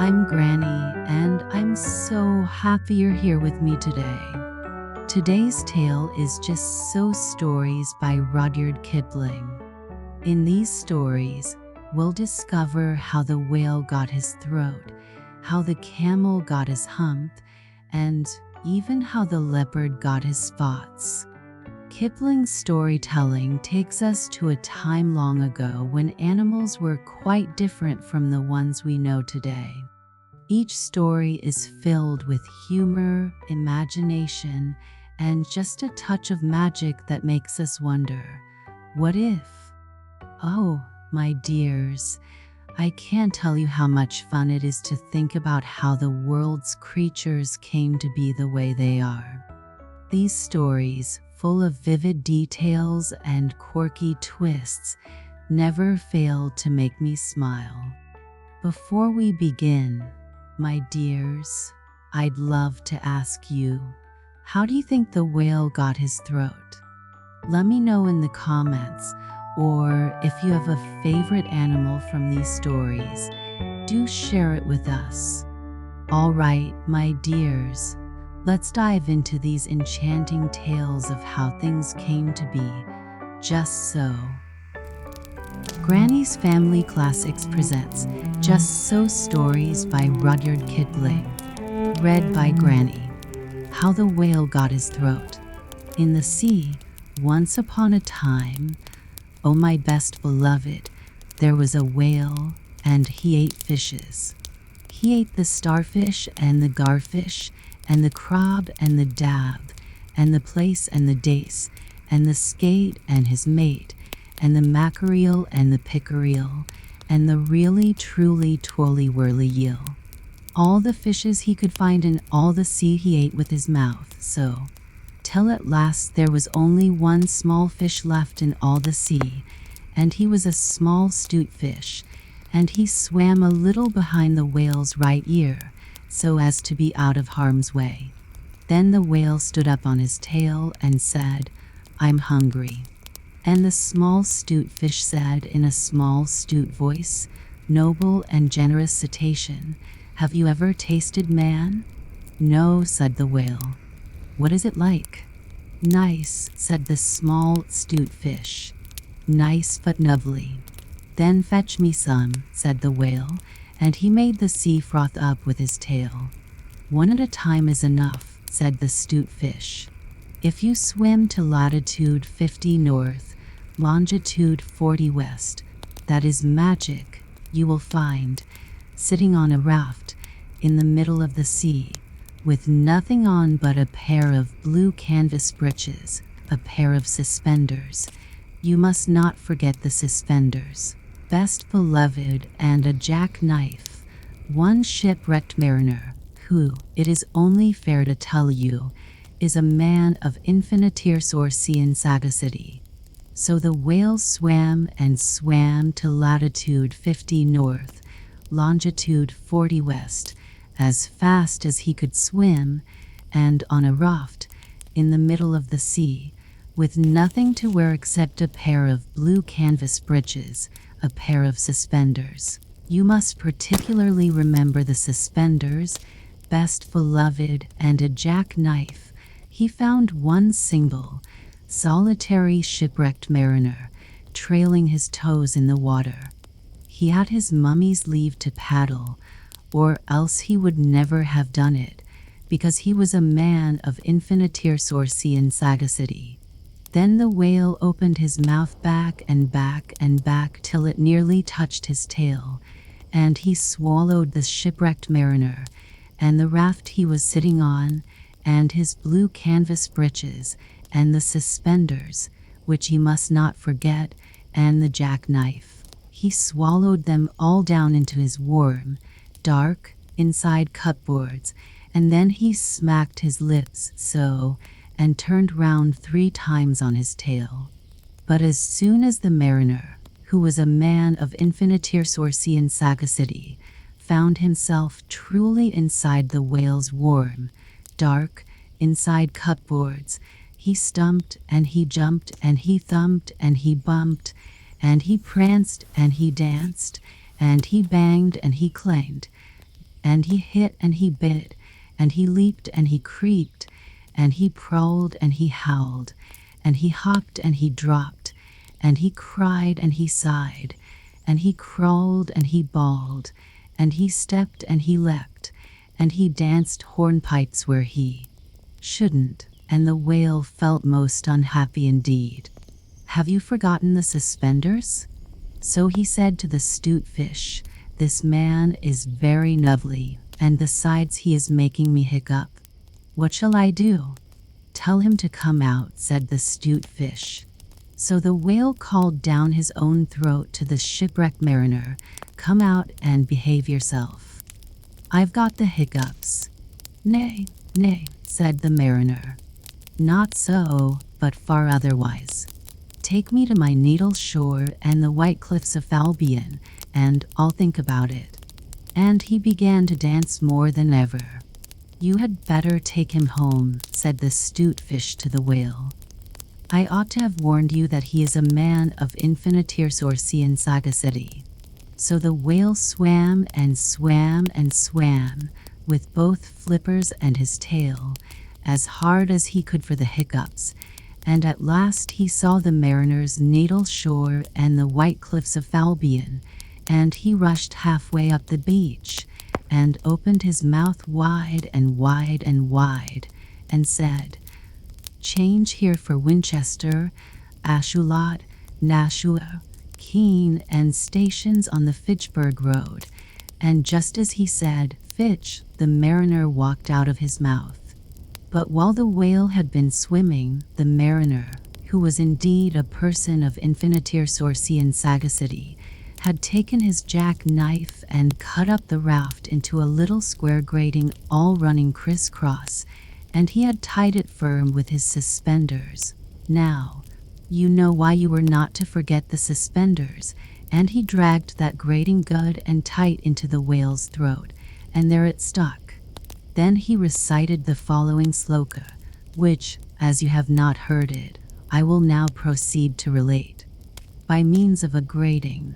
I'm Granny, and I'm so happy you're here with me today. Today's tale is Just So Stories by Rudyard Kipling. In these stories, we'll discover how the whale got his throat, how the camel got his hump, and even how the leopard got his spots. Kipling's storytelling takes us to a time long ago when animals were quite different from the ones we know today. Each story is filled with humor, imagination, and just a touch of magic that makes us wonder, what if? Oh, my dears, I can't tell you how much fun it is to think about how the world's creatures came to be the way they are. These stories, full of vivid details and quirky twists, never fail to make me smile. Before we begin, my dears, I'd love to ask you, how do you think the whale got his throat? Let me know in the comments, or if you have a favorite animal from these stories, do share it with us. All right, my dears, let's dive into these enchanting tales of how things came to be, just so. Granny's Family Classics presents Just So Stories by Rudyard Kipling, read by Granny. How the Whale Got His Throat. In the sea, once upon a time, oh my best beloved, there was a whale, and he ate fishes. He ate the starfish and the garfish, and the crab and the dab, and the plaice and the dace, and the skate and his mate, and the mackerel and the pickerel, and the really truly twirly whirly eel. All the fishes he could find in all the sea he ate with his mouth, so, till at last there was only one small fish left in all the sea, and he was a small 'stute fish, and he swam a little behind the whale's right ear, so as to be out of harm's way. Then the whale stood up on his tail and said, "I'm hungry." And the small 'stute fish said in a small 'stute voice, "Noble and generous cetacean, have you ever tasted man?" "No," said the whale. "What is it like?" "Nice," said the small 'stute fish. "Nice but nubbly." "Then fetch me some," said the whale, and he made the sea froth up with his tail. "One at a time is enough," said the 'stute fish. "If you swim to latitude 50 north, longitude 40 west, that is magic, you will find, sitting on a raft, in the middle of the sea, with nothing on but a pair of blue canvas breeches, a pair of suspenders. You must not forget the suspenders, best beloved, and a jackknife, one shipwrecked mariner, who, it is only fair to tell you, is a man of infiniteersorcean sagacity." So the whale swam and swam to latitude 50 north, longitude 40 west, as fast as he could swim, and on a raft, in the middle of the sea, with nothing to wear except a pair of blue canvas breeches, a pair of suspenders. You must particularly remember the suspenders, best beloved, and a jackknife. He found one single, solitary shipwrecked mariner, trailing his toes in the water. He had his mummy's leave to paddle, or else he would never have done it, because he was a man of infiniteersorcean sagacity. Then the whale opened his mouth back and back and back till it nearly touched his tail, and he swallowed the shipwrecked mariner, and the raft he was sitting on, and his blue canvas breeches, and the suspenders, which he must not forget, and the jackknife. He swallowed them all down into his warm, dark, inside cupboards, and then he smacked his lips so, and turned round 3 times on his tail. But as soon as the mariner, who was a man of infiniteersorcean sagacity, found himself truly inside the whale's warm, dark, inside cupboards, he stumped and he jumped and he thumped and he bumped, and he pranced and he danced, and he banged and he clanged, and he hit and he bit, and he leaped and he creeped, and he prowled and he howled, and he hopped and he dropped, and he cried and he sighed, and he crawled and he bawled, and he stepped and he leapt, and he danced hornpipes where he shouldn't, and the whale felt most unhappy indeed. "Have you forgotten the suspenders?" So he said to the 'stute fish, "This man is very lovely, and besides he is making me hiccup. What shall I do?" "Tell him to come out," said the 'stute fish. So the whale called down his own throat to the shipwrecked mariner, "Come out and behave yourself. I've got the hiccups." "Nay, nay," said the mariner. "Not so, but far otherwise. Take me to my needle shore and the white cliffs of Albion, and I'll think about it." And he began to dance more than ever. "You had better take him home," said the 'stute fish to the whale. "I ought to have warned you that he is a man of infinite and sagacity." So the whale swam and swam and swam, with both flippers and his tail, as hard as he could for the hiccups, and at last he saw the mariner's needle shore and the white cliffs of Albion, and he rushed halfway up the beach, and opened his mouth wide and wide and wide, and said, "Change here for Winchester, Ashuelot, Nashua, Keene, and stations on the Fitchburg Road." And just as he said, "Fitch," the mariner walked out of his mouth. But while the whale had been swimming, the mariner, who was indeed a person of infinite and sagacity, had taken his jackknife and cut up the raft into a little square grating all running crisscross, and he had tied it firm with his suspenders. "Now, you know why you were not to forget the suspenders," and he dragged that grating good and tight into the whale's throat, and there it stuck. Then he recited the following sloka, which, as you have not heard it, I will now proceed to relate. By means of a grating,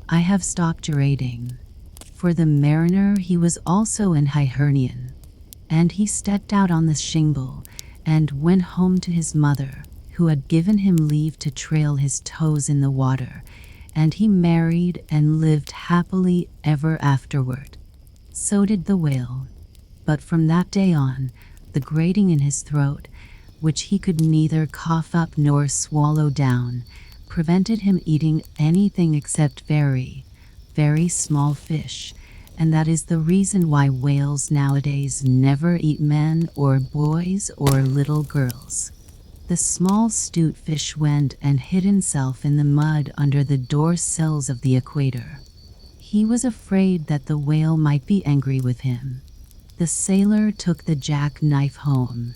I have stopped orating. For the mariner he was also an Hibernian, and he stepped out on the shingle, and went home to his mother, who had given him leave to trail his toes in the water, and he married and lived happily ever afterward. So did the whale. But from that day on, the grating in his throat, which he could neither cough up nor swallow down, prevented him eating anything except very, very small fish, and that is the reason why whales nowadays never eat men or boys or little girls. The small 'stute fish went and hid himself in the mud under the door sills of the equator. He was afraid that the whale might be angry with him. The sailor took the jackknife home.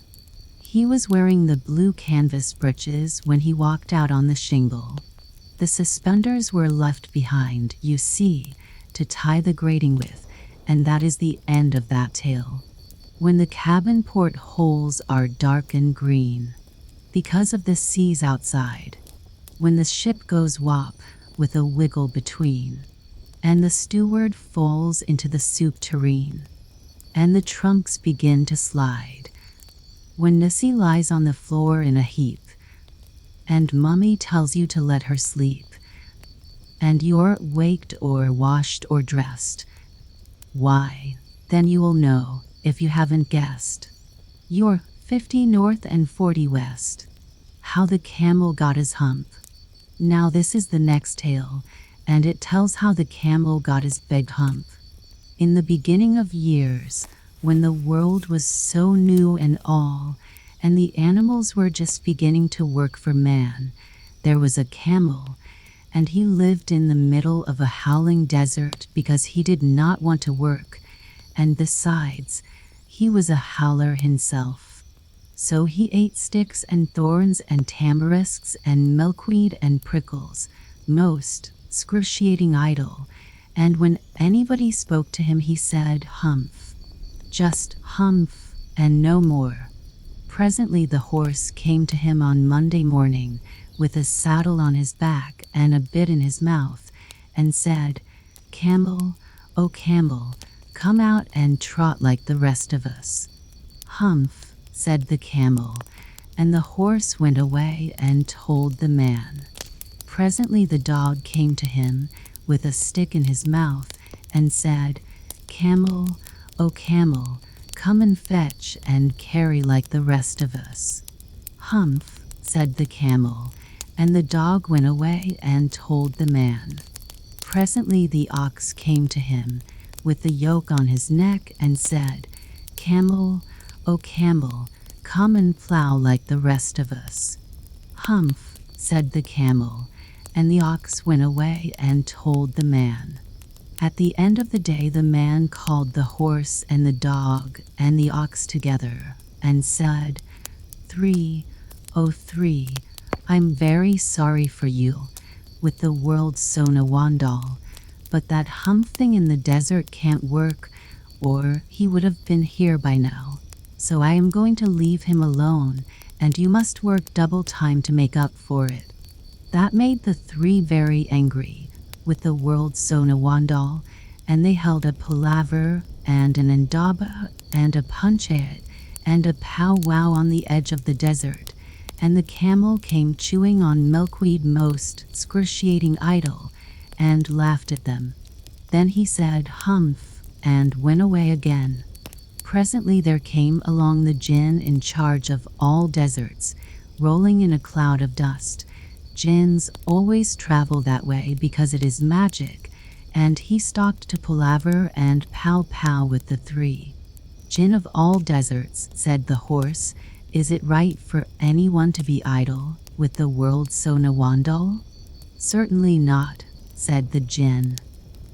He was wearing the blue canvas breeches when he walked out on the shingle. The suspenders were left behind, you see, to tie the grating with, and that is the end of that tale. When the cabin port holes are dark and green, because of the seas outside. When the ship goes wop, with a wiggle between, and the steward falls into the soup tureen, and the trunks begin to slide. When Nissy lies on the floor in a heap, and Mummy tells you to let her sleep, and you're waked or washed or dressed, why, then you will know, if you haven't guessed, you're 50 north and 40 west. How the camel got his hump. Now this is the next tale, and it tells how the camel got his big hump. In the beginning of years, when the world was so new and all, and the animals were just beginning to work for man, there was a camel, and he lived in the middle of a howling desert because he did not want to work, and besides, he was a howler himself. So he ate sticks and thorns and tamarisks and milkweed and prickles, most excruciating idle, and when anybody spoke to him he said, "Humph," just humph, and no more. Presently the horse came to him on Monday morning, with a saddle on his back and a bit in his mouth, and said, "Camel, oh camel, Come out and trot like the rest of us." "Humph," said the camel, and the horse went away and told the man. Presently the dog came to him with a stick in his mouth and said, "Camel, oh camel, come and fetch and carry like the rest of us." "Humph," said the camel, and the dog went away and told the man. Presently the ox came to him with the yoke on his neck and said, "Camel, oh camel, come and plow like the rest of us." "Humph," said the camel, and the ox went away and told the man. At the end of the day the man called the horse and the dog and the ox together and said, "Three, oh three, I'm very sorry for you with the world's Sonawandal, but that hump thing in the desert can't work or he would have been here by now. So I am going to leave him alone and you must work double time to make up for it." That made the three very angry with the world's Sonawandal, and they held a palaver and an indaba and a punchayat and a powwow on the edge of the desert, and the camel came chewing on milkweed most excruciating idle and laughed at them. Then he said humph and went away again. Presently there came along the jinn in charge of all deserts, rolling in a cloud of dust. Jinns always travel that way because it is magic, and he stopped to palaver and pow-pow with the three. "Jinn of all deserts," said the horse, "is it right for anyone to be idle with the world's Sonawandal?" "Certainly not," said the jinn.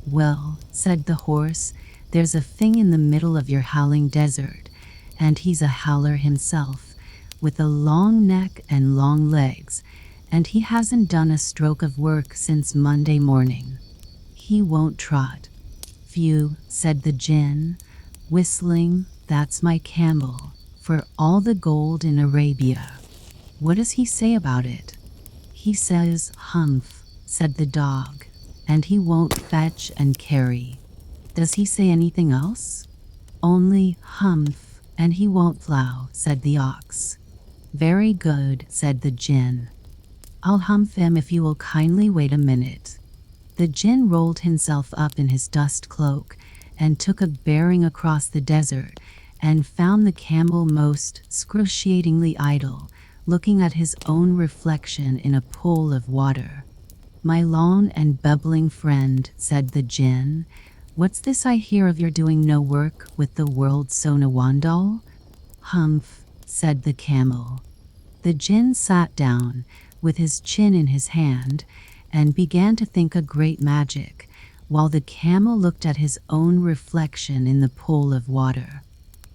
"Well," said the horse, "there's a thing in the middle of your howling desert, and he's a howler himself, with a long neck and long legs, and he hasn't done a stroke of work since Monday morning. He won't trot." "Phew," said the jinn, whistling, "that's my camel, for all the gold in Arabia." "What does he say about it?" "He says humph," said the dog, "and he won't fetch and carry." "Does he say anything else?" "Only humph, and he won't plow," said the ox. "Very good," said the jinn. "I'll humph him if you will kindly wait a minute." The jinn rolled himself up in his dust cloak and took a bearing across the desert and found the camel most excruciatingly idle, looking at his own reflection in a pool of water. "My long and bubbling friend," said the jinn, "what's this I hear of your doing no work with the world's Sonawandal?" "Humph," said the camel. The jinn sat down with his chin in his hand and began to think a great magic, while the camel looked at his own reflection in the pool of water.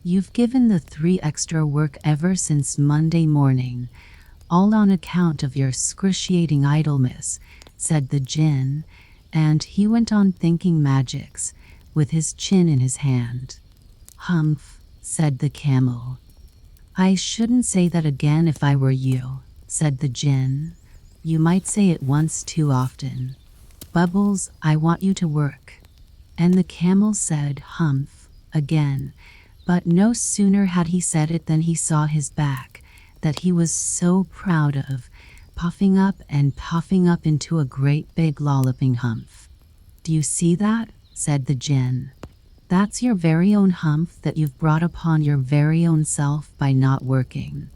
"You've given the three extra work ever since Monday morning, all on account of your excruciating idleness," said the jinn, and he went on thinking magics with his chin in his hand. "Humph," said the camel. "I shouldn't say that again if I were you," said the jinn. "You might say it once too often. Bubbles, I want you to work." And the camel said humph again, but no sooner had he said it than he saw his back, that he was so proud of, puffing up and puffing up into a great big lolloping humph. "Do you see that?" said the jinn. "That's your very own humph that you've brought upon your very own self by not working.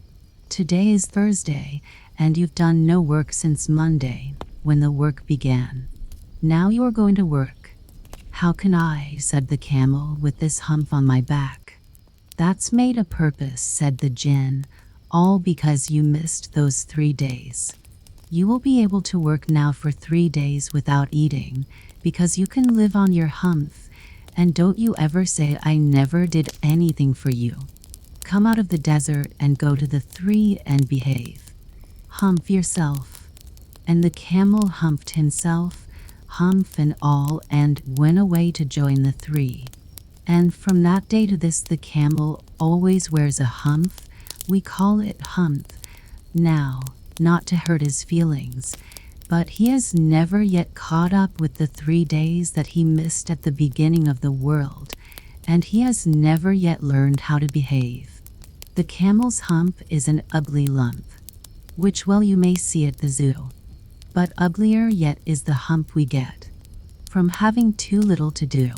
Today is Thursday, and you've done no work since Monday, when the work began. Now you are going to work." "How can I," said the camel, "with this hump on my back?" "That's made a purpose," said the jinn, "all because you missed those 3 days. You will be able to work now for 3 days without eating, because you can live on your humph, and don't you ever say I never did anything for you. Come out of the desert and go to the 3 and behave. Humph yourself." And the camel humphed himself, humph and all, and went away to join the 3. And from that day to this the camel always wears a humph. We call it humph now, not to hurt his feelings, but he has never yet caught up with the 3 days that he missed at the beginning of the world, and he has never yet learned how to behave. The camel's hump is an ugly lump, which well you may see at the zoo. But uglier yet is the hump we get from having too little to do.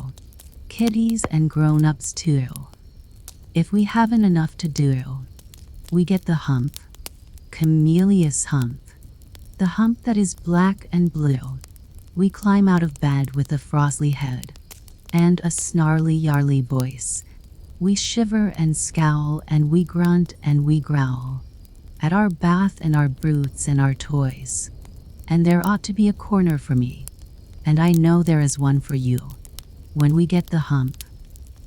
Kiddies and grown-ups too. If we haven't enough to do, we get the hump. Camellia's hump. The hump that is black and blue. We climb out of bed with a frosty head and a snarly yarly voice. We shiver and scowl and we grunt and we growl at our bath and our boots and our toys. And there ought to be a corner for me, and I know there is one for you. When we get the hump,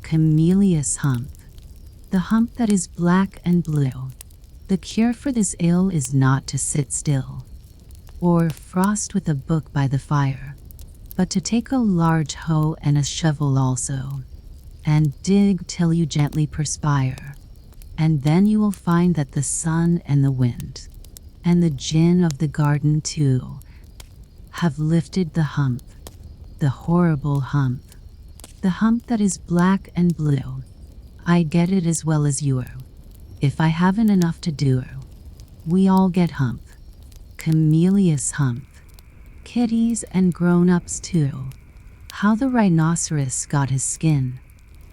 Camellia's hump, the hump that is black and blue. The cure for this ill is not to sit still, or frost with a book by the fire, but to take a large hoe and a shovel also, and dig till you gently perspire, and then you will find that the sun and the wind, and the gin of the garden too, have lifted the hump, the horrible hump, the hump that is black and blue. I get it as well as you. If I haven't enough to do, we all get hump. Camellia's hump. Kiddies and grown-ups too. How the rhinoceros got his skin.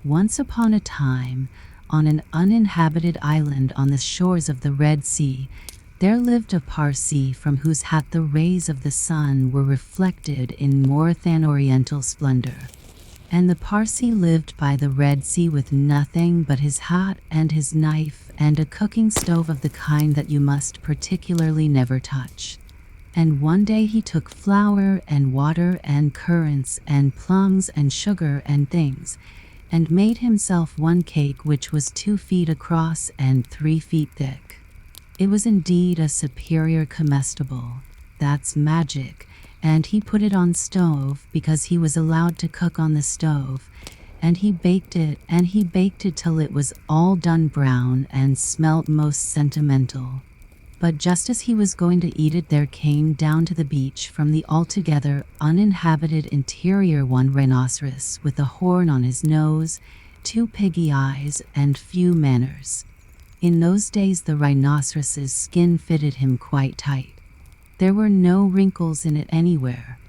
Once upon a time, on an uninhabited island on the shores of the Red Sea, there lived a Parsee from whose hat the rays of the sun were reflected in more than oriental splendor. And the Parsee lived by the Red Sea with nothing but his hat and his knife and a cooking stove of the kind that you must particularly never touch. And one day he took flour and water and currants and plums and sugar and things, and made himself one cake which was 2 feet across and 3 feet thick. It was indeed a superior comestible. That's magic. And he put it on stove because he was allowed to cook on the stove, and he baked it till it was all done brown and smelt most sentimental. But just as he was going to eat it, there came down to the beach from the altogether uninhabited interior one rhinoceros with a horn on his nose, 2 piggy eyes, and few manners. In those days the rhinoceros's skin fitted him quite tight. There were no wrinkles in it anywhere.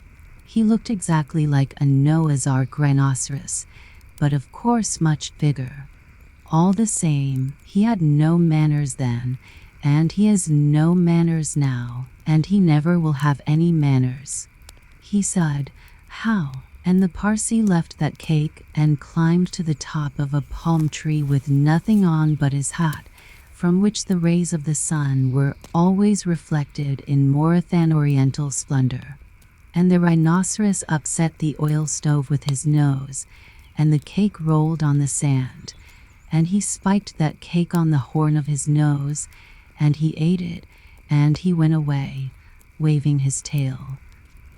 He looked exactly like a Noah's Ark rhinoceros, but of course much bigger. All the same, he had no manners then, and he has no manners now, and he never will have any manners. He said, "How?" And the Parsee left that cake and climbed to the top of a palm tree with nothing on but his hat, from which the rays of the sun were always reflected in more than oriental splendor. And the rhinoceros upset the oil stove with his nose, and the cake rolled on the sand, and he spiked that cake on the horn of his nose, and he ate it, and he went away, waving his tail,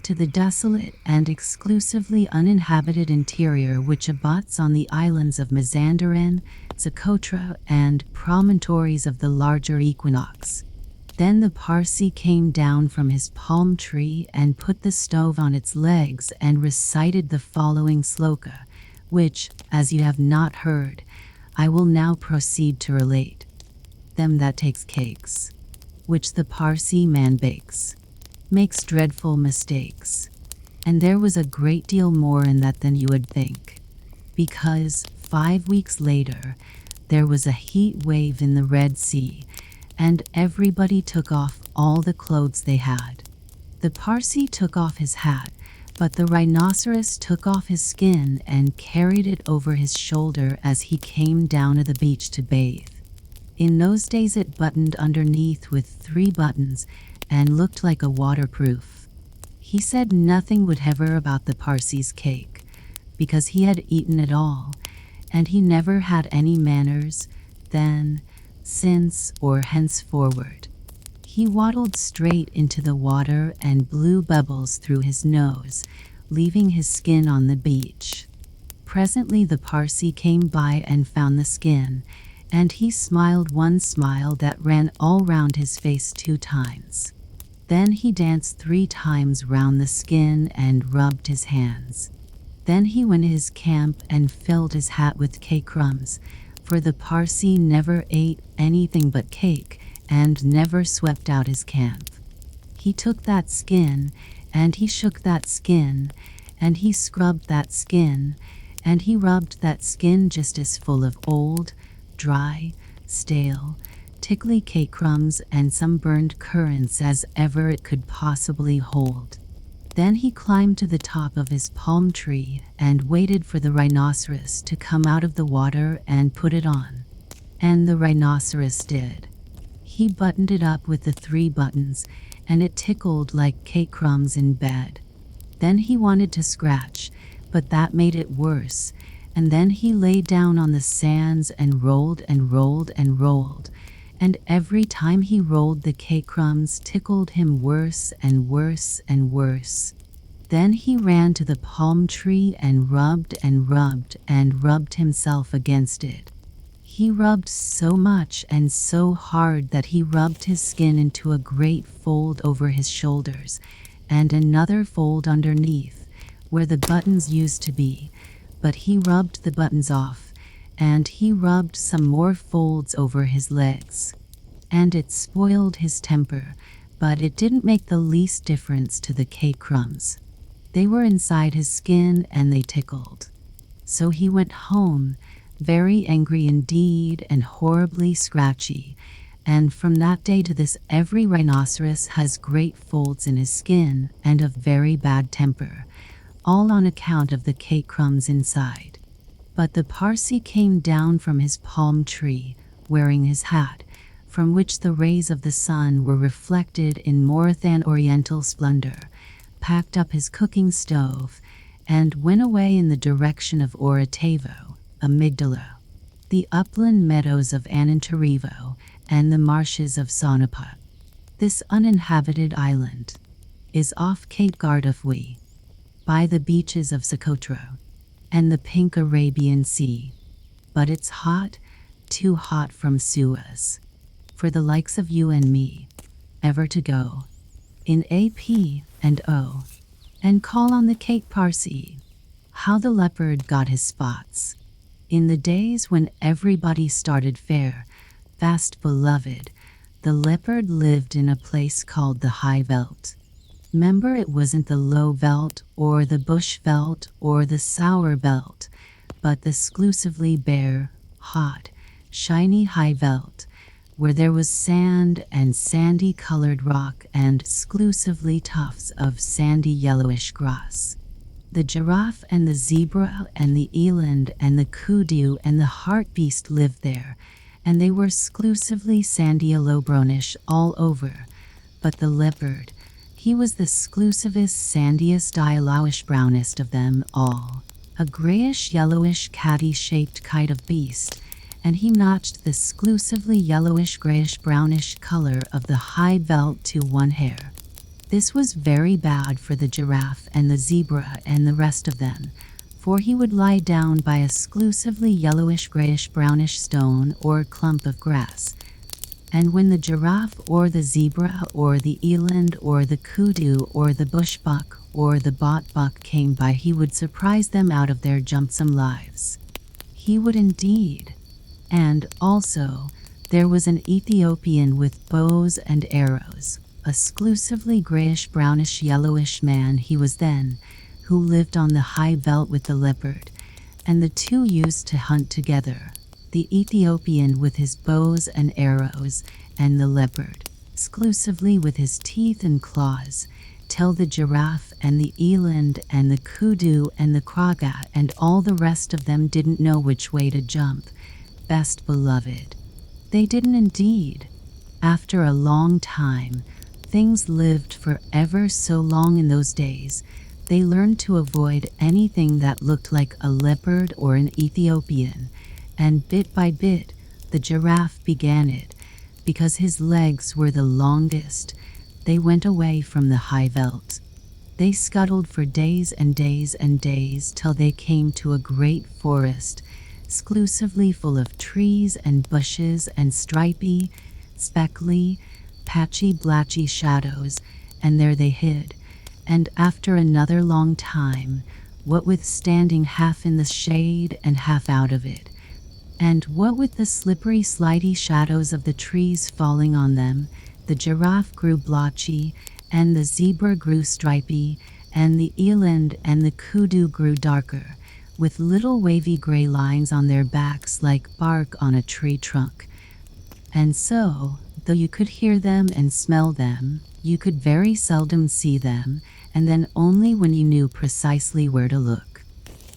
to the desolate and exclusively uninhabited interior which abuts on the islands of Mazandaran, Socotra, and promontories of the larger equinox. Then the Parsee came down from his palm tree and put the stove on its legs and recited the following sloka, which, as you have not heard, I will now proceed to relate. Them that takes cakes, which the Parsee man bakes, makes dreadful mistakes. And there was a great deal more in that than you would think, because 5 weeks later there was a heat wave in the Red Sea, and everybody took off all the clothes they had. The Parsee took off his hat, but the rhinoceros took off his skin and carried it over his shoulder as he came down to the beach to bathe. In those days it buttoned underneath with 3 buttons and looked like a waterproof. He said nothing whatever about the Parsee's cake, because he had eaten it all, and he never had any manners, then, since, or henceforward. He waddled straight into the water and blew bubbles through his nose, leaving his skin on the beach. Presently the Parsee came by and found the skin, and he smiled one smile that ran all round his face 2 times. Then he danced 3 times round the skin and rubbed his hands. Then he went to his camp and filled his hat with cake crumbs, for the Parsee never ate anything but cake and never swept out his camp. He took that skin, and he shook that skin, and he scrubbed that skin, and he rubbed that skin just as full of old, dry, stale, tickly cake crumbs and some burned currants as ever it could possibly hold. Then he climbed to the top of his palm tree and waited for the rhinoceros to come out of the water and put it on. And the rhinoceros did. He buttoned it up with the 3 buttons, and it tickled like cake crumbs in bed. Then he wanted to scratch, but that made it worse, and then he lay down on the sands and rolled and rolled and rolled, and every time he rolled the cake crumbs tickled him worse and worse and worse. Then he ran to the palm tree and rubbed and rubbed and rubbed himself against it. He rubbed so much and so hard that he rubbed his skin into a great fold over his shoulders, and another fold underneath, where the buttons used to be, but he rubbed the buttons off, and he rubbed some more folds over his legs. And it spoiled his temper, but it didn't make the least difference to the cake crumbs. They were inside his skin and they tickled. So he went home, very angry indeed and horribly scratchy, and from that day to this every rhinoceros has great folds in his skin and a very bad temper, all on account of the cake crumbs inside. But the Parsee came down from his palm tree, wearing his hat, from which the rays of the sun were reflected in more than oriental splendor, packed up his cooking stove, and went away in the direction of Orotavo, Amygdala, the upland meadows of Anantarivo, and the marshes of Sonapa. This uninhabited island is off Cape Gardafui, by the beaches of Socotra and the pink Arabian Sea, but it's hot, too hot from Suez, for the likes of you and me, ever to go in AP and O, and call on the Cape Parsee. How the leopard got his spots. In the days when everybody started fair, fast beloved, the leopard lived in a place called the High Veld. 'Member, it wasn't the low veld or the bush veld or the sour belt, but the exclusively bare, hot, shiny high veld, where there was sand and sandy-colored rock and exclusively tufts of sandy yellowish grass. The giraffe and the zebra and the eland and the kudu and the hartebeest lived there, and they were exclusively sandy yellow-brownish all over, but the leopard, he was the exclusivest sandiest yellowish brownest of them all, a grayish-yellowish catty-shaped kind of beast, and he matched the exclusively yellowish grayish brownish color of the high veld to one hair. This was very bad for the giraffe and the zebra and the rest of them, for he would lie down by a exclusively yellowish grayish brownish stone or clump of grass, and when the giraffe or the zebra or the eland or the kudu or the bushbuck or the botbuck came by, he would surprise them out of their jumpsome lives. He would indeed. And also, there was an Ethiopian with bows and arrows, a exclusively grayish-brownish yellowish man he was then, who lived on the high veld with the leopard, and the two used to hunt together, the Ethiopian with his bows and arrows, and the leopard, exclusively with his teeth and claws, till the giraffe and the eland and the kudu and the quagga and all the rest of them didn't know which way to jump. Best beloved. They didn't indeed. After a long time, things lived for ever so long in those days, they learned to avoid anything that looked like a leopard or an Ethiopian, and bit by bit, the giraffe began it, because his legs were the longest. They went away from the high veld. They scuttled for days and days and days till they came to a great forest, exclusively full of trees and bushes and stripy, speckly, patchy blatchy shadows, and there they hid. And after another long time, what with standing half in the shade and half out of it, and what with the slippery, slidey shadows of the trees falling on them, the giraffe grew blotchy, and the zebra grew stripy, and the eland and the kudu grew darker, with little wavy gray lines on their backs like bark on a tree trunk. And so, though you could hear them and smell them, you could very seldom see them, and then only when you knew precisely where to look.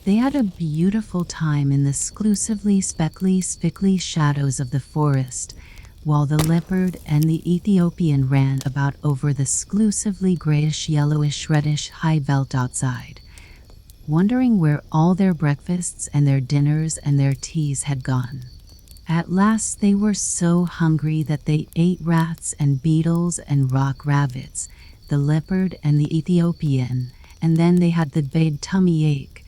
They had a beautiful time in the exclusively speckly, spickly shadows of the forest, while the leopard and the Ethiopian ran about over the exclusively grayish, yellowish, reddish high veld outside, wondering where all their breakfasts and their dinners and their teas had gone. At last they were so hungry that they ate rats and beetles and rock rabbits, the leopard and the Ethiopian, and then they had the big tummy ache,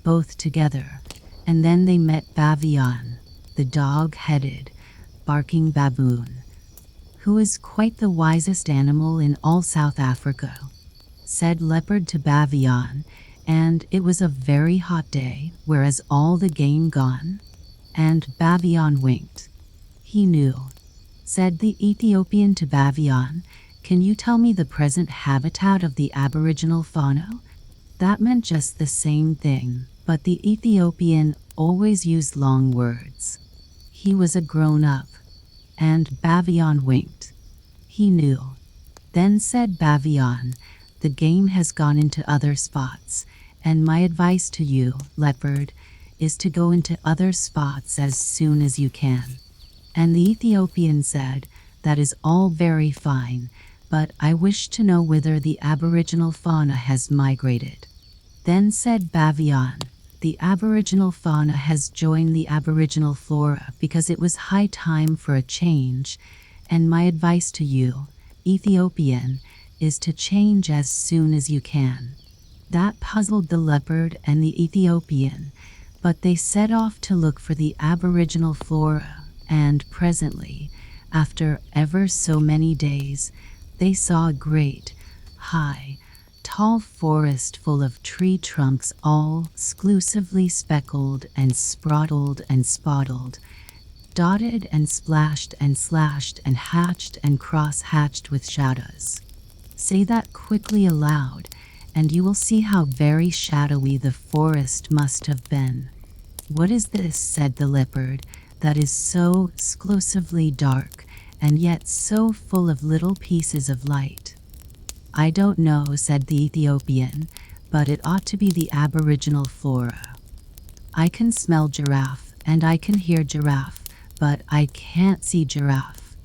both together, and then they met Bavian, the dog-headed, barking baboon, who is quite the wisest animal in all South Africa. Said leopard to Bavian, and it was a very hot day, whereas all the game gone. And Bavian winked. He knew. Said the Ethiopian to Bavian, "Can you tell me the present habitat of the aboriginal fauna?" That meant just the same thing, but the Ethiopian always used long words. He was a grown-up, and Bavian winked. He knew. Then said Bavian, "The game has gone into other spots, and my advice to you, leopard, is to go into other spots as soon as you can." And the Ethiopian said, "That is all very fine, but I wish to know whither the aboriginal fauna has migrated." Then said Bavian, "The aboriginal fauna has joined the aboriginal flora because it was high time for a change, and my advice to you, Ethiopian, is to change as soon as you can." That puzzled the leopard and the Ethiopian, but they set off to look for the aboriginal flora, and presently, after ever so many days, they saw a great, high, tall forest full of tree trunks all exclusively speckled and spotted and spotted, dotted and splashed and slashed and hatched and cross-hatched with shadows. Say that quickly aloud, and you will see how very shadowy the forest must have been. "What is this," said the leopard, "that is so exclusively dark, and yet so full of little pieces of light?" "I don't know," said the Ethiopian, "but it ought to be the aboriginal flora. I can smell giraffe, and I can hear giraffe, but I can't see giraffe."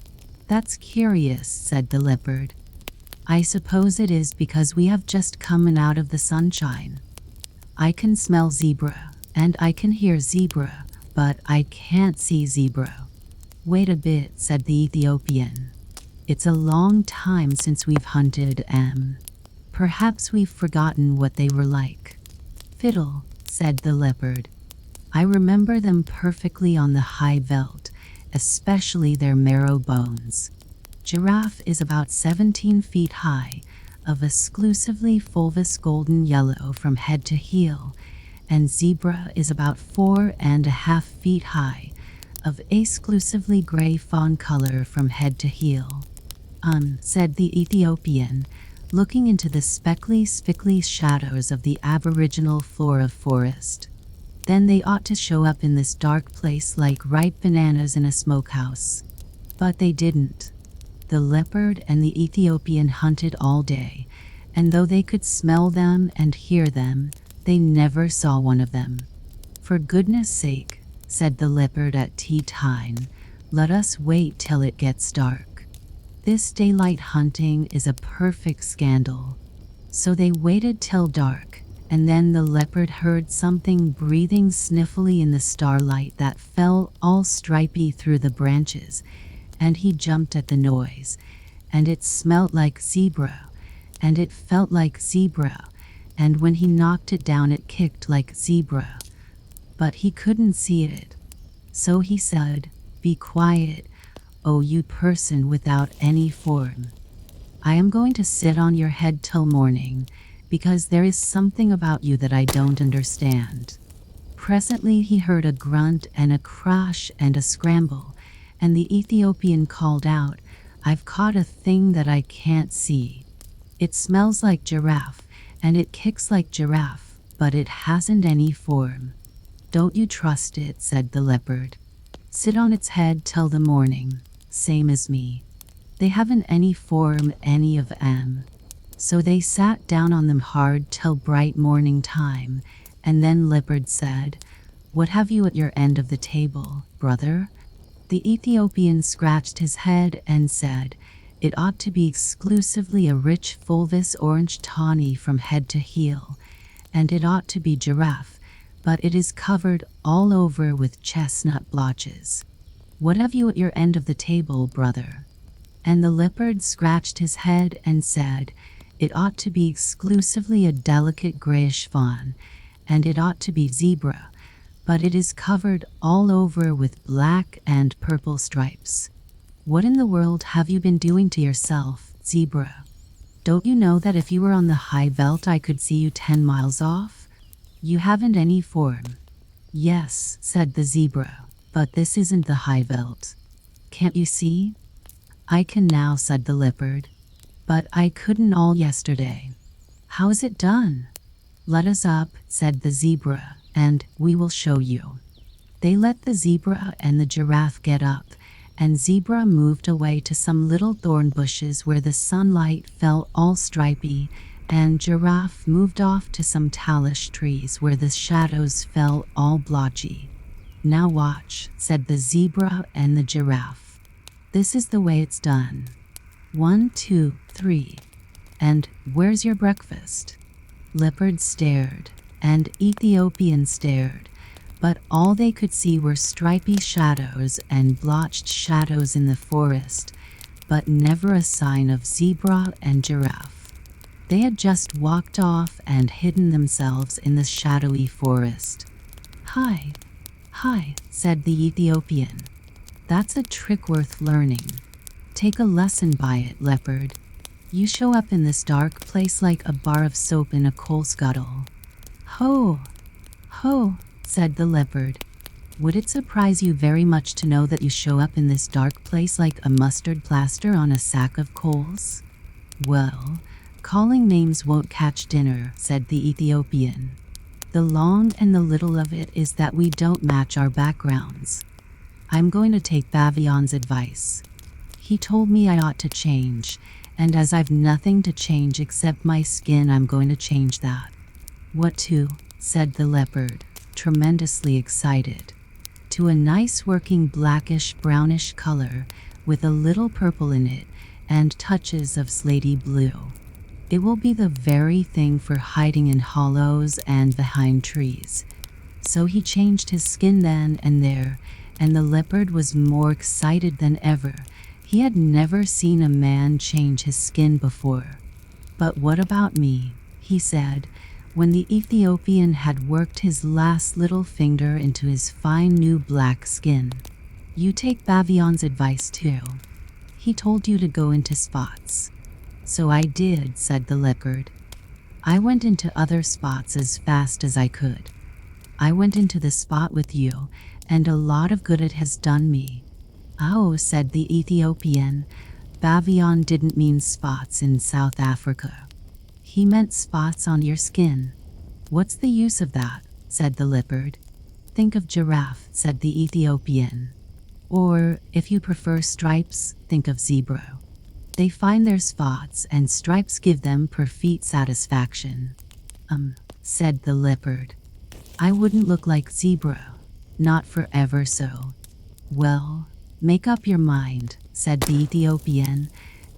"That's curious," said the leopard. "I suppose it is because we have just come out of the sunshine. I can smell zebra, and I can hear zebra, but I can't see zebra." "Wait a bit," said the Ethiopian. "It's a long time since we've hunted them. Perhaps we've forgotten what they were like." "Fiddle," said the leopard. "I remember them perfectly on the high veld, especially their marrow bones. Giraffe is about 17 feet high, of exclusively fulvous golden yellow from head to heel, and zebra is about 4.5 feet high, of exclusively gray fawn color from head to heel." Said the Ethiopian, looking into the speckly, spickly shadows of the aboriginal flora forest. "Then they ought to show up in this dark place like ripe bananas in a smokehouse." But they didn't. The leopard and the Ethiopian hunted all day, and though they could smell them and hear them, they never saw one of them. "For goodness sake," said the leopard at tea time, "let us wait till it gets dark. This daylight hunting is a perfect scandal." So they waited till dark, and then the leopard heard something breathing sniffily in the starlight that fell all stripy through the branches, and he jumped at the noise, and it smelt like zebra, and it felt like zebra, and when he knocked it down it kicked like zebra. But he couldn't see it. So he said, "Be quiet, oh you person without any form. I am going to sit on your head till morning, because there is something about you that I don't understand." Presently he heard a grunt and a crash and a scramble, and the Ethiopian called out, "I've caught a thing that I can't see. It smells like giraffe, and it kicks like giraffe, but it hasn't any form." "Don't you trust it," said the leopard. "Sit on its head till the morning, same as me. They haven't any form any of 'em." So they sat down on them hard till bright morning time, and then Leopard said, "What have you at your end of the table, brother?" The Ethiopian scratched his head and said, "It ought to be exclusively a rich fulvous orange tawny from head to heel, and it ought to be giraffe, but it is covered all over with chestnut blotches. What have you at your end of the table, brother?" And the leopard scratched his head and said, "It ought to be exclusively a delicate grayish fawn, and it ought to be zebra, but it is covered all over with black and purple stripes. What in the world have you been doing to yourself, zebra? Don't you know that if you were on the high veld I could see you 10 miles off? You haven't any form." "Yes," said the zebra, "but this isn't the high veld. Can't you see?" "I can now," said the leopard, "but I couldn't all yesterday." "How is it done?" "Let us up," said the zebra, "and we will show you." They let the zebra and the giraffe get up, and zebra moved away to some little thorn bushes where the sunlight fell all stripy, and giraffe moved off to some talus trees where the shadows fell all blotchy. "Now watch," said the zebra and the giraffe. "This is the way it's done. 1, 2, 3. And where's your breakfast?" Leopard stared, and Ethiopian stared, but all they could see were stripy shadows and blotched shadows in the forest, but never a sign of zebra and giraffe. They had just walked off and hidden themselves in the shadowy forest. "Hi, hi," said the Ethiopian. "That's a trick worth learning. Take a lesson by it, leopard. You show up in this dark place like a bar of soap in a coal scuttle." "Ho, ho," said the leopard. "Would it surprise you very much to know that you show up in this dark place like a mustard plaster on a sack of coals?" "Well, calling names won't catch dinner," said the Ethiopian. "The long and the little of it is that we don't match our backgrounds. I'm going to take Bavion's advice. He told me I ought to change, and as I've nothing to change except my skin, I'm going to change that." "What to?" said the leopard, tremendously excited. "To a nice working blackish brownish color with a little purple in it and touches of slaty blue. It will be the very thing for hiding in hollows and behind trees." So he changed his skin then and there, and the leopard was more excited than ever. He had never seen a man change his skin before. "But what about me?" he said, when the Ethiopian had worked his last little finger into his fine new black skin. "You take Bavion's advice too. He told you to go into spots." "So I did," said the leopard. "I went into other spots as fast as I could. I went into the spot with you, and a lot of good it has done me." "Oh," said the Ethiopian, "Bavion didn't mean spots in South Africa. He meant spots on your skin." "What's the use of that?" said the leopard. "Think of giraffe," said the Ethiopian. "Or, if you prefer stripes, think of zebra. They find their spots and stripes give them perfect satisfaction." Said the leopard. "I wouldn't look like zebra, not for ever so." "Well, make up your mind," said the Ethiopian,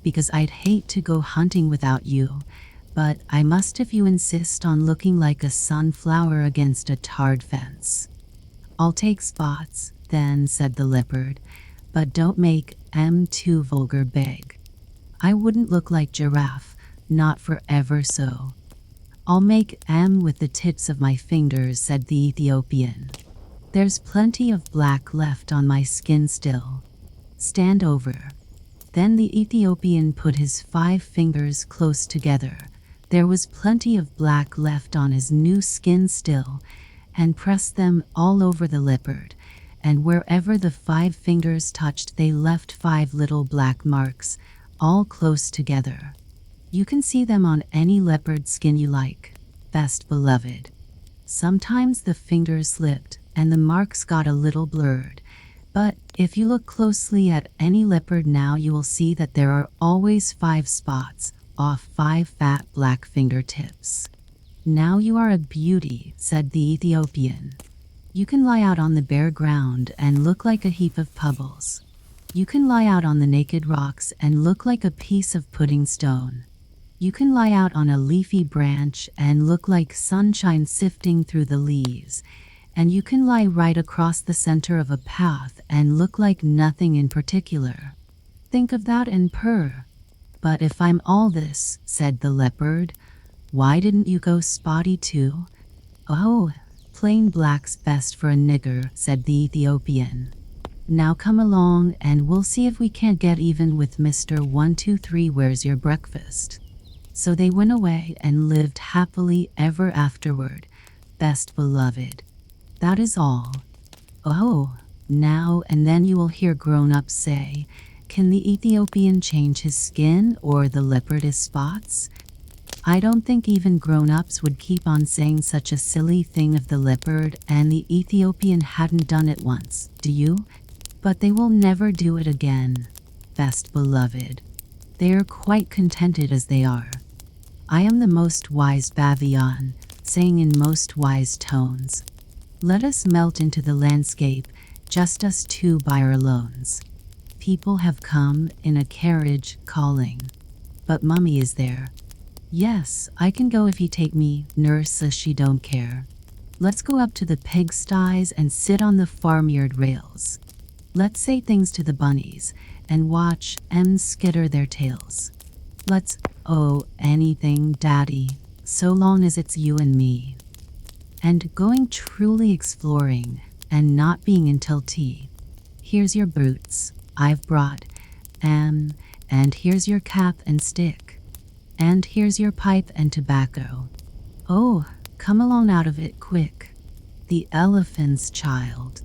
"because I'd hate to go hunting without you, but I must if you insist on looking like a sunflower against a tarred fence." "I'll take spots, then," said the leopard, "but don't make 'em too vulgar big. I wouldn't look like giraffe, not for ever so." "I'll make 'em with the tips of my fingers," said the Ethiopian. "There's plenty of black left on my skin still. Stand over." Then the Ethiopian put his 5 fingers close together. There was plenty of black left on his new skin still, and pressed them all over the leopard, and wherever the 5 fingers touched they left 5 little black marks, all close together. You can see them on any leopard skin you like, best beloved. Sometimes the fingers slipped and the marks got a little blurred, but if you look closely at any leopard now you will see that there are always 5 spots off 5 fat black fingertips. "Now you are a beauty," said the Ethiopian. "You can lie out on the bare ground and look like a heap of pebbles. You can lie out on the naked rocks and look like a piece of pudding stone. You can lie out on a leafy branch and look like sunshine sifting through the leaves, and you can lie right across the center of a path and look like nothing in particular. Think of that and purr." "But if I'm all this," said the leopard, "why didn't you go spotty too?" "Oh, plain black's best for a nigger," said the Ethiopian. "Now come along and we'll see if we can't get even with Mr. 123 Where's your breakfast?" So they went away and lived happily ever afterward, best beloved. That is all. Oh, now and then you will hear grown-ups say, "Can the Ethiopian change his skin or the leopard his spots?" I don't think even grown-ups would keep on saying such a silly thing if the leopard and the Ethiopian hadn't done it once, do you? But they will never do it again, best beloved. They are quite contented as they are. I am the most wise Bavian, saying in most wise tones, "Let us melt into the landscape, just us two by our lones. People have come in a carriage calling, but Mummy is there. Yes, I can go if you take me, nurse says she don't care. Let's go up to the pigsties and sit on the farmyard rails. Let's say things to the bunnies and watch 'em skitter their tails. Let's, oh, anything, Daddy, so long as it's you and me." And going truly exploring and not being until tea. "Here's your boots, I've brought, and here's your cap and stick. And here's your pipe and tobacco. Oh, come along out of it quick." The elephant's child.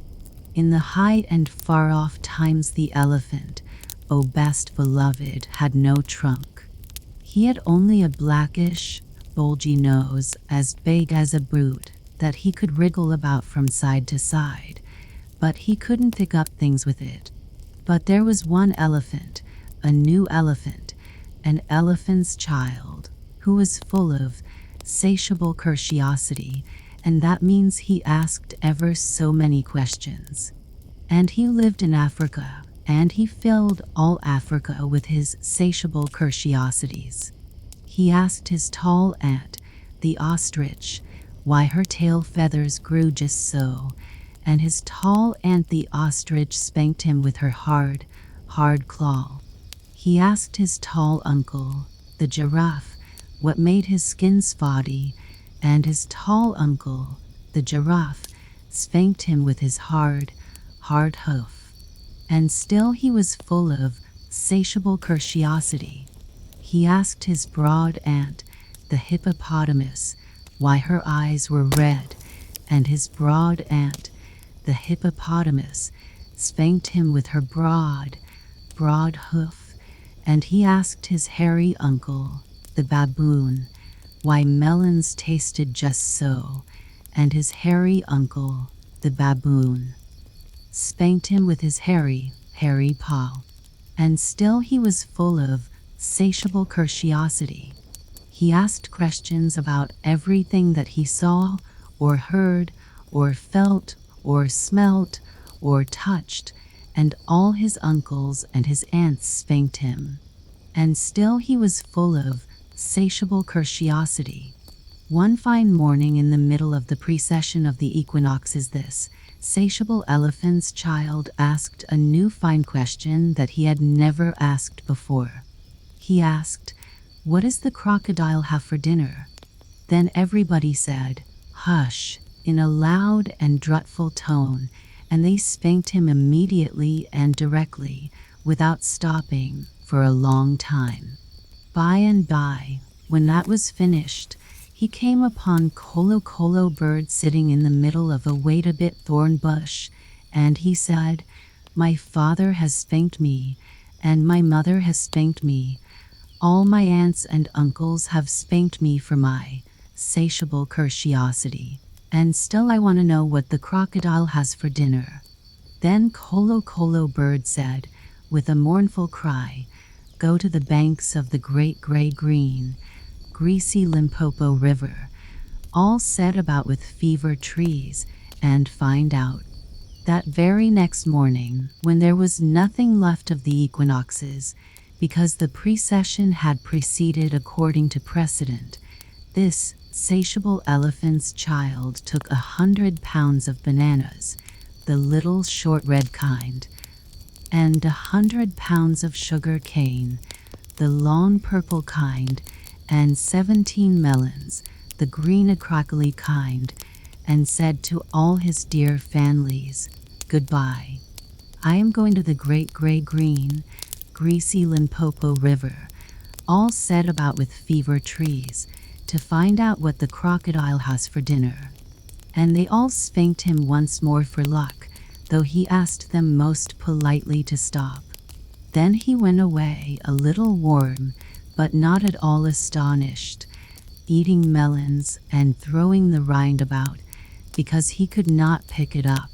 In the high and far-off times the elephant, oh best beloved, had no trunk. He had only a blackish, bulgy nose as big as a boot that he could wriggle about from side to side, but he couldn't pick up things with it. But there was one elephant, a new elephant, an elephant's child, who was full of satiable curiosity, and that means he asked ever so many questions. And he lived in Africa, and he filled all Africa with his satiable curiosities. He asked his tall aunt, the ostrich, why her tail feathers grew just so, and his tall aunt the ostrich spanked him with her hard claw. He asked his tall uncle, the giraffe, what made his skin spotty, and his tall uncle, the giraffe, spanked him with his hard hoof. And still he was full of satiable curiosity. He asked his broad aunt, the hippopotamus, why her eyes were red, and his broad aunt, the hippopotamus, spanked him with her broad hoof. And he asked his hairy uncle, the baboon, why melons tasted just so, and his hairy uncle, the baboon, spanked him with his hairy paw. And still he was full of satiable curiosity. He asked questions about everything that he saw, or heard, or felt, or smelt, or touched, and all his uncles and his aunts spanked him. And still he was full of satiable curiosity. One fine morning in the middle of the precession of the equinoxes, this satiable elephant's child asked a new fine question that he had never asked before. He asked, "What does the crocodile have for dinner?" Then everybody said, "Hush," in a loud and dreadful tone, and they spanked him immediately and directly, without stopping, for a long time. By and by, When that was finished, he came upon Colo Colo Bird sitting in the middle of a wait-a-bit thorn bush, and he said, "My father has spanked me, and my mother has spanked me. All my aunts and uncles have spanked me for my satiable curiosity, and still I want to know what the crocodile has for dinner." Then Colo Colo Bird said, with a mournful cry, "Go to the banks of the great gray green, greasy Limpopo River, all set about with fever trees, and find out." That very next morning, when there was nothing left of the equinoxes, because the precession had proceeded according to precedent, this satiable elephant's child took 100 pounds of bananas, the little short red kind, and 100 pounds of sugar cane, the long purple kind, and 17 melons, the green crackly kind, and said to all his dear families, "Goodbye. I am going to the great gray green, greasy Limpopo River, all set about with fever trees, to find out what the crocodile has for dinner." And they all spanked him once more for luck, though he asked them most politely to stop. Then he went away a little warm, but not at all astonished, eating melons and throwing the rind about, because he could not pick it up.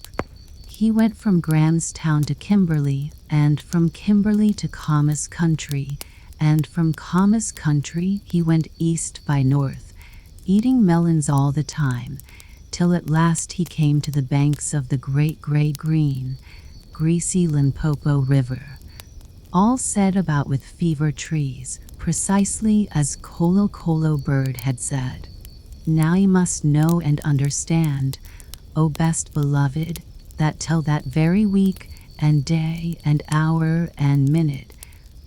He went from Grahamstown to Kimberley, and from Kimberley to Camas Country, and from Camas Country he went east by north, eating melons all the time, till at last he came to the banks of the great gray green, greasy Limpopo River, all set about with fever trees, precisely as Colo Colo Bird had said. Now you must know and understand, O best beloved, that till that very week and day and hour and minute,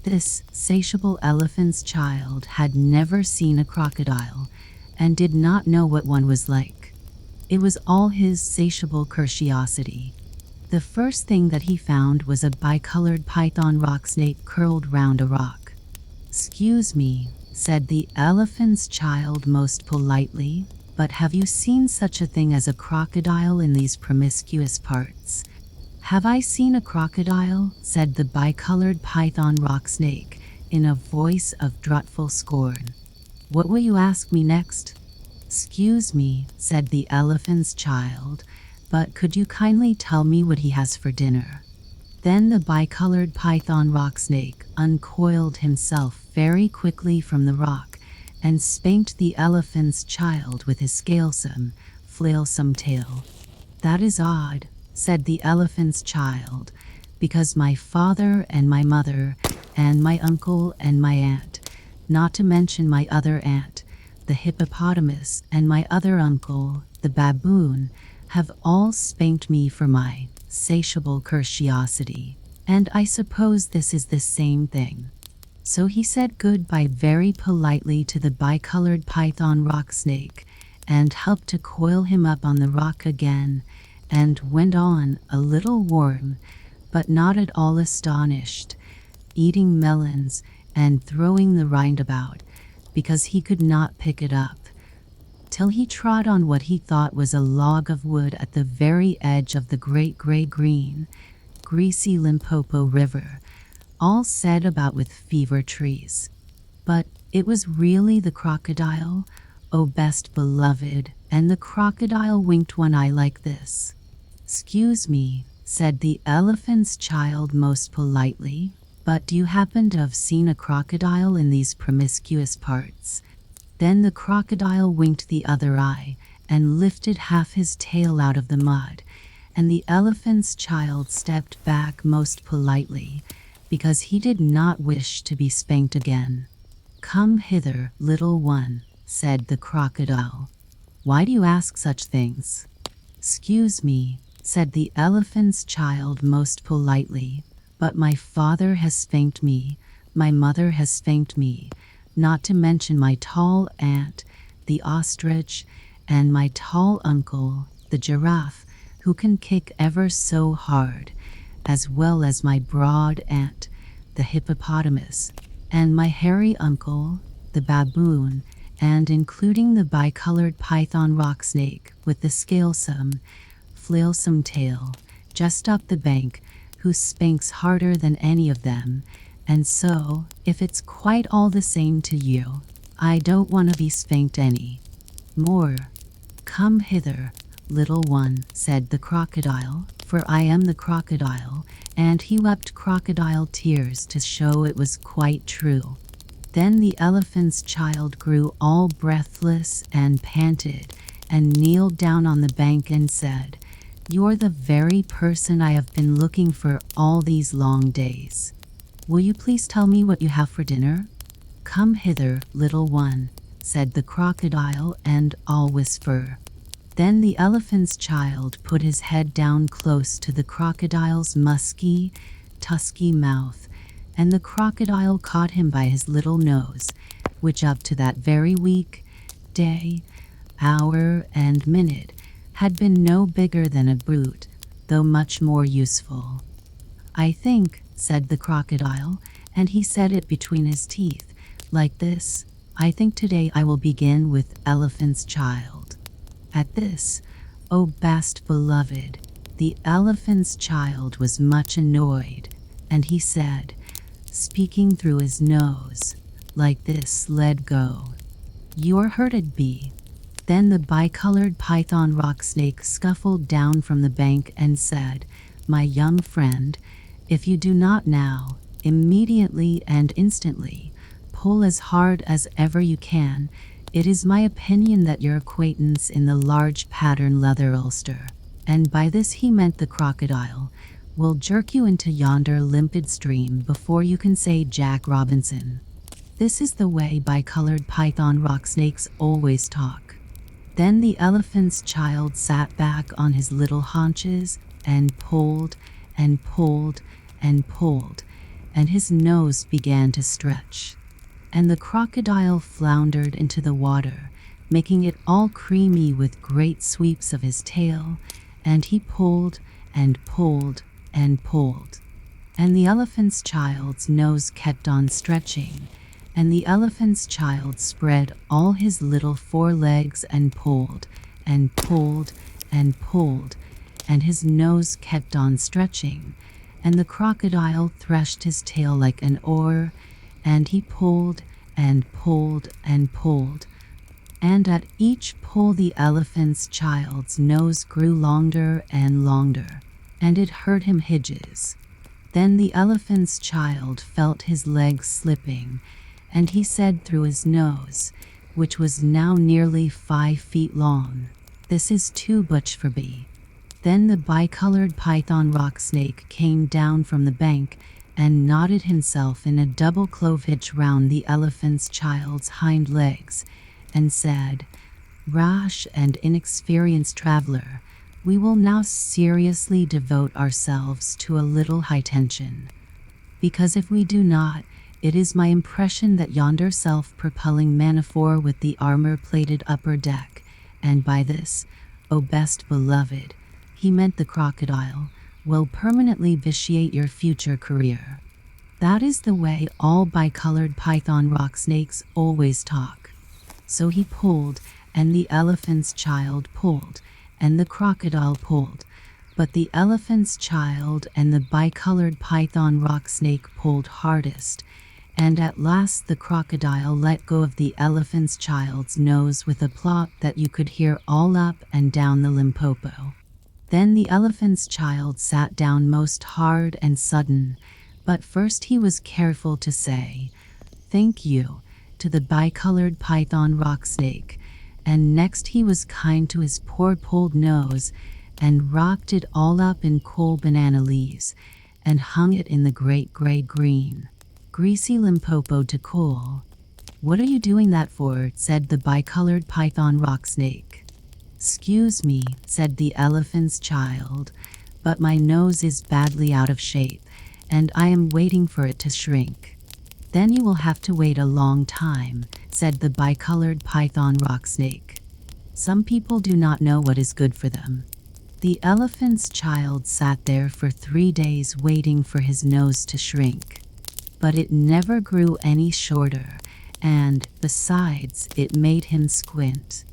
this satiable elephant's child had never seen a crocodile, and did not know what one was like. It was all his satiable curiosity. The first thing that he found was a bicolored python rock snake curled round a rock. "Excuse me," said the elephant's child most politely, "but have you seen such a thing as a crocodile in these promiscuous parts?" "Have I seen a crocodile?" said the bicolored python rock snake, in a voice of dreadful scorn. "What will you ask me next?" "Excuse me," said the elephant's child, "but could you kindly tell me what he has for dinner?" Then the bicolored python rock snake uncoiled himself very quickly from the rock, and spanked the elephant's child with his scalesome, flailsome tail. "That is odd," said the elephant's child, "because my father and my mother, and my uncle and my aunt, not to mention my other aunt, the hippopotamus, and my other uncle, the baboon, have all spanked me for my satiable curiosity, and I suppose this is the same thing." So he said goodbye very politely to the bicolored python rock snake, and helped to coil him up on the rock again, and went on a little warm, but not at all astonished, eating melons and throwing the rind about, because he could not pick it up, till he trod on what he thought was a log of wood at the very edge of the great gray green, greasy Limpopo River, all set about with fever trees. But it was really the crocodile, O best beloved, and the crocodile winked one eye like this. "Excuse me," said the elephant's child most politely, "but do you happen to have seen a crocodile in these promiscuous parts?" Then the crocodile winked the other eye, and lifted half his tail out of the mud, and the elephant's child stepped back most politely, because he did not wish to be spanked again. "Come hither, little one," said the crocodile. "Why do you ask such things?" "Excuse me," said the elephant's child most politely, "but my father has spanked me, my mother has spanked me, not to mention my tall aunt, the ostrich, and my tall uncle, the giraffe, who can kick ever so hard, as well as my broad aunt, the hippopotamus, and my hairy uncle, the baboon, and including the bicolored python rock snake with the scalesome, flailsome tail, just up the bank, who spanks harder than any of them. And so, if it's quite all the same to you, I don't want to be spanked any more. Come hither, little one, said the crocodile, for I am the crocodile, and he wept crocodile tears to show it was quite true. Then the elephant's child grew all breathless and panted, and kneeled down on the bank and said, "You're the very person I have been looking for all these long days. Will you please tell me what you have for dinner?" "Come hither, little one," said the crocodile, "and I'll whisper." Then the elephant's child put his head down close to the crocodile's musky, tusky mouth, and the crocodile caught him by his little nose, which up to that very week, day, hour, and minute had been no bigger than a boot, though much more useful. "I think," said the crocodile, and he said it between his teeth, like this, "I think today I will begin with elephant's child." At this, "Oh, best beloved," the elephant's child was much annoyed, and he said, speaking through his nose, like this, "Let go. You're hurted, bee." Then the bicolored python rock snake scuffled down from the bank and said, "My young friend, if you do not now, immediately and instantly, pull as hard as ever you can, it is my opinion that your acquaintance in the large pattern leather ulster," and by this he meant the crocodile, "will jerk you into yonder limpid stream before you can say Jack Robinson." This is the way bicolored python rock snakes always talk. Then the elephant's child sat back on his little haunches and pulled and pulled and pulled, and his nose began to stretch. And the crocodile floundered into the water, making it all creamy with great sweeps of his tail, and he pulled and pulled and pulled. And the elephant's child's nose kept on stretching, and the elephant's child spread all his little forelegs and pulled and pulled and pulled, and his nose kept on stretching, and the crocodile threshed his tail like an oar, and he pulled and pulled and pulled, and at each pull the elephant's child's nose grew longer and longer, and it hurt him hinges. Then the elephant's child felt his legs slipping, and he said through his nose, which was now nearly 5 feet long, "This is too much for me." Then the bicolored python rock snake came down from the bank and knotted himself in a double clove hitch round the elephant's child's hind legs, and said, "Rash and inexperienced traveler, we will now seriously devote ourselves to a little high tension. Because if we do not, it is my impression that yonder self-propelling manaphor with the armor-plated upper deck, and by this, O best beloved," he meant the crocodile, "will permanently vitiate your future career." That is the way all bicolored python rock snakes always talk. So he pulled, and the elephant's child pulled, and the crocodile pulled, but the elephant's child and the bicolored python rock snake pulled hardest, and at last the crocodile let go of the elephant's child's nose with a plop that you could hear all up and down the Limpopo. Then the elephant's child sat down most hard and sudden, but first he was careful to say, "Thank you," to the bicolored python rock snake, and next he was kind to his poor pulled nose, and rocked it all up in cool banana leaves, and hung it in the great gray-green, greasy Limpopo to cool. "What are you doing that for?" said the bicolored python rock snake. "'Scuse me," said the elephant's child, "but my nose is badly out of shape, and I am waiting for it to shrink." "Then you will have to wait a long time," said the bicolored python rock snake. "Some people do not know what is good for them." The elephant's child sat there for 3 days waiting for his nose to shrink, but it never grew any shorter, and Besides, it made him squint.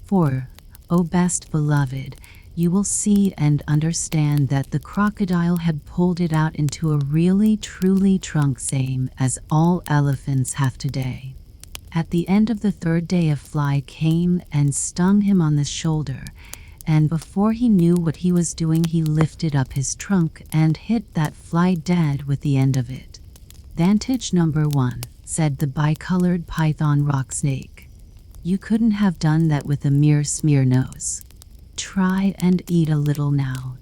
For, O best beloved, you will see and understand that the crocodile had pulled it out into a really truly trunk, same as all elephants have today. At the end of the third day, a fly came and stung him on the shoulder, and before he knew what he was doing, he lifted up his trunk and hit that fly dead with the end of it. "Vantage number 1, said the bicolored python rock snake. "You couldn't have done that with a mere smear nose. Try and eat a little now."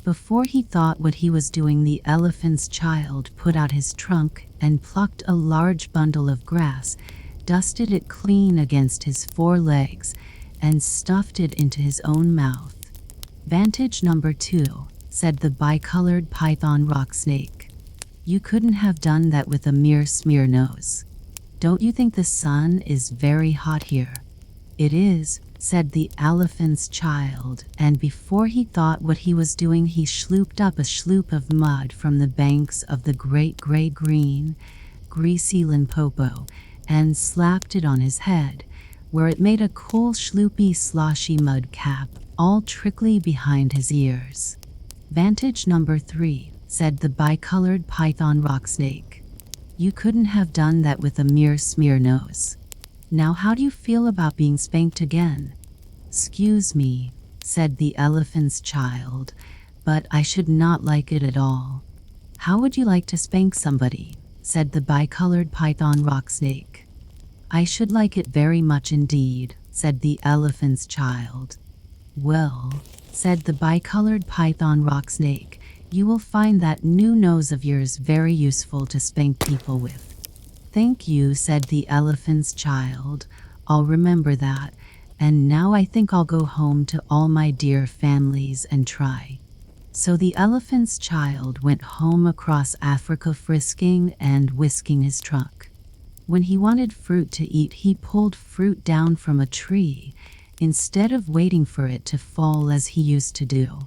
Before he thought what he was doing, the elephant's child put out his trunk and plucked a large bundle of grass, dusted it clean against his 4 legs, and stuffed it into his own mouth. "Vantage number 2, said the bicolored python rock snake. "You couldn't have done that with a mere smear nose. Don't you think the sun is very hot here?" "It is," said the elephant's child, and before he thought what he was doing, he slooped up a sloop of mud from the banks of the great gray green, greasy Limpopo, and slapped it on his head, where it made a cool sloopy sloshy mud cap, all trickly behind his ears. "Vantage number 3, said the bicolored python rock snake. "You couldn't have done that with a mere smear nose. Now how do you feel about being spanked again?" "'Scuse me," said the elephant's child, "but I should not like it at all." "How would you like to spank somebody?" said the bicolored python rock snake. "I should like it very much indeed," said the elephant's child. "Well," said the bicolored python rock snake, "you will find that new nose of yours very useful to spank people with." "Thank you," said the elephant's child. "I'll remember that, and now I think I'll go home to all my dear families and try." So the elephant's child went home across Africa, frisking and whisking his trunk. When he wanted fruit to eat, he pulled fruit down from a tree, instead of waiting for it to fall as he used to do.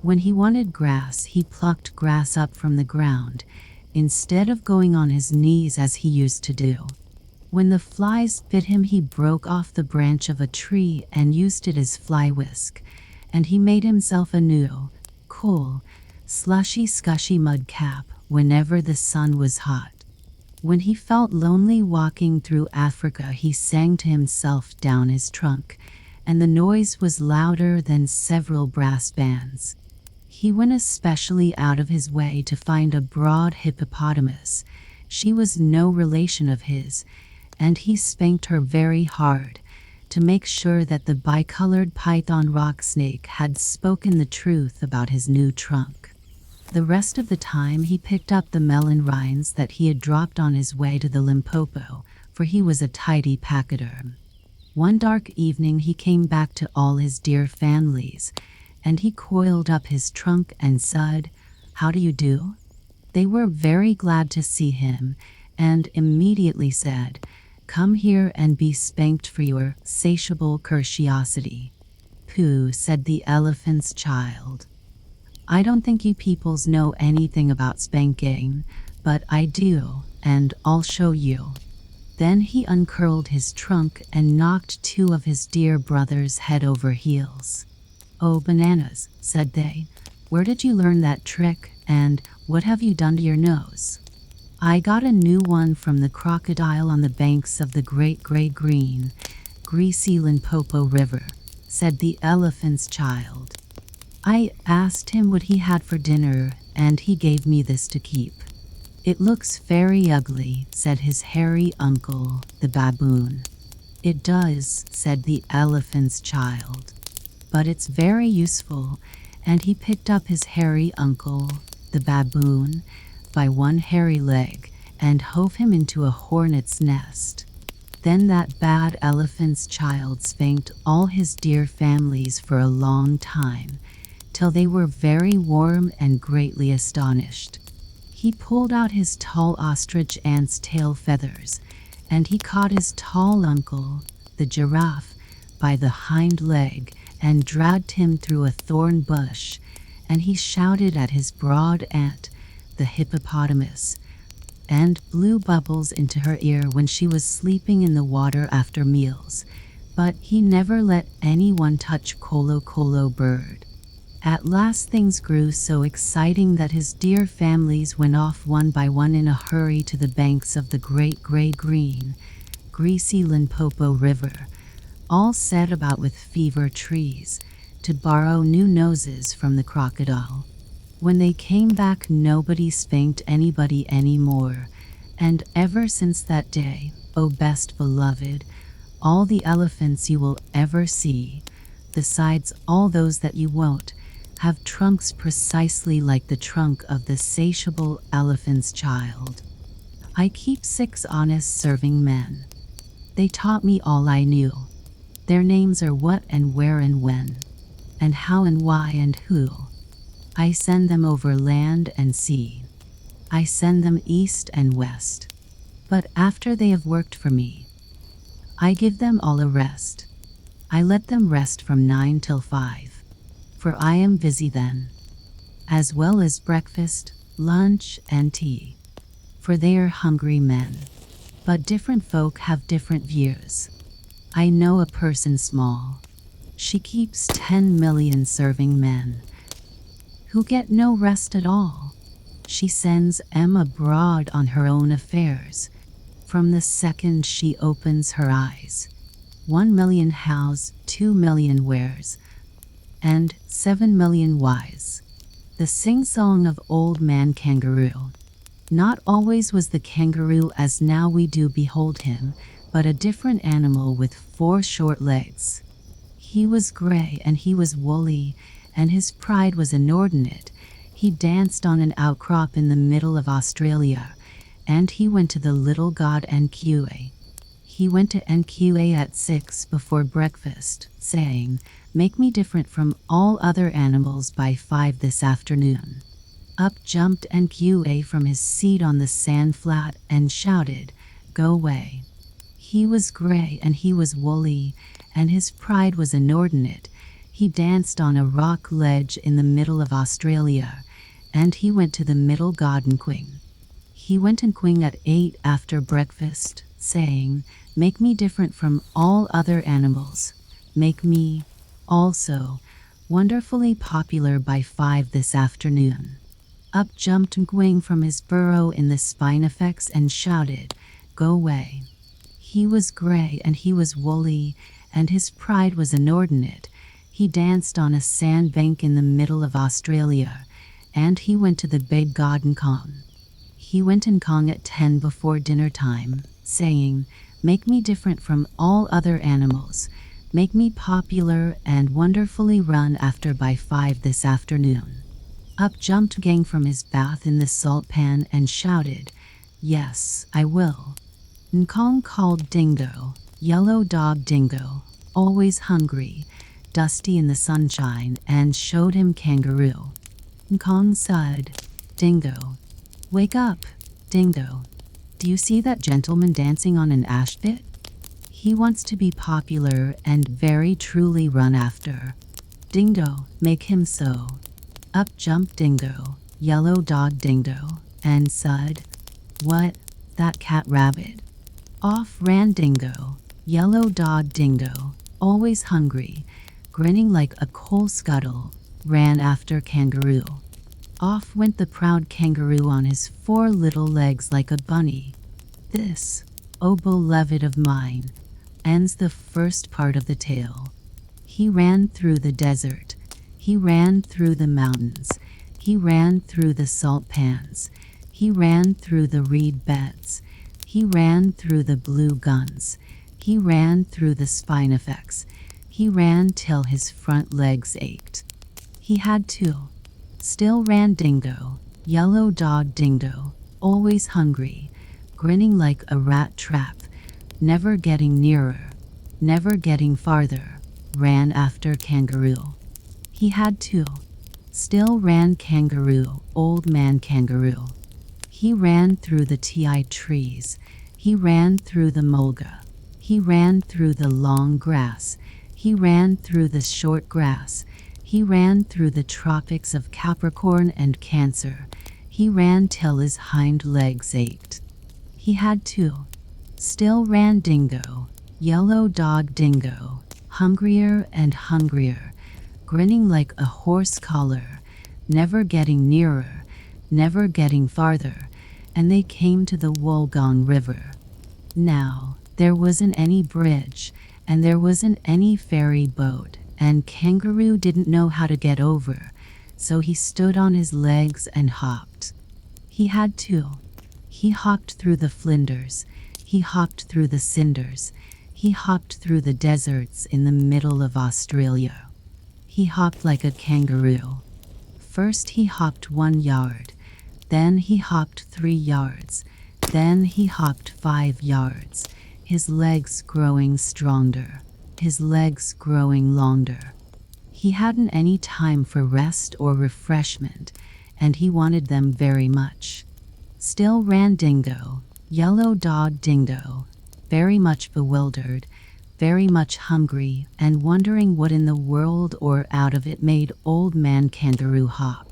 When he wanted grass, he plucked grass up from the ground, instead of going on his knees as he used to do. When the flies bit him, he broke off the branch of a tree and used it as fly whisk, and he made himself a new, cool, slushy, scushy mud cap whenever the sun was hot. When he felt lonely walking through Africa, he sang to himself down his trunk, and the noise was louder than several brass bands. He went especially out of his way to find a broad hippopotamus. She was no relation of his, and he spanked her very hard to make sure that the bicolored python rock snake had spoken the truth about his new trunk. The rest of the time he picked up the melon rinds that he had dropped on his way to the Limpopo, for he was a tidy pachyderm. One dark evening he came back to all his dear families, and he coiled up his trunk and said, "How do you do?" They were very glad to see him, and immediately said, "Come here and be spanked for your satiable curiosity." "Pooh," said the elephant's child. "I don't think you peoples know anything about spanking, but I do, and I'll show you." Then he uncurled his trunk and knocked 2 of his dear brothers head over heels. "Oh, bananas," said they, "where did you learn that trick, and what have you done to your nose?" "I got a new one from the crocodile on the banks of the great gray green, greasy Limpopo River," said the elephant's child. "I asked him what he had for dinner, and he gave me this to keep." "It looks very ugly," said his hairy uncle, the baboon. "It does," said the elephant's child, "but it's very useful," and he picked up his hairy uncle, the baboon, by one hairy leg and hove him into a hornet's nest. Then that bad elephant's child spanked all his dear families for a long time, till they were very warm and greatly astonished. He pulled out his tall ostrich ant's tail feathers, and he caught his tall uncle, the giraffe, by the hind leg and dragged him through a thorn bush, and he shouted at his broad ant, the hippopotamus, and blew bubbles into her ear when she was sleeping in the water after meals, but he never let anyone touch Colo Colo Bird. At last things grew so exciting that his dear families went off one by one in a hurry to the banks of the great gray-green, greasy Limpopo River, all set about with fever trees, to borrow new noses from the crocodile. When they came back, nobody spanked anybody anymore, and ever since that day, O best beloved, all the elephants you will ever see, besides all those that you won't, have trunks precisely like the trunk of the satiable elephant's child. I keep 6 honest serving men. They taught me all I knew. Their names are what and where and when, and how and why and who. I send them over land and sea. I send them east and west. But after they have worked for me, I give them all a rest. I let them rest from 9 till 5. For I am busy then, as well as breakfast, lunch, and tea. For they are hungry men. But different folk have different views. I know a person small. She keeps 10 million serving men, who get no rest at all. She sends them abroad on her own affairs, from the second she opens her eyes. 1 million hows, 2 million wheres, and 7 million whys. The sing-song of old man kangaroo. Not always was the kangaroo as now we do behold him, but a different animal with 4 short legs. He was gray and he was woolly, and his pride was inordinate. He danced on an outcrop in the middle of Australia, and he went to the little god NQA. He went to NQA at 6 before breakfast, saying, "Make me different from all other animals by 5 this afternoon." Up jumped NQA from his seat on the sand flat and shouted, "Go away." He was gray and he was woolly, and his pride was inordinate. He danced on a rock ledge in the middle of Australia, and he went to the middle god Nquing. He went Nquing at 8 after breakfast, saying, "Make me different from all other animals. Make me, also, wonderfully popular by 5 this afternoon." Up jumped Nquing from his burrow in the spinifex and shouted, "Go away." He was gray and he was woolly, and his pride was inordinate. He danced on a sandbank in the middle of Australia, and he went to the big god Nkong. He went Nkong at 10 before dinner time, saying, "Make me different from all other animals. Make me popular and wonderfully run after by 5 this afternoon." Up jumped Gang from his bath in the salt pan and shouted, "Yes, I will." Nkong called Dingo, yellow dog Dingo, always hungry, dusty in the sunshine, and showed him Kangaroo. Nkong said, "Dingo, wake up, Dingo. Do you see that gentleman dancing on an ash pit? He wants to be popular and very truly run after. Dingo, make him so." Up jumped Dingo, yellow dog Dingo, and said, "What, that cat rabbit?" Off ran Dingo, yellow dog Dingo, always hungry, grinning like a coal scuttle, ran after Kangaroo. Off went the proud Kangaroo on his 4 little legs like a bunny. This, O beloved of mine, ends the first part of the tale. He ran through the desert. He ran through the mountains. He ran through the salt pans. He ran through the reed beds. He ran through the blue guns. He ran through the spinifex. He ran till his front legs ached. He had to. Still ran Dingo, yellow dog Dingo, always hungry, grinning like a rat trap, never getting nearer, never getting farther, ran after Kangaroo. He had to. Still ran Kangaroo, old man Kangaroo. He ran through the ti trees. He ran through the mulga. He ran through the long grass. He ran through the short grass. He ran through the tropics of Capricorn and Cancer. He ran till his hind legs ached. He had to. Still ran Dingo, yellow dog Dingo, hungrier and hungrier, grinning like a horse collar, never getting nearer, never getting farther, and they came to the Wollongong River. Now, there wasn't any bridge, and there wasn't any ferry boat, and Kangaroo didn't know how to get over, so he stood on his legs and hopped. He had to. He hopped through the flinders, he hopped through the cinders, he hopped through the deserts in the middle of Australia. He hopped like a kangaroo. First he hopped 1 yard, then he hopped 3 yards, then he hopped 5 yards, his legs growing stronger, his legs growing longer. He hadn't any time for rest or refreshment, and he wanted them very much. Still ran Dingo, yellow dog Dingo, very much bewildered, very much hungry, and wondering what in the world or out of it made Old Man Kangaroo hop.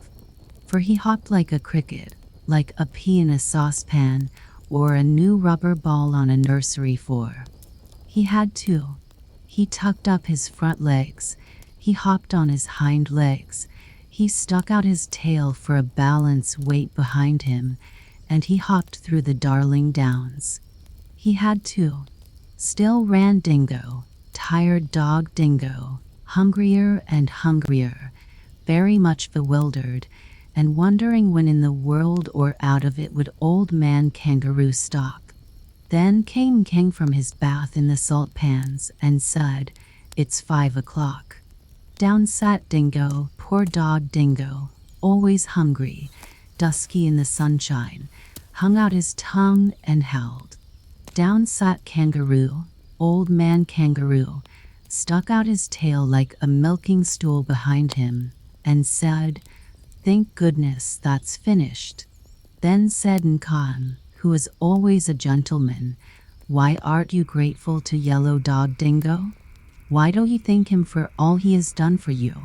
For he hopped like a cricket, like a pea in a saucepan, or a new rubber ball on a nursery floor. He had to. He tucked up his front legs, he hopped on his hind legs, he stuck out his tail for a balance weight behind him, and he hopped through the Darling Downs. He had to. Still ran Dingo, tired dog Dingo, hungrier and hungrier, very much bewildered, and wondering when in the world or out of it would Old Man Kangaroo stop. Then came King from his bath in the salt pans and said, "It's 5 o'clock." Down sat Dingo, poor dog Dingo, always hungry, dusky in the sunshine, hung out his tongue and howled. Down sat Kangaroo, Old Man Kangaroo, stuck out his tail like a milking stool behind him, and said, "Thank goodness that's finished." Then said Nkan, who is always a gentleman, "Why aren't you grateful to Yellow Dog Dingo? Why don't you thank him for all he has done for you?"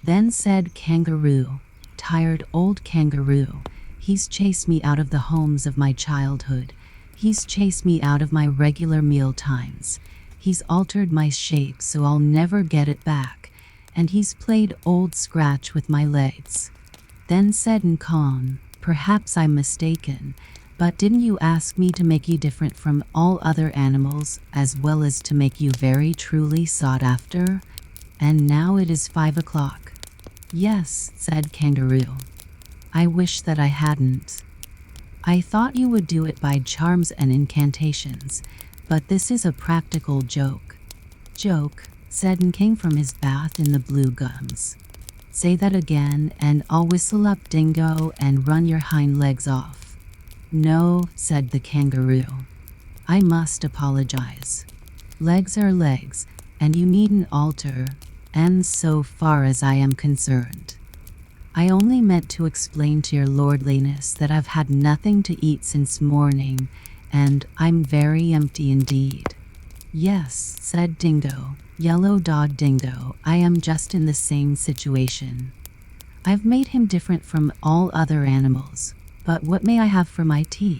Then said Kangaroo, "Tired old Kangaroo, he's chased me out of the homes of my childhood. He's chased me out of my regular meal times. He's altered my shape so I'll never get it back, and he's played old scratch with my legs." Then said Nkan, "Perhaps I'm mistaken, but didn't you ask me to make you different from all other animals, as well as to make you very truly sought after? And now it is 5 o'clock." "Yes," said Kangaroo. "I wish that I hadn't. I thought you would do it by charms and incantations, but this is a practical joke." "Joke," said Nking from his bath in the blue gums. "Say that again, and I'll whistle up Dingo and run your hind legs off." "No," said the Kangaroo. "I must apologize. Legs are legs, and you needn't alter, and so far as I am concerned. I only meant to explain to your lordliness that I've had nothing to eat since morning, and I'm very empty indeed." "Yes," said Dingo, Yellow Dog Dingo, "I am just in the same situation. I've made him different from all other animals, but what may I have for my tea?"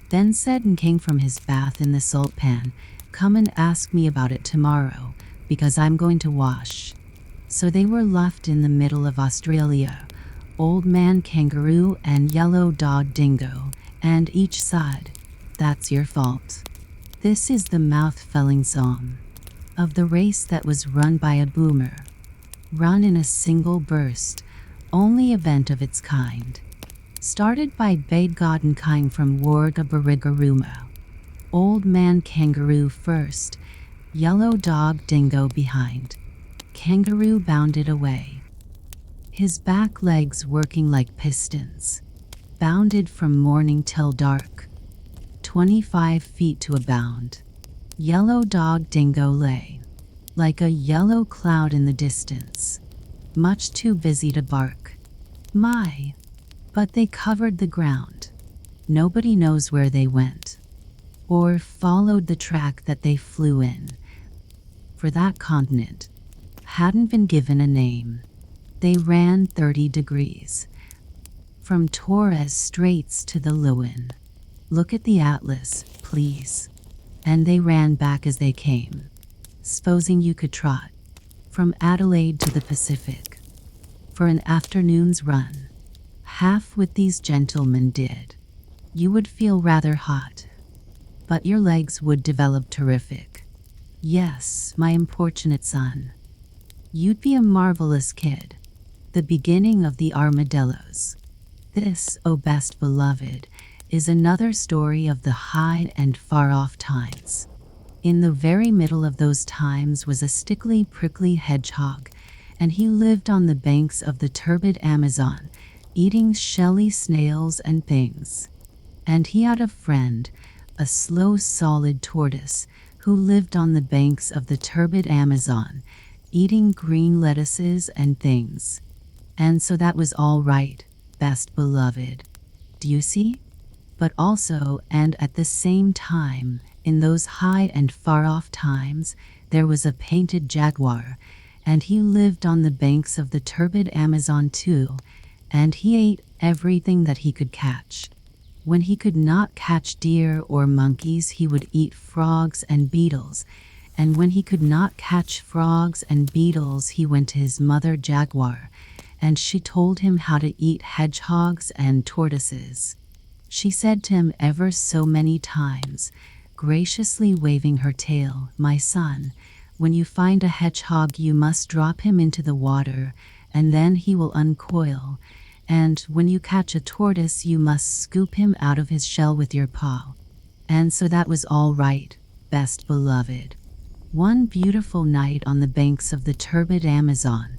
Then said Nking from his bath in the salt pan, "Come and ask me about it tomorrow, because I'm going to wash." So they were left in the middle of Australia, Old Man Kangaroo and Yellow Dog Dingo, and each said, "That's your fault." This is the mouth-filling song of the race that was run by a boomer, run in a single burst, only event of its kind. Started by Bedtime from Warga. Old Man Kangaroo first, Yellow Dog Dingo behind. Kangaroo bounded away, his back legs working like pistons, bounded from morning till dark, 25 feet to a bound. Yellow Dog Dingo lay, like a yellow cloud in the distance, much too busy to bark. My! But they covered the ground. Nobody knows where they went, or followed the track that they flew in, for that continent hadn't been given a name. They ran 30 degrees from Torres Straits to the Lewin. Look at the atlas, please. And they ran back as they came. Supposing you could trot from Adelaide to the Pacific for an afternoon's run, half what these gentlemen did, you would feel rather hot, but your legs would develop terrific. Yes, my importunate son. You'd be a marvelous kid. The beginning of the Armadillos. This, O best beloved, is another story of the high and far-off times. In the very middle of those times was a stickly, prickly hedgehog, and he lived on the banks of the turbid Amazon, eating shelly snails and things. And he had a friend, a slow, solid tortoise, who lived on the banks of the turbid Amazon, eating green lettuces and things. And so that was all right, best beloved. Do you see? But also, and at the same time, in those high and far-off times, there was a painted jaguar, and he lived on the banks of the turbid Amazon too, and he ate everything that he could catch. When he could not catch deer or monkeys, he would eat frogs and beetles, and when he could not catch frogs and beetles, he went to his mother jaguar, and she told him how to eat hedgehogs and tortoises. She said to him ever so many times, graciously waving her tail, "My son, when you find a hedgehog you must drop him into the water, and then he will uncoil, and when you catch a tortoise you must scoop him out of his shell with your paw." And so that was all right, best beloved. One beautiful night on the banks of the turbid Amazon,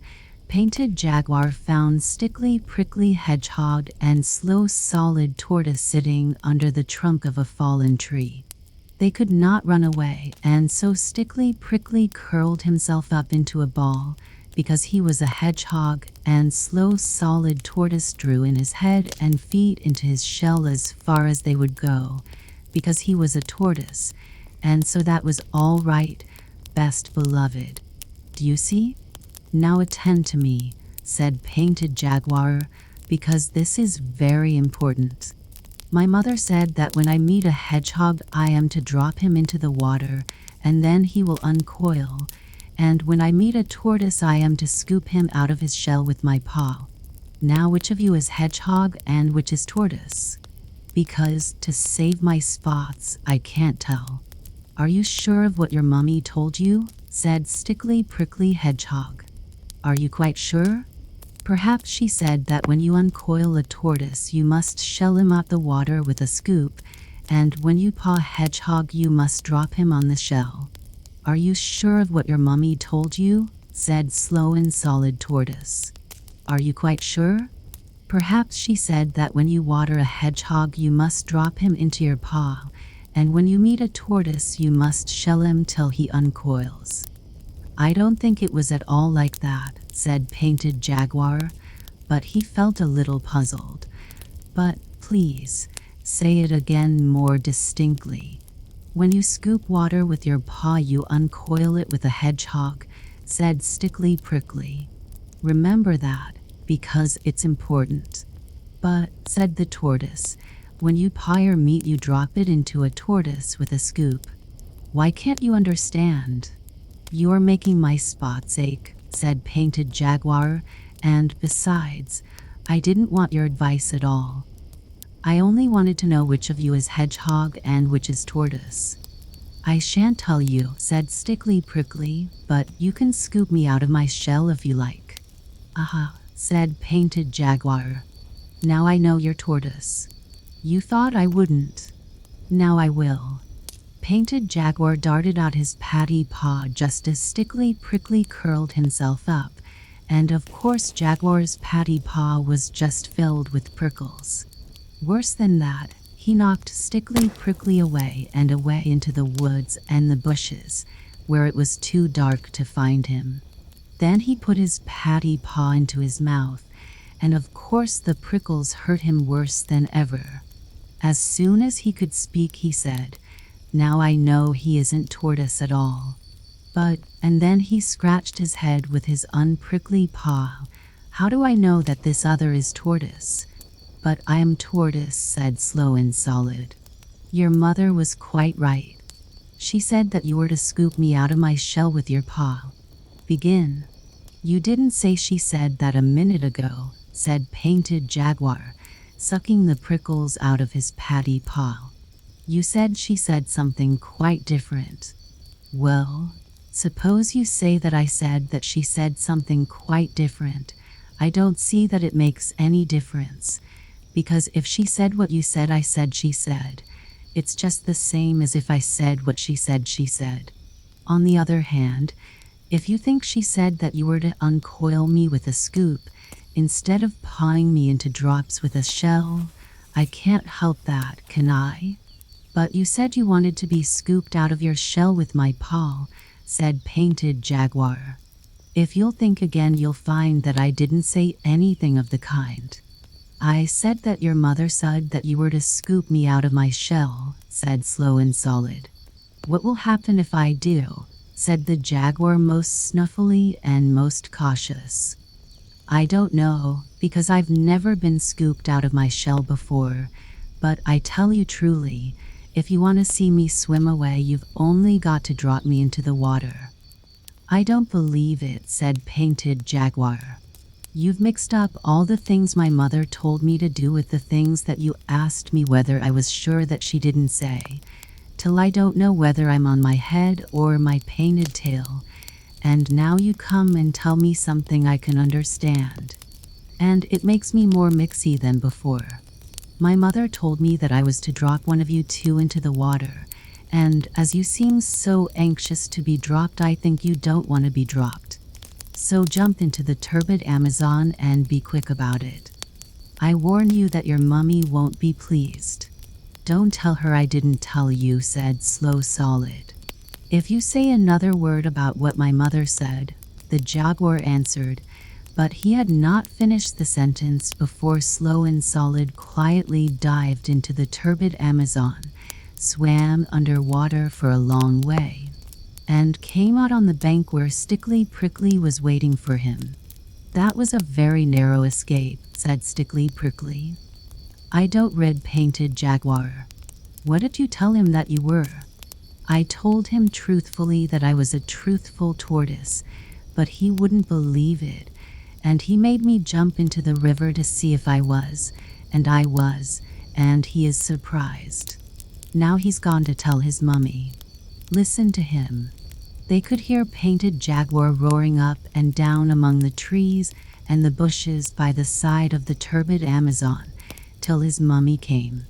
Painted Jaguar found Stickly Prickly Hedgehog and Slow Solid Tortoise sitting under the trunk of a fallen tree. They could not run away, and so Stickly Prickly curled himself up into a ball, because he was a hedgehog, and Slow Solid Tortoise drew in his head and feet into his shell as far as they would go, because he was a tortoise, and so that was all right, best beloved. Do you see? "Now attend to me," said Painted Jaguar, "because this is very important. My mother said that when I meet a hedgehog I am to drop him into the water, and then he will uncoil, and when I meet a tortoise I am to scoop him out of his shell with my paw. Now which of you is hedgehog and which is tortoise? Because, to save my spots, I can't tell." "Are you sure of what your mummy told you?" said Stickly Prickly Hedgehog. "Are you quite sure? Perhaps she said that when you uncoil a tortoise you must shell him out the water with a scoop, and when you paw a hedgehog you must drop him on the shell." "Are you sure of what your mummy told you?" said Slow and Solid Tortoise. "Are you quite sure? Perhaps she said that when you water a hedgehog you must drop him into your paw, and when you meet a tortoise you must shell him till he uncoils." "I don't think it was at all like that," said Painted Jaguar, but he felt a little puzzled. "But, please, say it again more distinctly." "When you scoop water with your paw you uncoil it with a hedgehog," said Stickly Prickly. "Remember that, because it's important." "But," said the tortoise, "when you paw your meat you drop it into a tortoise with a scoop. Why can't you understand?" "You're making my spots ache," said Painted Jaguar, "and besides, I didn't want your advice at all. I only wanted to know which of you is hedgehog and which is tortoise." "I shan't tell you," said Stickly Prickly, "but you can scoop me out of my shell if you like." "Aha," said Painted Jaguar. "Now I know you're tortoise. You thought I wouldn't. Now I will." Painted Jaguar darted out his patty paw just as Stickly Prickly curled himself up, and of course Jaguar's patty paw was just filled with prickles. Worse than that, he knocked Stickly Prickly away and away into the woods and the bushes, where it was too dark to find him. Then he put his patty paw into his mouth, and of course the prickles hurt him worse than ever. As soon as he could speak he said, "Now I know he isn't tortoise at all. But," and then he scratched his head with his unprickly paw, "how do I know that this other is tortoise?" But I am Tortoise, said Slow and Solid. Your mother was quite right. She said that you were to scoop me out of my shell with your paw. Begin. You didn't say she said that a minute ago, said Painted Jaguar, sucking the prickles out of his paddy paw. You said she said something quite different. Well, suppose you say that I said that she said something quite different. I don't see that it makes any difference, because if she said what you said I said she said, it's just the same as if I said what she said she said. On the other hand, if you think she said that you were to uncoil me with a scoop, instead of pawing me into drops with a shell, I can't help that, can I? But you said you wanted to be scooped out of your shell with my paw, said Painted Jaguar. If you'll think again, you'll find that I didn't say anything of the kind. I said that your mother said that you were to scoop me out of my shell, said Slow and Solid. What will happen if I do? Said the Jaguar most snuffily and most cautious. I don't know, because I've never been scooped out of my shell before, but I tell you truly, if you want to see me swim away, you've only got to drop me into the water. I don't believe it, said Painted Jaguar. You've mixed up all the things my mother told me to do with the things that you asked me whether I was sure that she didn't say, till I don't know whether I'm on my head or my painted tail, and now you come and tell me something I can understand. And it makes me more mixy than before. My mother told me that I was to drop one of you two into the water, and as you seem so anxious to be dropped, I think you don't want to be dropped. So jump into the turbid Amazon and be quick about it. I warn you that your mummy won't be pleased. Don't tell her I didn't tell you, said Slow Solid. If you say another word about what my mother said, the Jaguar answered, but he had not finished the sentence before Slow and Solid quietly dived into the turbid Amazon, swam underwater for a long way, and came out on the bank where Stickly Prickly was waiting for him. That was a very narrow escape, said Stickly Prickly. I don't read Painted Jaguar. What did you tell him that you were? I told him truthfully that I was a truthful tortoise, but he wouldn't believe it, and he made me jump into the river to see if I was, and I was, and he is surprised. Now he's gone to tell his mummy. Listen to him. They could hear Painted Jaguar roaring up and down among the trees and the bushes by the side of the turbid Amazon, till his mummy came.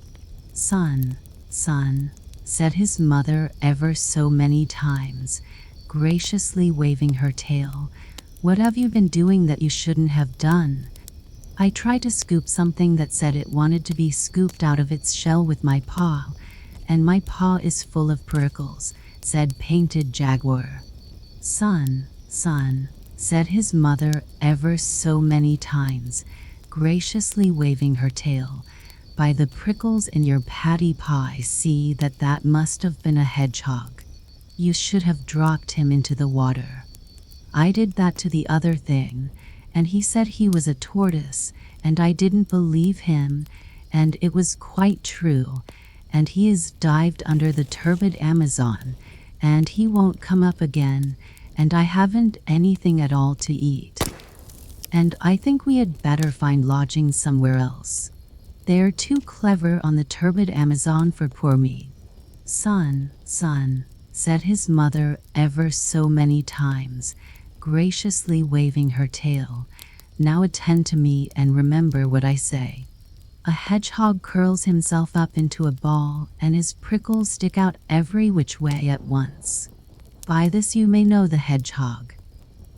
Son, son, said his mother ever so many times, graciously waving her tail, what have you been doing that you shouldn't have done? I tried to scoop something that said it wanted to be scooped out of its shell with my paw, and my paw is full of prickles, said Painted Jaguar. Son, son, said his mother ever so many times, graciously waving her tail, by the prickles in your paddy paw I see that must have been a hedgehog. You should have dropped him into the water. I did that to the other thing, and he said he was a tortoise, and I didn't believe him, and it was quite true, and he is dived under the turbid Amazon, and he won't come up again, and I haven't anything at all to eat. And I think we had better find lodging somewhere else. They're too clever on the turbid Amazon for poor me. Son, son, said his mother ever so many times, graciously waving her tail, now attend to me and remember what I say. A hedgehog curls himself up into a ball, and his prickles stick out every which way at once. By this you may know the hedgehog.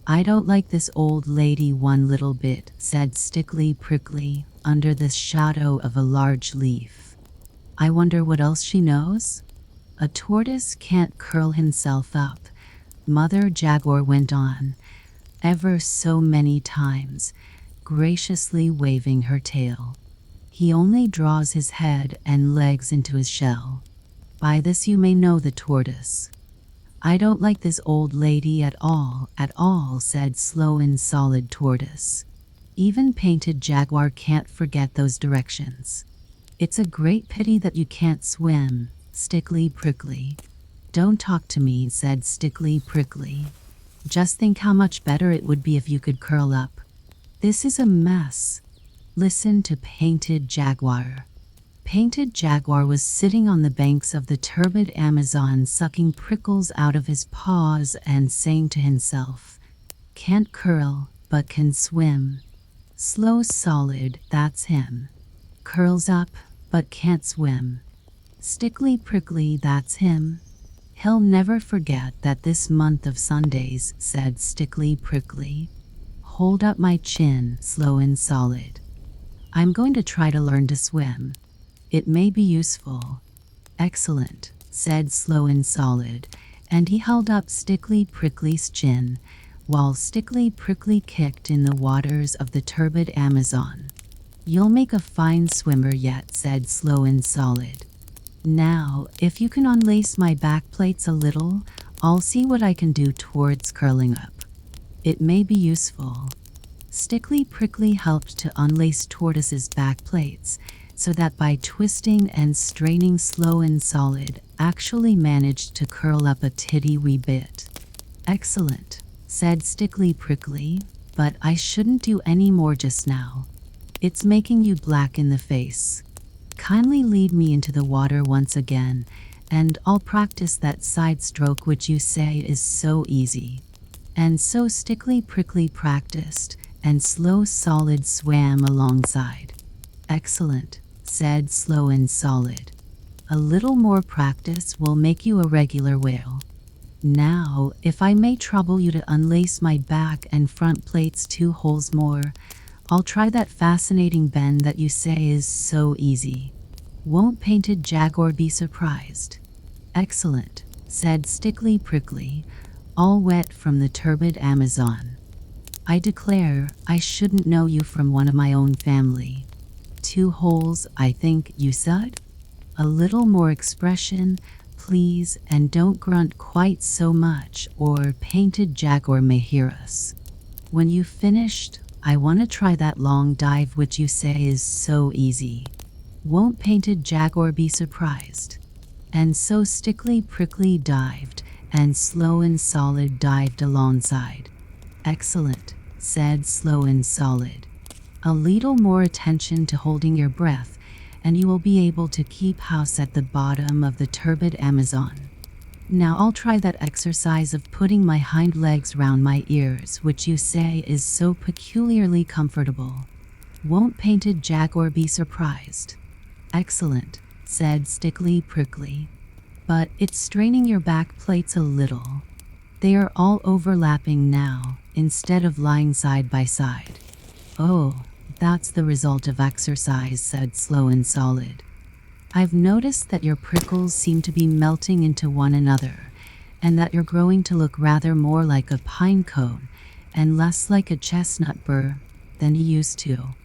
I don't like this old lady one little bit, said Stickly Prickly, under the shadow of a large leaf. I wonder what else she knows? A tortoise can't curl himself up, Mother Jaguar went on, ever so many times, graciously waving her tail. He only draws his head and legs into his shell. By this you may know the tortoise. I don't like this old lady at all, said Slow and Solid Tortoise. Even Painted Jaguar can't forget those directions. It's a great pity that you can't swim, Stickly Prickly. Don't talk to me, said Stickly Prickly. Just think how much better it would be if you could curl up. This is a mess. Listen to Painted Jaguar. Painted Jaguar was sitting on the banks of the turbid Amazon, sucking prickles out of his paws and saying to himself, "Can't curl, but can swim. Slow Solid, that's him. Curls up, but can't swim. Stickly Prickly, that's him. He'll never forget that this month of Sundays," said Stickly Prickly. "Hold up my chin, Slow and Solid. I'm going to try to learn to swim. It may be useful." "Excellent," said Slow and Solid, and he held up Stickly Prickly's chin, while Stickly Prickly kicked in the waters of the turbid Amazon. "You'll make a fine swimmer yet," said Slow and Solid. "Now, if you can unlace my back plates a little, I'll see what I can do towards curling up. It may be useful." Stickly Prickly helped to unlace Tortoise's back plates, so that by twisting and straining, Slow and Solid actually managed to curl up a titty wee bit. "Excellent," said Stickly Prickly, "but I shouldn't do any more just now. It's making you black in the face. Kindly lead me into the water once again, and I'll practice that side stroke which you say is so easy." And so Stickly Prickly practiced, and Slow Solid swam alongside. "Excellent," said Slow and Solid. "A little more practice will make you a regular whale. Now, if I may trouble you to unlace my back and front plates 2 holes more, I'll try that fascinating bend that you say is so easy. Won't Painted Jaguar be surprised?" "Excellent," said Stickly Prickly, all wet from the turbid Amazon. "I declare I shouldn't know you from one of my own family. 2 holes, I think you said? A little more expression, please, and don't grunt quite so much, or Painted Jaguar may hear us. When you've finished, I want to try that long dive which you say is so easy. Won't Painted Jaguar be surprised?" And so Stickly Prickly dived, and Slow and Solid dived alongside. "Excellent," said Slow and Solid. "A little more attention to holding your breath, and you will be able to keep house at the bottom of the turbid Amazon. Now I'll try that exercise of putting my hind legs round my ears, which you say is so peculiarly comfortable. Won't Painted Jaguar be surprised?" "Excellent," said Stickly Prickly. "But it's straining your back plates a little. They are all overlapping now, instead of lying side by side." "Oh, that's the result of exercise," said Slow and Solid. "I've noticed that your prickles seem to be melting into one another, and that you're growing to look rather more like a pine cone and less like a chestnut burr than you used to."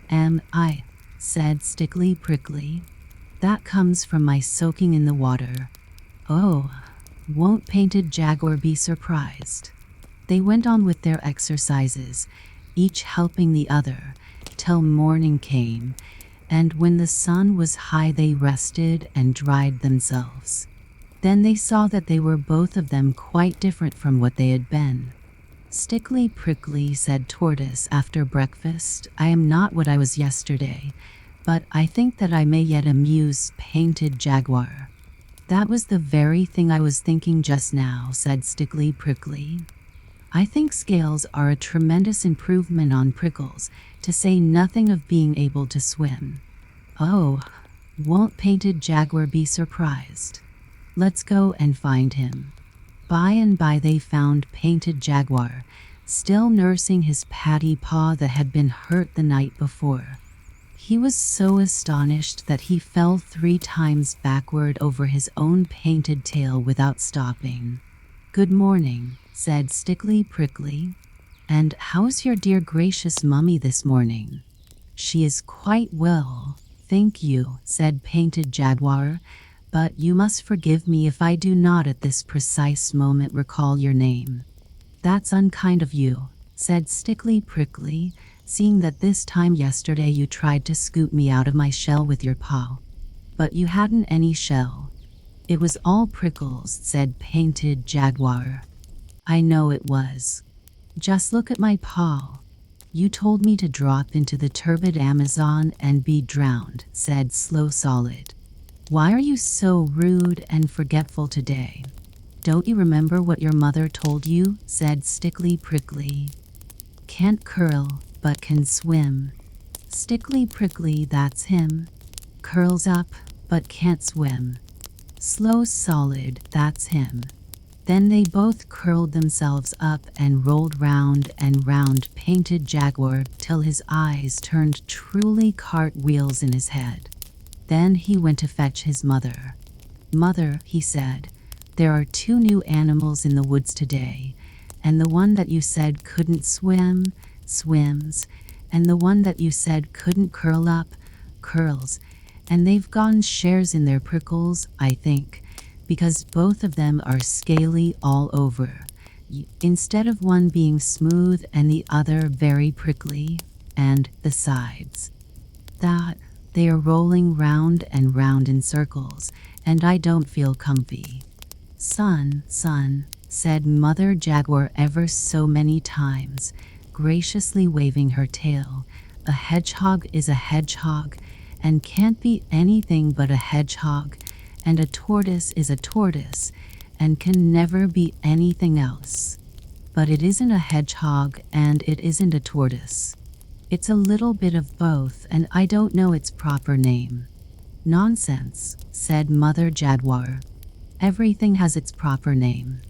"Am I?" said Stickly Prickly. "That comes from my soaking in the water." "Oh, won't Painted Jaguar be surprised?" They went on with their exercises, each helping the other, till morning came, and when the sun was high they rested and dried themselves. Then they saw that they were both of them quite different from what they had been. "Stickly Prickly," said Tortoise after breakfast, "I am not what I was yesterday, but I think that I may yet amuse Painted Jaguar." "That was the very thing I was thinking just now," said Stickly Prickly. "I think scales are a tremendous improvement on prickles, to say nothing of being able to swim. Oh, won't Painted Jaguar be surprised? Let's go and find him." By and by they found Painted Jaguar, still nursing his paddy paw that had been hurt the night before. He was so astonished that he fell 3 times backward over his own painted tail without stopping. "Good morning," said Stickly Prickly. "And how's your dear gracious mummy this morning?" "She is quite well, thank you," said Painted Jaguar, "but you must forgive me if I do not at this precise moment recall your name." "That's unkind of you," said Stickly Prickly, seeing that this time yesterday you tried to scoop me out of my shell with your paw. But you hadn't any shell. It was all prickles, said Painted Jaguar. I know it was. Just look at my paw. You told me to drop into the turbid Amazon and be drowned, said Slow Solid. Why are you so rude and forgetful today? Don't you remember what your mother told you, said Stickly Prickly. Can't curl, but can swim. Stickly Prickly, that's him. Curls up, but can't swim. Slow Solid, that's him. Then they both curled themselves up and rolled round and round Painted Jaguar till his eyes turned truly cartwheels in his head. Then he went to fetch his mother. Mother, he said, there are 2 new animals in the woods today, and the one that you said couldn't swim, swims, and the one that you said couldn't curl up, curls, and they've gotten shares in their prickles, I think, because both of them are scaly all over, instead of one being smooth and the other very prickly, and besides that, they are rolling round and round in circles, and I don't feel comfy. Son, son, said Mother Jaguar ever so many times, graciously waving her tail, a hedgehog is a hedgehog, and can't be anything but a hedgehog, and a tortoise is a tortoise, and can never be anything else. But it isn't a hedgehog, and it isn't a tortoise. It's a little bit of both, and I don't know its proper name. Nonsense, said Mother Jaguar. Everything has its proper name.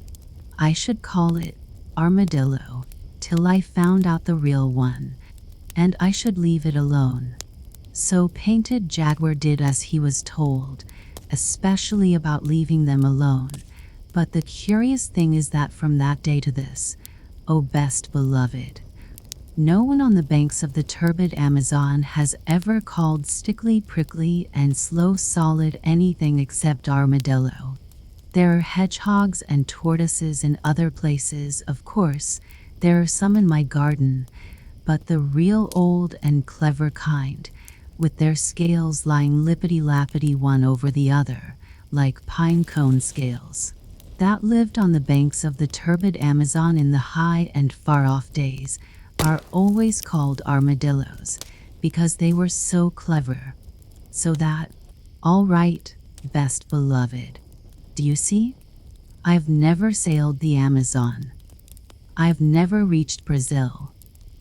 I should call it Armadillo, till I found out the real one, and I should leave it alone. So Painted Jaguar did as he was told, especially about leaving them alone. But the curious thing is that from that day to this, O best beloved, no one on the banks of the turbid Amazon has ever called Stickly Prickly and Slow Solid anything except Armadillo. There are hedgehogs and tortoises in other places, of course, there are some in my garden, but the real old and clever kind, with their scales lying lippity-lappity one over the other, like pine cone scales, that lived on the banks of the turbid Amazon in the high and far-off days, are always called armadillos, because they were so clever. So that, all right, best beloved. Do you see? I've never sailed the Amazon. I've never reached Brazil.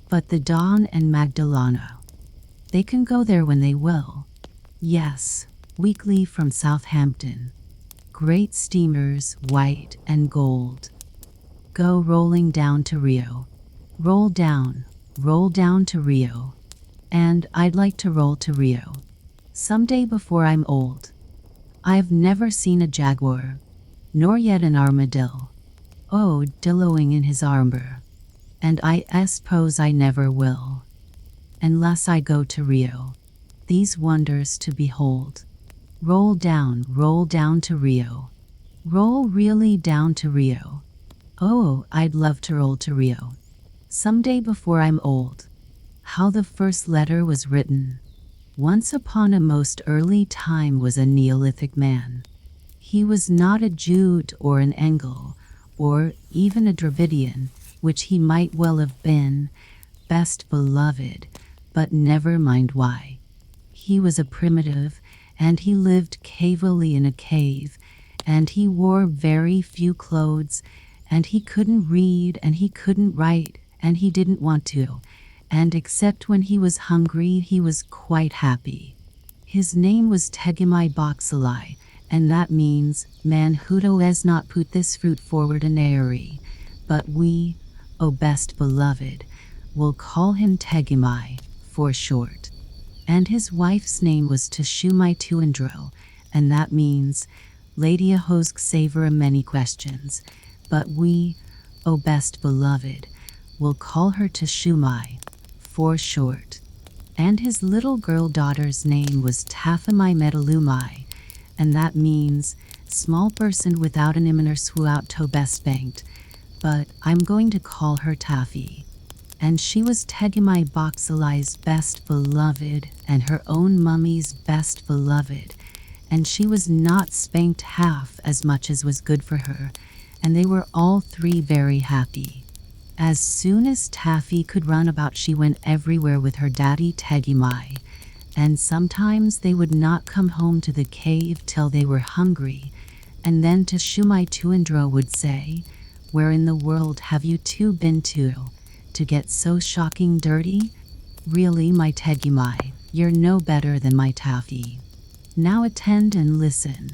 But the Don and Magdaleno, they can go there when they will. Yes, weekly from Southampton. Great steamers, white and gold, go rolling down to Rio. Roll down to Rio. And I'd like to roll to Rio someday before I'm old. I've never seen a jaguar, nor yet an armadillo. Oh, dillowing in his armor. And I suppose I never will, unless I go to Rio, these wonders to behold. Roll down to Rio. Roll really down to Rio. Oh, I'd love to roll to Rio someday before I'm old. How the first letter was written. Once upon a most early time was a Neolithic man. He was not a Jude or an Engel, or even a Dravidian, which he might well have been, best beloved, but never mind why. He was a primitive, and he lived cavily in a cave, and he wore very few clothes, and he couldn't read, and he couldn't write, and he didn't want to, and except when he was hungry he was quite happy. His name was Tegemi Boxali, and that means, man who does not put this fruit forward an airy, but we, O best beloved, will call him Tegemi, for short. And his wife's name was Teshumai Tuandro, and that means, Lady Ahosk savor a many questions, but we, O best beloved, will call her Teshumai, for short. And his little girl daughter's name was Tafamai Metalumai, and that means, small person without an immoner swout to best banked, but I'm going to call her Taffy. and she was Tegumai Boxali's best beloved and her own mummy's best beloved, and she was not spanked half as much as was good for her, and they were all three very happy. As soon as Taffy could run about, she went everywhere with her daddy Tegumai, and sometimes they would not come home to the cave till they were hungry, and then Tashumai Tuandro would say, "Where in the world have you two been to get so shocking dirty? Really, my Tegumai, you're no better than my Taffy. Now attend and listen."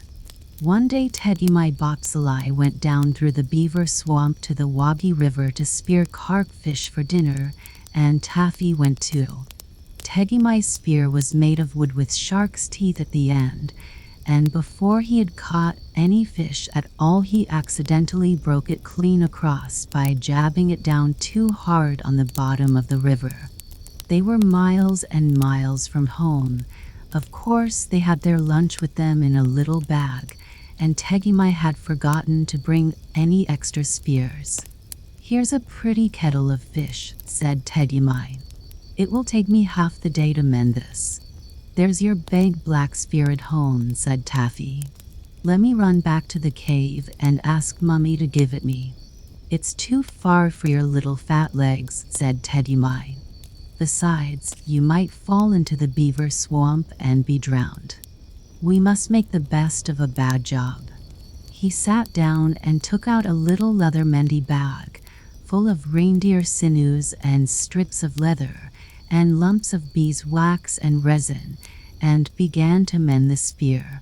One day Tegumai Boxali went down through the beaver swamp to the Wagi River to spear carpfish for dinner, and Taffy went too. Tegumai's spear was made of wood with shark's teeth at the end, and before he had caught any fish at all, he accidentally broke it clean across by jabbing it down too hard on the bottom of the river. They were miles and miles from home. Of course, they had their lunch with them in a little bag, and Tegumai had forgotten to bring any extra spears. "Here's a pretty kettle of fish," said Tegumai. "It will take me half the day to mend this." "There's your big black spear at home," said Taffy. "Let me run back to the cave and ask Mummy to give it me." "It's too far for your little fat legs," said Tegumai. "Besides, you might fall into the beaver swamp and be drowned. We must make the best of a bad job." He sat down and took out a little leather mending bag full of reindeer sinews and strips of leather and lumps of beeswax and resin, and began to mend the spear.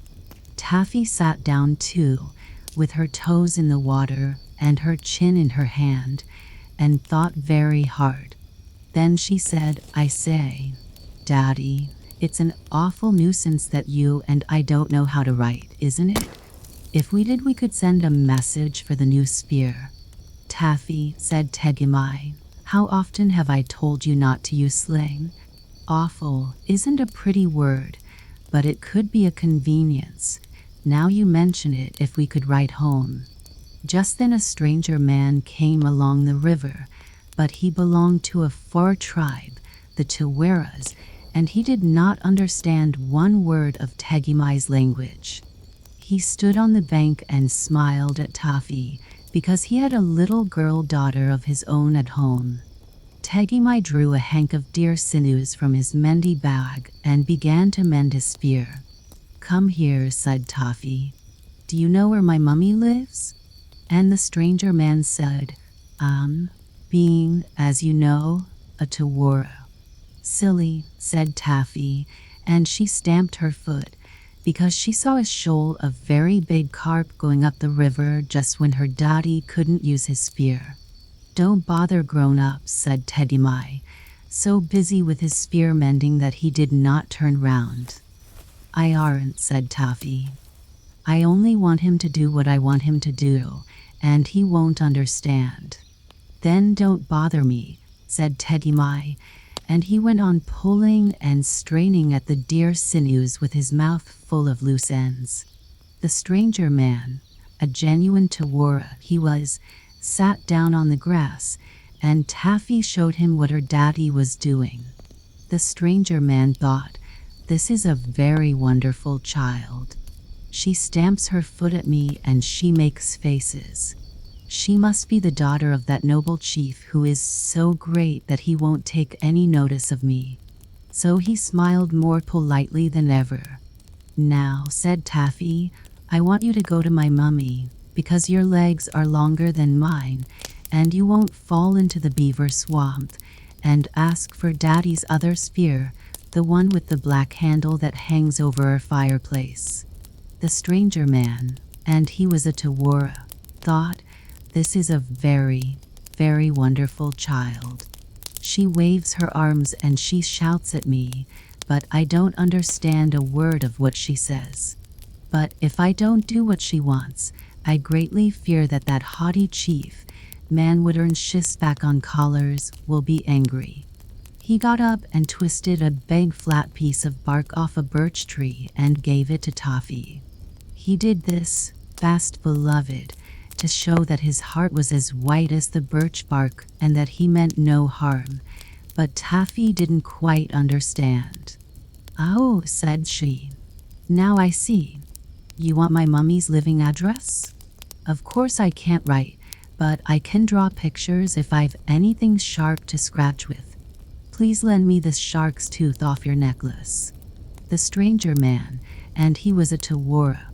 Taffy sat down too, with her toes in the water and her chin in her hand, and thought very hard. Then she said, "I say, Daddy, it's an awful nuisance that you and I don't know how to write, isn't it? If we did, we could send a message for the new spear." "Taffy," said Tegumai, "how often have I told you not to use slang? Awful isn't a pretty word, but it could be a convenience. Now you mention it, if we could write home." Just then a stranger man came along the river, but he belonged to a far tribe, the Taweras, and he did not understand one word of Tegumai's language. He stood on the bank and smiled at Taffy, because he had a little girl daughter of his own at home. Tegumai drew a hank of deer sinews from his mending bag and began to mend his spear. "Come here," said Taffy. "Do you know where my mummy lives?" And the stranger man said, "Being, as you know, a Tawara." "Silly," said Taffy, and she stamped her foot, because she saw a shoal of very big carp going up the river just when her daddy couldn't use his spear. "Don't bother, grown-ups," said Tegumai, so busy with his spear mending that he did not turn round. "I aren't," said Taffy. "I only want him to do what I want him to do, and he won't understand." "Then don't bother me," said Tegumai, and he went on pulling and straining at the deer sinews with his mouth full of loose ends. The stranger man, a genuine Tawara he was, sat down on the grass, and Taffy showed him what her daddy was doing. The stranger man thought, "This is a very wonderful child. She stamps her foot at me and she makes faces. She must be the daughter of that noble chief who is so great that he won't take any notice of me." So he smiled more politely than ever. "Now," said Taffy, "I want you to go to my mummy, because your legs are longer than mine, and you won't fall into the beaver swamp, and ask for Daddy's other spear, the one with the black handle that hangs over our fireplace." The stranger man, and he was a Tawara, thought, "This is a very, very wonderful child. She waves her arms and she shouts at me, but I don't understand a word of what she says. But if I don't do what she wants, I greatly fear that that haughty chief, Manwitern Shisback on collars, will be angry." He got up and twisted a big flat piece of bark off a birch tree and gave it to Taffy. He did this, "Fast beloved," to show that his heart was as white as the birch bark and that he meant no harm. But Taffy didn't quite understand. "Oh," said she. "Now I see. You want my mummy's living address? Of course I can't write, but I can draw pictures if I've anything sharp to scratch with. Please lend me this shark's tooth off your necklace." The stranger man, and he was a Tawara,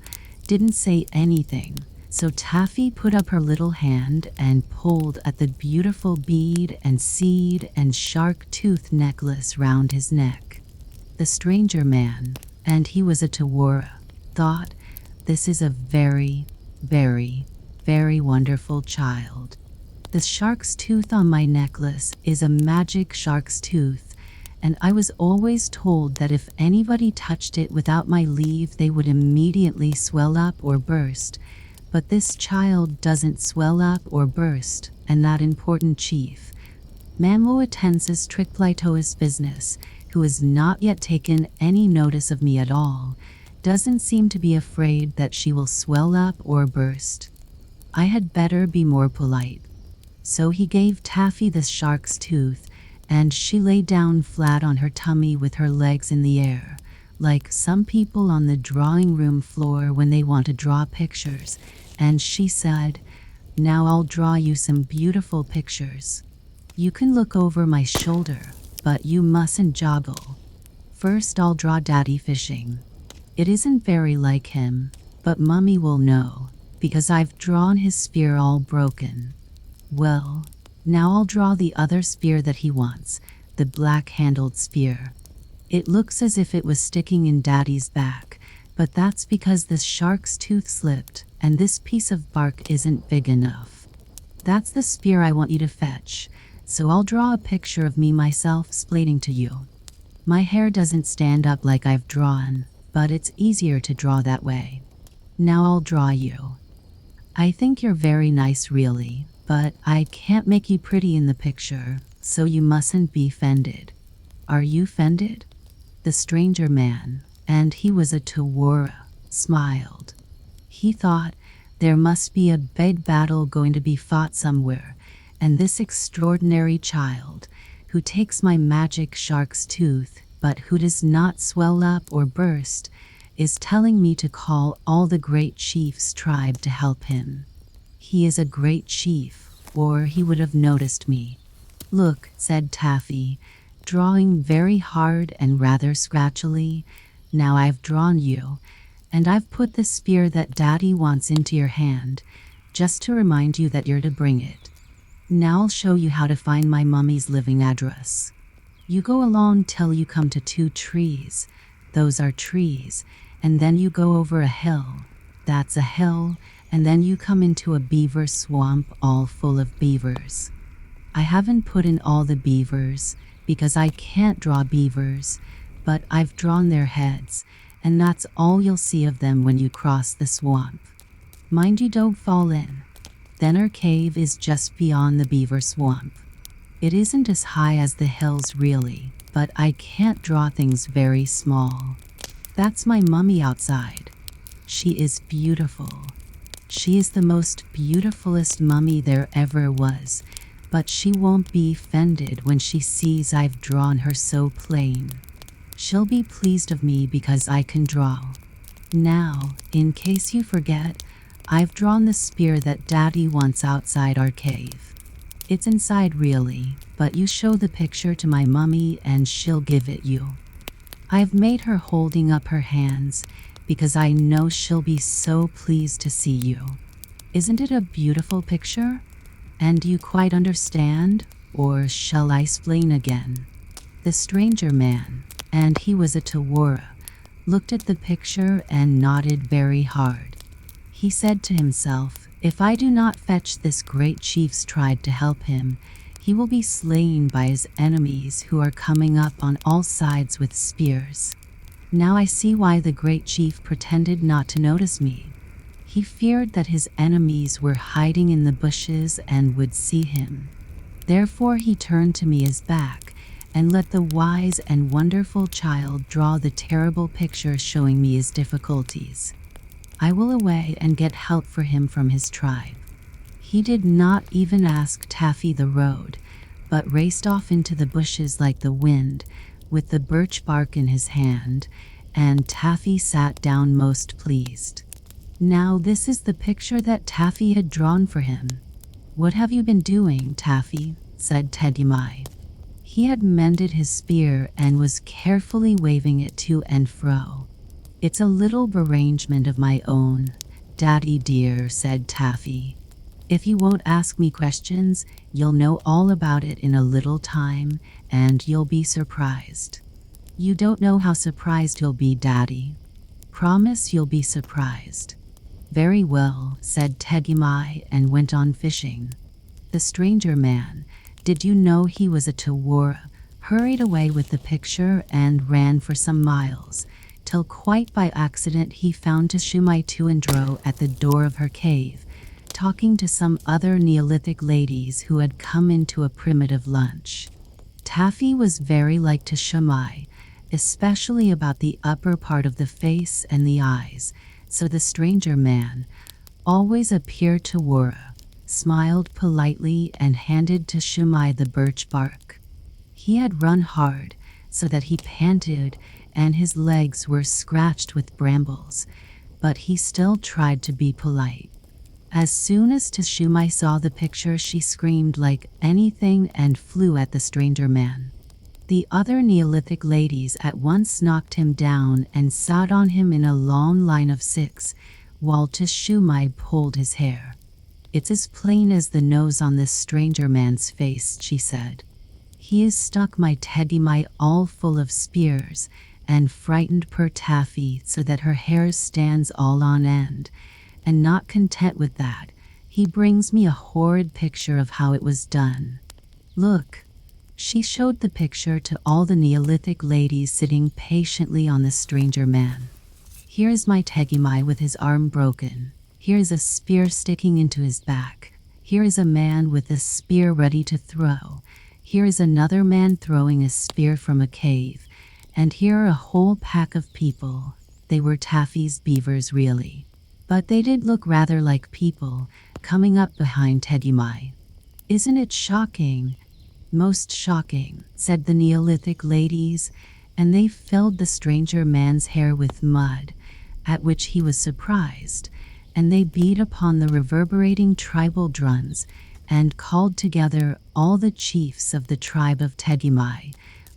didn't say anything, so Taffy put up her little hand and pulled at the beautiful bead and seed and shark tooth necklace round his neck. The stranger man, and he was a Tawara, thought, "This is a very, very, very wonderful child. The shark's tooth on my necklace is a magic shark's tooth, and I was always told that if anybody touched it without my leave, they would immediately swell up or burst. But this child doesn't swell up or burst, and that important chief, Mamoatensis Tricplitois business, who has not yet taken any notice of me at all, doesn't seem to be afraid that she will swell up or burst. I had better be more polite." So he gave Taffy the shark's tooth, and she lay down flat on her tummy with her legs in the air, like some people on the drawing room floor when they want to draw pictures, and she said, "Now I'll draw you some beautiful pictures. You can look over my shoulder, but you mustn't joggle. First I'll draw Daddy fishing. It isn't very like him, but Mummy will know, because I've drawn his spear all broken. Well, now I'll draw the other spear that he wants, the black-handled spear. It looks as if it was sticking in Daddy's back, but that's because the shark's tooth slipped, and this piece of bark isn't big enough. That's the spear I want you to fetch, so I'll draw a picture of me myself splaining to you. My hair doesn't stand up like I've drawn, but it's easier to draw that way. Now I'll draw you. I think you're very nice really, but I can't make you pretty in the picture, so you mustn't be offended. Are you offended?" The stranger man, and he was a Tawara, smiled. He thought there must be a big battle going to be fought somewhere, and this extraordinary child, who takes my magic shark's tooth, but who does not swell up or burst, is telling me to call all the great chief's tribe to help him. He is a great chief, or he would have noticed me. "Look," said Taffy, drawing very hard and rather scratchily, "now I've drawn you, and I've put the spear that Daddy wants into your hand, just to remind you that you're to bring it. Now I'll show you how to find my mummy's living address. You go along till you come to 2 trees. Those are trees, and then you go over a hill. That's a hill, and then you come into a beaver swamp all full of beavers. I haven't put in all the beavers, because I can't draw beavers, but I've drawn their heads, and that's all you'll see of them when you cross the swamp. Mind you don't fall in. Then our cave is just beyond the beaver swamp. It isn't as high as the hills really, but I can't draw things very small. That's my mummy outside. She is beautiful. She is the most beautifulest mummy there ever was, but she won't be offended when she sees I've drawn her so plain. She'll be pleased of me because I can draw. Now, in case you forget, I've drawn the spear that Daddy wants outside our cave. It's inside really, but you show the picture to my mummy and she'll give it you. I've made her holding up her hands because I know she'll be so pleased to see you. Isn't it a beautiful picture? And do you quite understand, or shall I explain again?" The stranger man, and he was a Tawara, looked at the picture and nodded very hard. He said to himself, "If I do not fetch this great chief's tribe to help him, he will be slain by his enemies who are coming up on all sides with spears. Now I see why the great chief pretended not to notice me. He feared that his enemies were hiding in the bushes and would see him. Therefore he turned to me his back and let the wise and wonderful child draw the terrible picture showing me his difficulties. I will away and get help for him from his tribe. He did not even ask Taffy the road, but raced off into the bushes like the wind, with the birch bark in his hand, and Taffy sat down most pleased. Now this is the picture that Taffy had drawn for him. "What have you been doing, Taffy?" said Teddy. He had mended his spear and was carefully waving it to and fro. "It's a little arrangement of my own, Daddy dear," said Taffy. "If you won't ask me questions, you'll know all about it in a little time, and you'll be surprised." "You don't know how surprised you'll be, Daddy. Promise you'll be surprised." "Very well," said Teddy and went on fishing. The stranger man, did you know he was a Tawara, hurried away with the picture and ran for some miles, till quite by accident he found Teshumai Tuandro at the door of her cave, talking to some other Neolithic ladies who had come into a primitive lunch. Taffy was very like Teshumai, especially about the upper part of the face and the eyes, so the stranger man, always a pure Tawara, smiled politely and handed Teshumai the birch bark. He had run hard, so that he panted and his legs were scratched with brambles, but he still tried to be polite. As soon as Teshumai saw the picture, she screamed like anything and flew at the stranger man. The other Neolithic ladies at once knocked him down and sat on him in a long line of 6, while Teshumai pulled his hair. "It's as plain as the nose on this stranger man's face," she said. "He is stuck my Teddy all full of spears, and frightened per Taffy so that her hair stands all on end. And not content with that, he brings me a horrid picture of how it was done. Look." She showed the picture to all the Neolithic ladies sitting patiently on the stranger man. "Here is my Tegimai with his arm broken. Here is a spear sticking into his back. Here is a man with a spear ready to throw. Here is another man throwing a spear from a cave. And here are a whole pack of people." They were Taffy's beavers, really. But they did look rather like people, coming up behind Teddy. "Isn't it shocking?" "Most shocking," said the Neolithic ladies, and they filled the stranger man's hair with mud, at which he was surprised, and they beat upon the reverberating tribal drums and called together all the chiefs of the tribe of Teddy,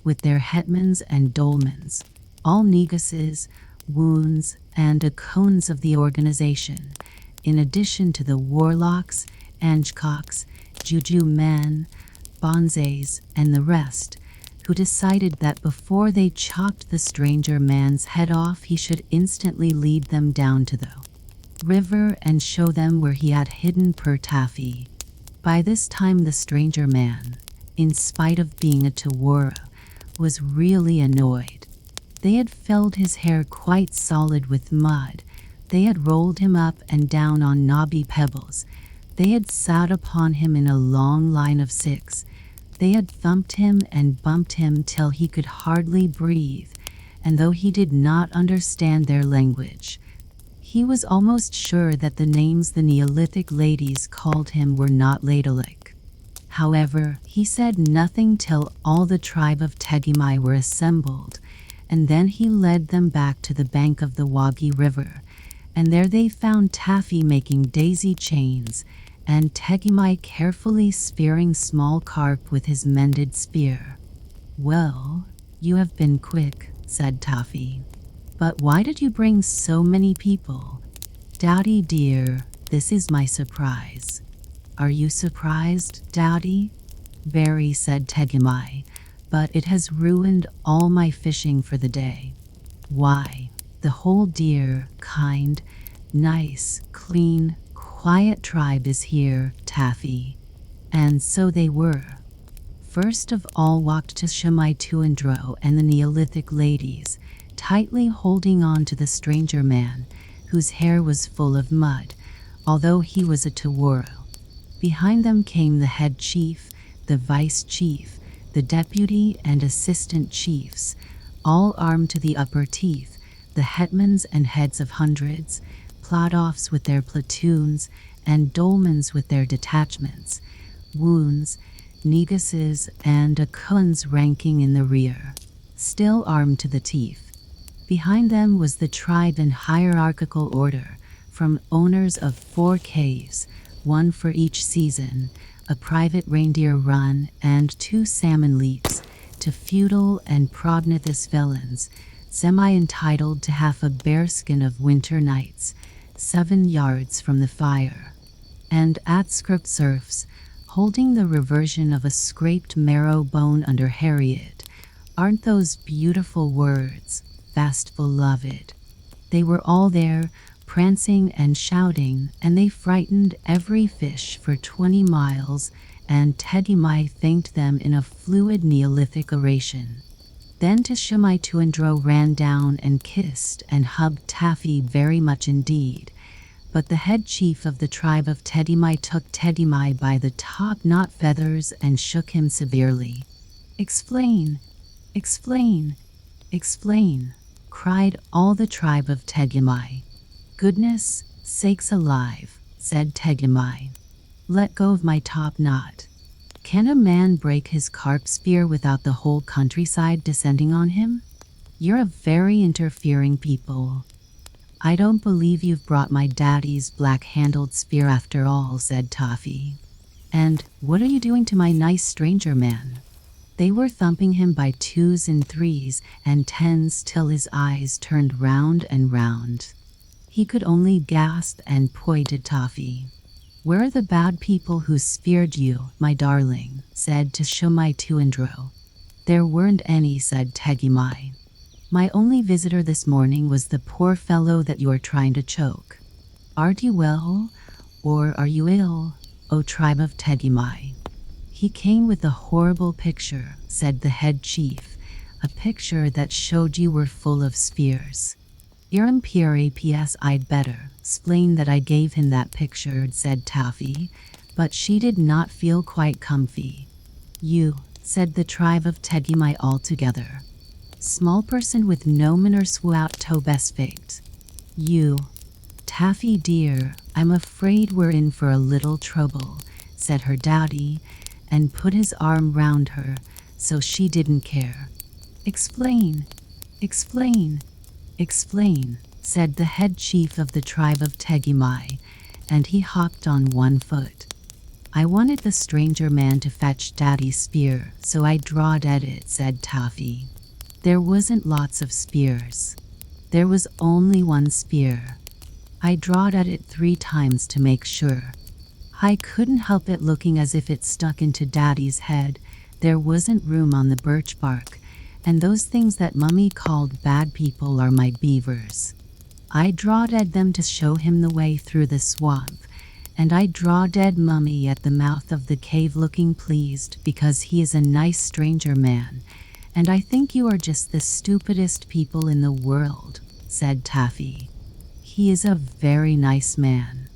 with their hetmans and dolmens, all neguses, wounds, and acones of the organization, in addition to the warlocks, angkocks, juju men, bonzes, and the rest, who decided that before they chopped the stranger man's head off, he should instantly lead them down to the river and show them where he had hidden per Taffy. By this time the stranger man, in spite of being a Tawara, was really annoyed. They had filled his hair quite solid with mud. They had rolled him up and down on knobby pebbles. They had sat upon him in a long line of 6. They had thumped him and bumped him till he could hardly breathe, and though he did not understand their language, he was almost sure that the names the Neolithic ladies called him were not ladylike. However, he said nothing till all the tribe of Tegimai were assembled, and then he led them back to the bank of the Wagi River, and there they found Taffy making daisy chains, and Tegimai carefully spearing small carp with his mended spear. "Well, you have been quick," said Taffy. "But why did you bring so many people?" "Daddy dear, this is my surprise." "Are you surprised, Daddy?" "Very," said Tegimai, "but it has ruined all my fishing for the day." "Why?" "The whole dear, kind, nice, clean, quiet tribe is here, Taffy." And so they were. First of all walked Teshumai Tuandro and the Neolithic ladies, tightly holding on to the stranger man, whose hair was full of mud, although he was a Tawara. Behind them came the head chief, the vice chief, the deputy and assistant chiefs, all armed to the upper teeth, the hetmans and heads of hundreds, platoffs with their platoons, and dolmens with their detachments, wounds, negus's, and akuns ranking in the rear, still armed to the teeth. Behind them was the tribe in hierarchical order, from owners of 4 caves, 1 for each season, a private reindeer run, and 2 salmon leaps, to feudal and prognathous villains, semi-entitled to half a bearskin of winter nights, 7 yards from the fire. And adscript serfs, holding the reversion of a scraped marrow bone under Harriet. Aren't those beautiful words, vast beloved? They were all there, prancing and shouting, and they frightened every fish for 20 miles, and Teddy Mai thanked them in a fluid Neolithic oration. Then Tishimai Tuandro ran down and kissed and hugged Taffy very much indeed, but the head chief of the tribe of Teddy Mai took Teddy Mai by the top-knot feathers and shook him severely. "Explain, explain, explain," cried all the tribe of Teddy Mai. "Goodness sakes alive," said Teddy Mai. "Let go of my top knot. Can a man break his carp spear without the whole countryside descending on him? You're a very interfering people." "I don't believe you've brought my daddy's black-handled spear after all," said Toffee. "And what are you doing to my nice stranger man?" They were thumping him by 2s and 3s and 10s till his eyes turned round and round. He could only gasp and point at Toffee. "Where are the bad people who speared you, my darling?" said Tishimai Tuandro. "There weren't any," said Tegimai. "My only visitor this morning was the poor fellow that you are trying to choke. Aren't you well, or are you ill, O tribe of Tegimai?" "He came with a horrible picture," said the head chief, "a picture that showed you were full of spears." "Irampiraps, I'd better explain that I gave him that picture," said Taffy, but she did not feel quite comfy. "You," said the tribe of Tegimai altogether. "Small person with no manner swout to best faked. You." "Taffy dear, I'm afraid we're in for a little trouble," said her daddy, and put his arm round her, so she didn't care. "Explain, explain, explain," said the head chief of the tribe of Tegimai, and he hopped on 1 foot. "I wanted the stranger man to fetch daddy's spear, so I drawed at it," said Taffy. "There wasn't lots of spears. There was only 1 spear. I drawed at it 3 times to make sure. I couldn't help it looking as if it stuck into daddy's head. There wasn't room on the birch bark, and those things that mummy called bad people are my beavers. I drawed at them to show him the way through the swamp, and I draw dead mummy at the mouth of the cave looking pleased because he is a nice stranger man, and I think you are just the stupidest people in the world," said Taffy. "He is a very nice man.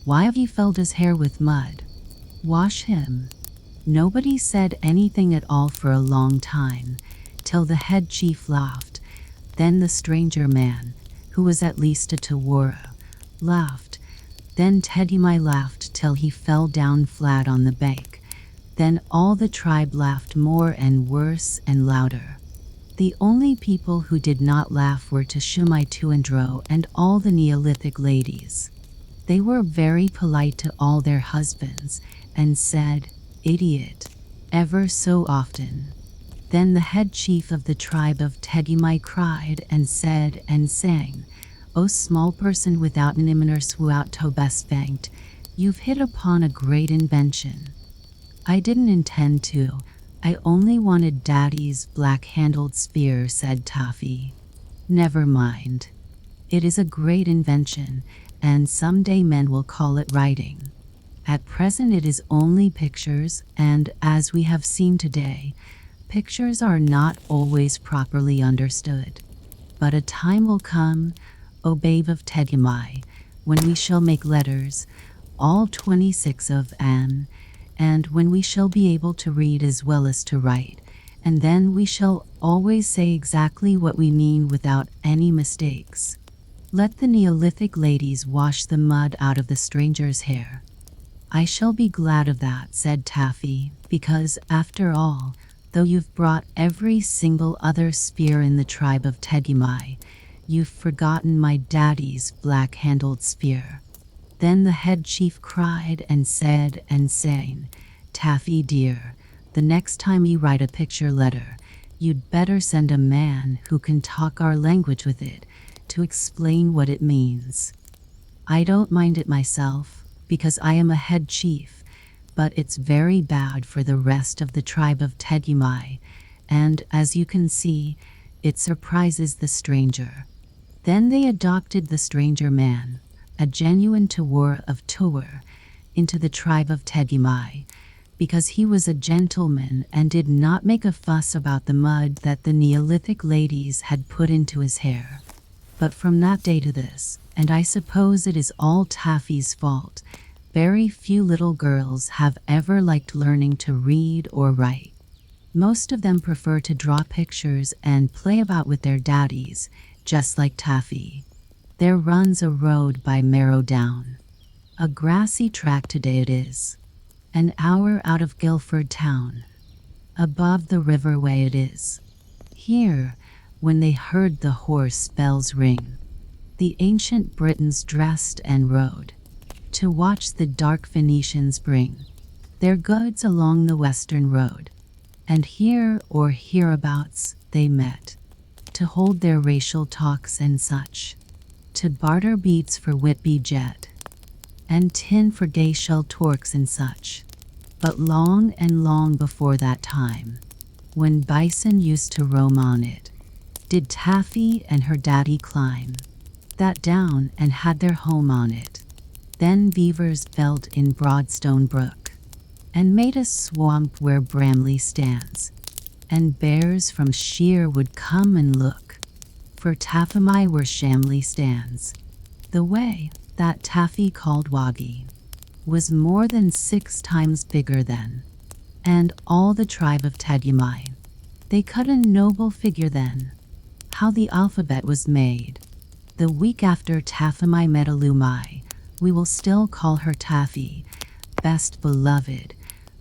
Why have you filled his hair with mud? Wash him." Nobody said anything at all for a long time, till the head chief laughed. Then the stranger man, who was at least a Tawara, laughed. Then Tegimai laughed till he fell down flat on the bank. Then all the tribe laughed more and worse and louder. The only people who did not laugh were Tishimai Tuandro and all the Neolithic ladies. They were very polite to all their husbands, and said, "Idiot," ever so often. Then the head chief of the tribe of Tegimai cried and said and sang, "O small person without an immoner swout to best banked, you've hit upon a great invention." "I didn't intend to. I only wanted daddy's black-handled spear," said Taffy. "Never mind. It is a great invention, and someday men will call it writing. At present it is only pictures, and as we have seen today, pictures are not always properly understood. But a time will come, O babe of Tegimai, when we shall make letters, all 26 of them, and when we shall be able to read as well as to write, and then we shall always say exactly what we mean without any mistakes." Let the Neolithic ladies wash the mud out of the stranger's hair. I shall be glad of that, said Taffy, because, after all, though you've brought every single other spear in the tribe of Tegimai, you've forgotten my daddy's black-handled spear. Then the head chief cried and said and sang, Taffy dear, the next time you write a picture letter, you'd better send a man who can talk our language with it to explain what it means. I don't mind it myself, because I am a head chief, but it's very bad for the rest of the tribe of Tegimai, and, as you can see, it surprises the stranger. Then they adopted the stranger man, a genuine Tawar of Tawar, into the tribe of Tegimai, because he was a gentleman and did not make a fuss about the mud that the Neolithic ladies had put into his hair. But from that day to this, and I suppose it is all Taffy's fault, very few little girls have ever liked learning to read or write. Most of them prefer to draw pictures and play about with their daddies, just like Taffy. There runs a road by Marrow Down. A grassy track today it is. An hour out of Guildford town. Above the riverway it is. Here, when they heard the horse bells ring, the ancient Britons dressed and rode to watch the dark Phoenicians bring their goods along the western road. And here or hereabouts they met to hold their racial talks and such, to barter beads for Whitby jet and tin for gay shell torques and such. But long and long before that time, when bison used to roam on it, did Taffy and her daddy climb that down and had their home on it. Then beavers felt in Broadstone Brook and made a swamp where Bramley stands, and bears from Sheer would come and look for Taffamai where Shamley stands. The way that Taffy called Woggy was more than 6 times bigger then, and all the tribe of Tegimai, they cut a noble figure then. How the alphabet was made. The week after Taffamai met Alumai, we will still call her Taffy, best beloved,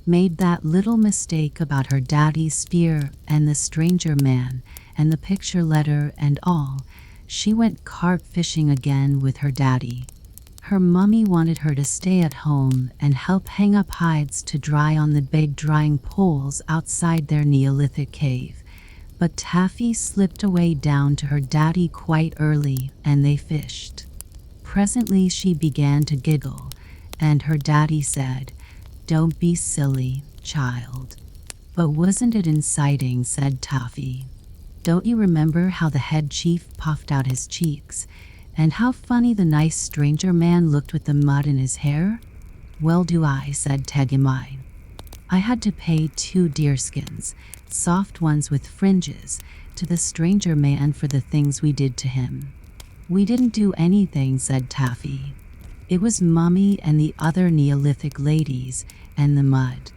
made that little mistake about her daddy's spear and the stranger man and the picture letter and all. She went carp fishing again with her daddy. Her mummy wanted her to stay at home and help hang up hides to dry on the big drying poles outside their Neolithic cave. But Taffy slipped away down to her daddy quite early, and they fished. Presently she began to giggle, and her daddy said, "Don't be silly, child." "But wasn't it inciting?" said Taffy. "Don't you remember how the head chief puffed out his cheeks, and how funny the nice stranger man looked with the mud in his hair?" "Well do I," said Tegimai. "I had to pay 2 deerskins, soft ones with fringes, to the stranger man for the things we did to him." "We didn't do anything," said Taffy. "It was Mummy and the other Neolithic ladies and the mud."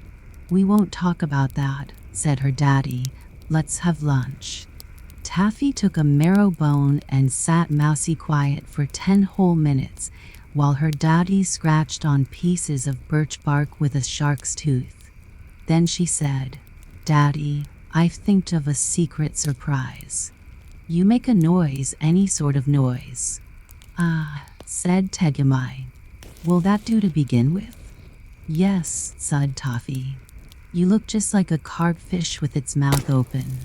"We won't talk about that," said her daddy. "Let's have lunch." Taffy took a marrow bone and sat mousy quiet for 10 whole minutes, while her daddy scratched on pieces of birch bark with a shark's tooth. Then she said, "Daddy, I've thinked of a secret surprise. You make a noise, any sort of noise." "Ah," said Tegimai. "Will that do to begin with?" "Yes," said Taffy. "You look just like a carp fish with its mouth open."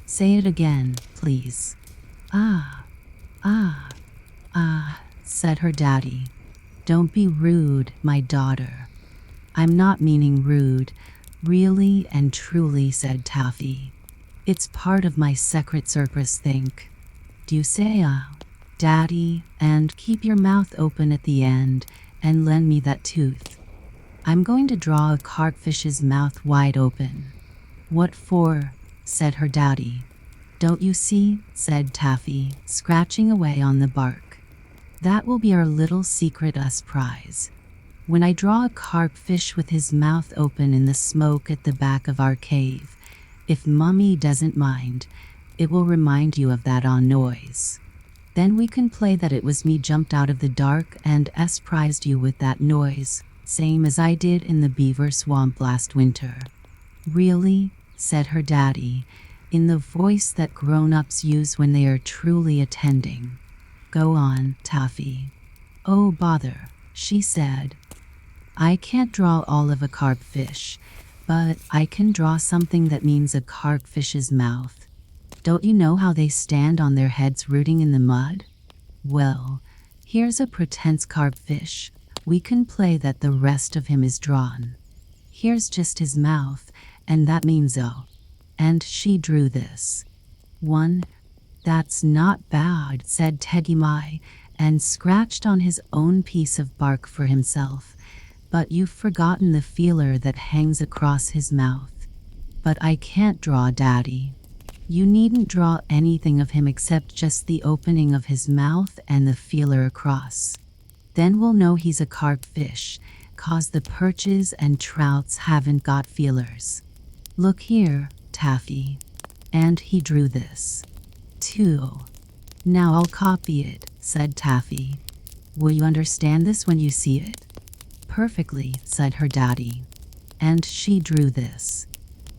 "Say it again, please." "Ah, ah, ah," said her daddy. "Don't be rude, my daughter." "I'm not meaning rude, really and truly," said Taffy. "It's part of my secret circus think. Do you say Daddy, and keep your mouth open at the end and lend me that tooth. I'm going to draw a carpfish's mouth wide open." "What for?" said her daddy. "Don't you see?" said Taffy, scratching away on the bark. "That will be our little secret us prize. When I draw a carpfish with his mouth open in the smoke at the back of our cave, if Mummy doesn't mind, it will remind you of that noise. Then we can play that it was me jumped out of the dark and surprised you with that noise, same as I did in the beaver swamp last winter." "Really?" said her daddy, in the voice that grown-ups use when they are truly attending. "Go on, Taffy." "Oh, bother," she said. "I can't draw all of a carpfish, but I can draw something that means a carpfish's mouth. Don't you know how they stand on their heads rooting in the mud? Well, here's a pretense carpfish. We can play that the rest of him is drawn. Here's just his mouth, and that means oh." And she drew this. "1. That's not bad," said Tegimai, and scratched on his own piece of bark for himself. "But you've forgotten the feeler that hangs across his mouth." "But I can't draw, Daddy." "You needn't draw anything of him except just the opening of his mouth and the feeler across. Then we'll know he's a carpfish, 'cause the perches and trouts haven't got feelers. Look here, Taffy." And he drew this. 2. "Now I'll copy it," said Taffy. "Will you understand this when you see it?" "Perfectly," said her daddy. And she drew this.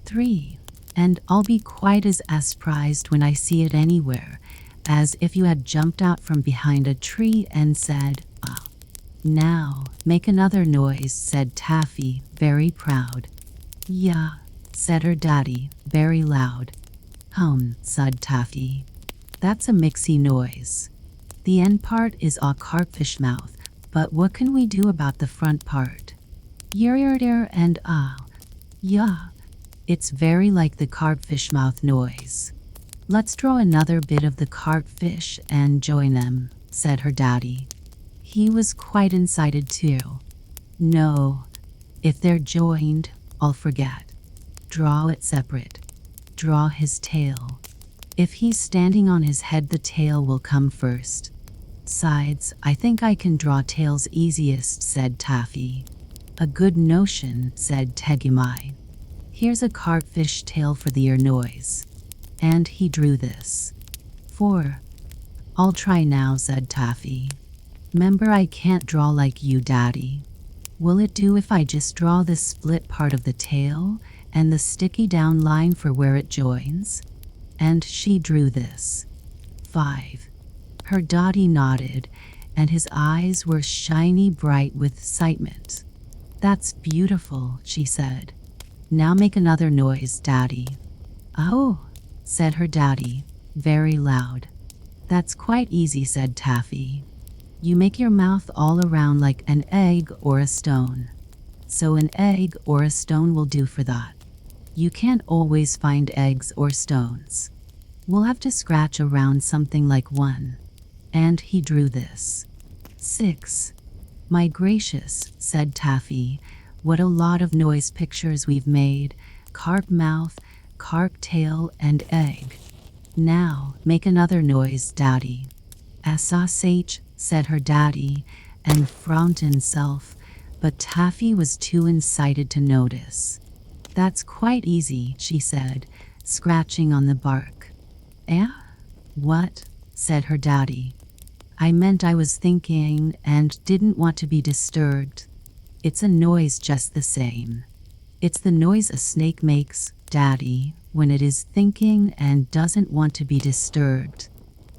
3. "And I'll be quite as surprised when I see it anywhere, as if you had jumped out from behind a tree and said, ah." "Now, make another noise," said Taffy, very proud. "Yeah," said her daddy, very loud. Said Taffy. "That's a mixy noise. The end part is a carpfish mouth, but what can we do about the front part? Yer and ah. Yeah. It's very like the carpfish mouth noise. Let's draw another bit of the carpfish and join them," said her daddy. He was quite excited too. "No, if they're joined, I'll forget. Draw it separate. Draw his tail. If he's standing on his head, the tail will come first. Sides, I think I can draw tails easiest," said Taffy. "A good notion," said Tegimai. "Here's a carpfish tail for the ear noise." And he drew this. 4. "I'll try now," said Taffy. "'Member I can't draw like you, Daddy. Will it do if I just draw the split part of the tail and the sticky down line for where it joins?" And she drew this. 5. Her daddy nodded, and his eyes were shiny bright with excitement. "That's beautiful," she said. "Now make another noise, Daddy." "Oh," said her daddy, very loud. "That's quite easy," said Taffy. "You make your mouth all around like an egg or a stone. So an egg or a stone will do for that. You can't always find eggs or stones. We'll have to scratch around something like one." And he drew this. 6. "My gracious," said Taffy, "what a lot of noise pictures we've made. Carp mouth, carp tail, and egg. Now, make another noise, Daddy." "SSH," said her daddy, and frowned himself, but Taffy was too excited to notice. "That's quite easy," she said, scratching on the bark. "Eh? What?" said her daddy. "I meant I was thinking and didn't want to be disturbed. It's a noise just the same. It's the noise a snake makes, Daddy, when it is thinking and doesn't want to be disturbed.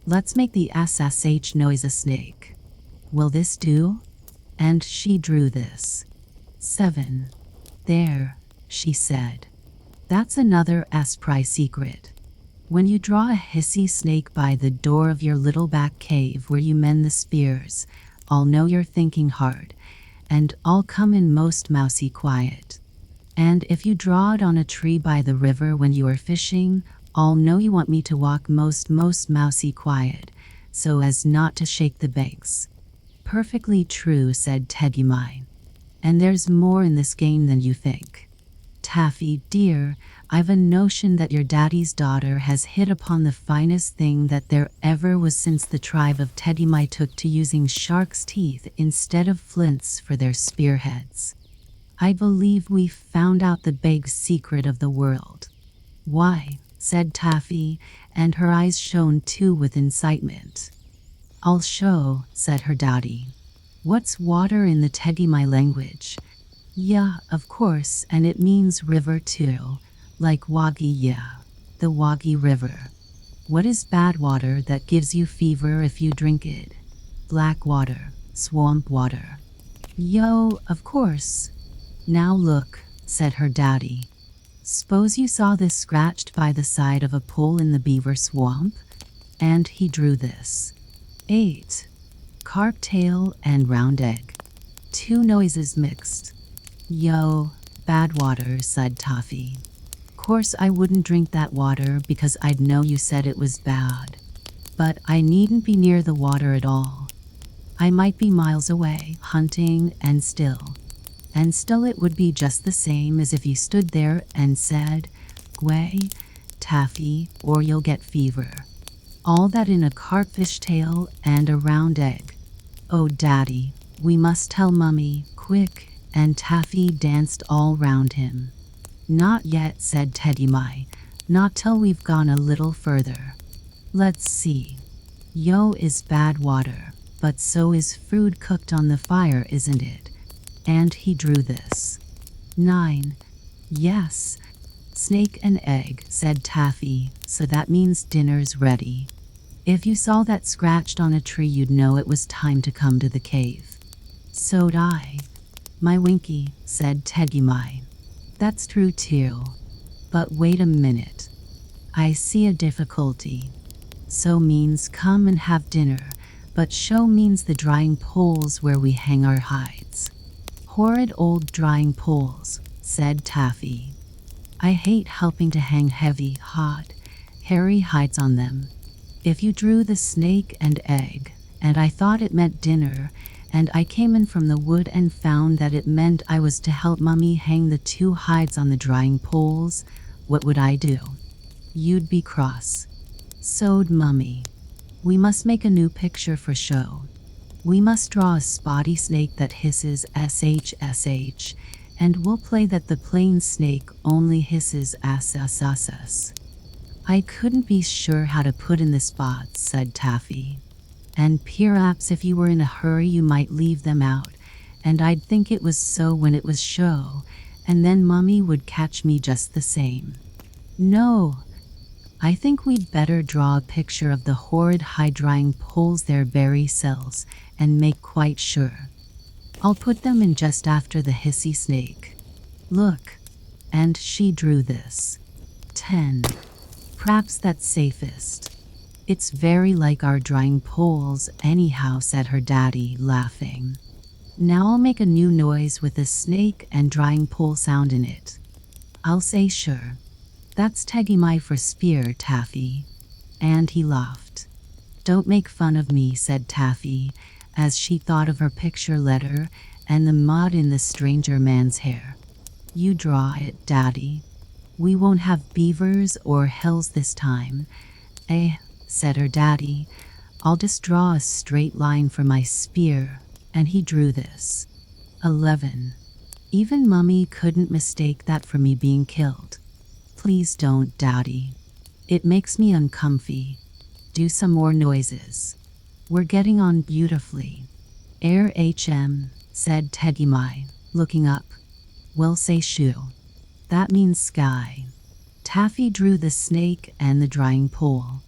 Let's make the SSH noise a snake. Will this do?" And she drew this. 7. "There," she said. "That's another surprise secret. When you draw a hissy snake by the door of your little back cave where you mend the spears, I'll know you're thinking hard, and I'll come in most mousy quiet. And if you draw it on a tree by the river when you are fishing, I'll know you want me to walk most mousy quiet, so as not to shake the banks." "Perfectly true," said Tegimai. "And there's more in this game than you think. Taffy, dear, I've a notion that your daddy's daughter has hit upon the finest thing that there ever was since the tribe of Tegimai took to using shark's teeth instead of flints for their spearheads. I believe we've found out the big secret of the world." "Why?" said Taffy, and her eyes shone too with excitement. I'll show, said her daddy. What's water in the Tegimai language? Yeah, of course, and it means river too, like Wagi, yeah, the Wagi River. What is bad water that gives you fever if you drink it? Black water, swamp water. Yo, of course. Now look, said her daddy. Suppose you saw this scratched by the side of a pool in the beaver swamp? And he drew this. 8. Carp tail and round egg. 2 noises mixed. Yo, bad water, said Toffee. Course I wouldn't drink that water because I'd know you said it was bad. But I needn't be near the water at all. I might be miles away, hunting, and still it would be just the same as if you stood there and said, Gway, Taffy, or you'll get fever. All that in a carpfish tail and a round egg. Oh, Daddy, we must tell Mummy, quick, and Taffy danced all round him. Not yet, said Tegimai, not till we've gone a little further. Let's see. Yo is bad water, but so is food cooked on the fire, isn't it? And he drew this. 9. Yes. Snake and egg, said Taffy, so that means dinner's ready. If you saw that scratched on a tree, you'd know it was time to come to the cave. So'd I. My Winky, said Tegimai. That's true too. But wait a minute. I see a difficulty. So means come and have dinner, but show means the drying poles where we hang our hides. Horrid old drying poles, said Taffy. I hate helping to hang heavy, hot, hairy hides on them. If you drew the snake and egg, and I thought it meant dinner, and I came in from the wood and found that it meant I was to help Mummy hang the 2 hides on the drying poles, what would I do? You'd be cross. So'd Mummy. We must make a new picture for show. We must draw a spotty snake that hisses sh, and we'll play that the plain snake only hisses s. I couldn't be sure how to put in the spots, said Taffy. And perhaps if you were in a hurry you might leave them out, and I'd think it was so when it was show, and then Mummy would catch me just the same. No, I think we'd better draw a picture of the horrid high-drying poles, their berry cells, and make quite sure. I'll put them in just after the hissy snake. Look, and she drew this. 10. P'raps that's safest. It's very like our drying poles anyhow, said her daddy, laughing. Now I'll make a new noise with a snake and drying pole sound in it. I'll say sure. That's Tegimai for spear, Taffy. And he laughed. Don't make fun of me, said Taffy, as she thought of her picture letter and the mud in the stranger man's hair. You draw it, Daddy. We won't have beavers or hills this time. Said her daddy. I'll just draw a straight line for my spear, and he drew this. 11. Even Mummy couldn't mistake that for me being killed. Please don't, Daddy. It makes me uncomfy. Do some more noises. We're getting on beautifully. RHM, said Tegimai, looking up. We'll say shoe. That means sky. Taffy drew the snake and the drying pole.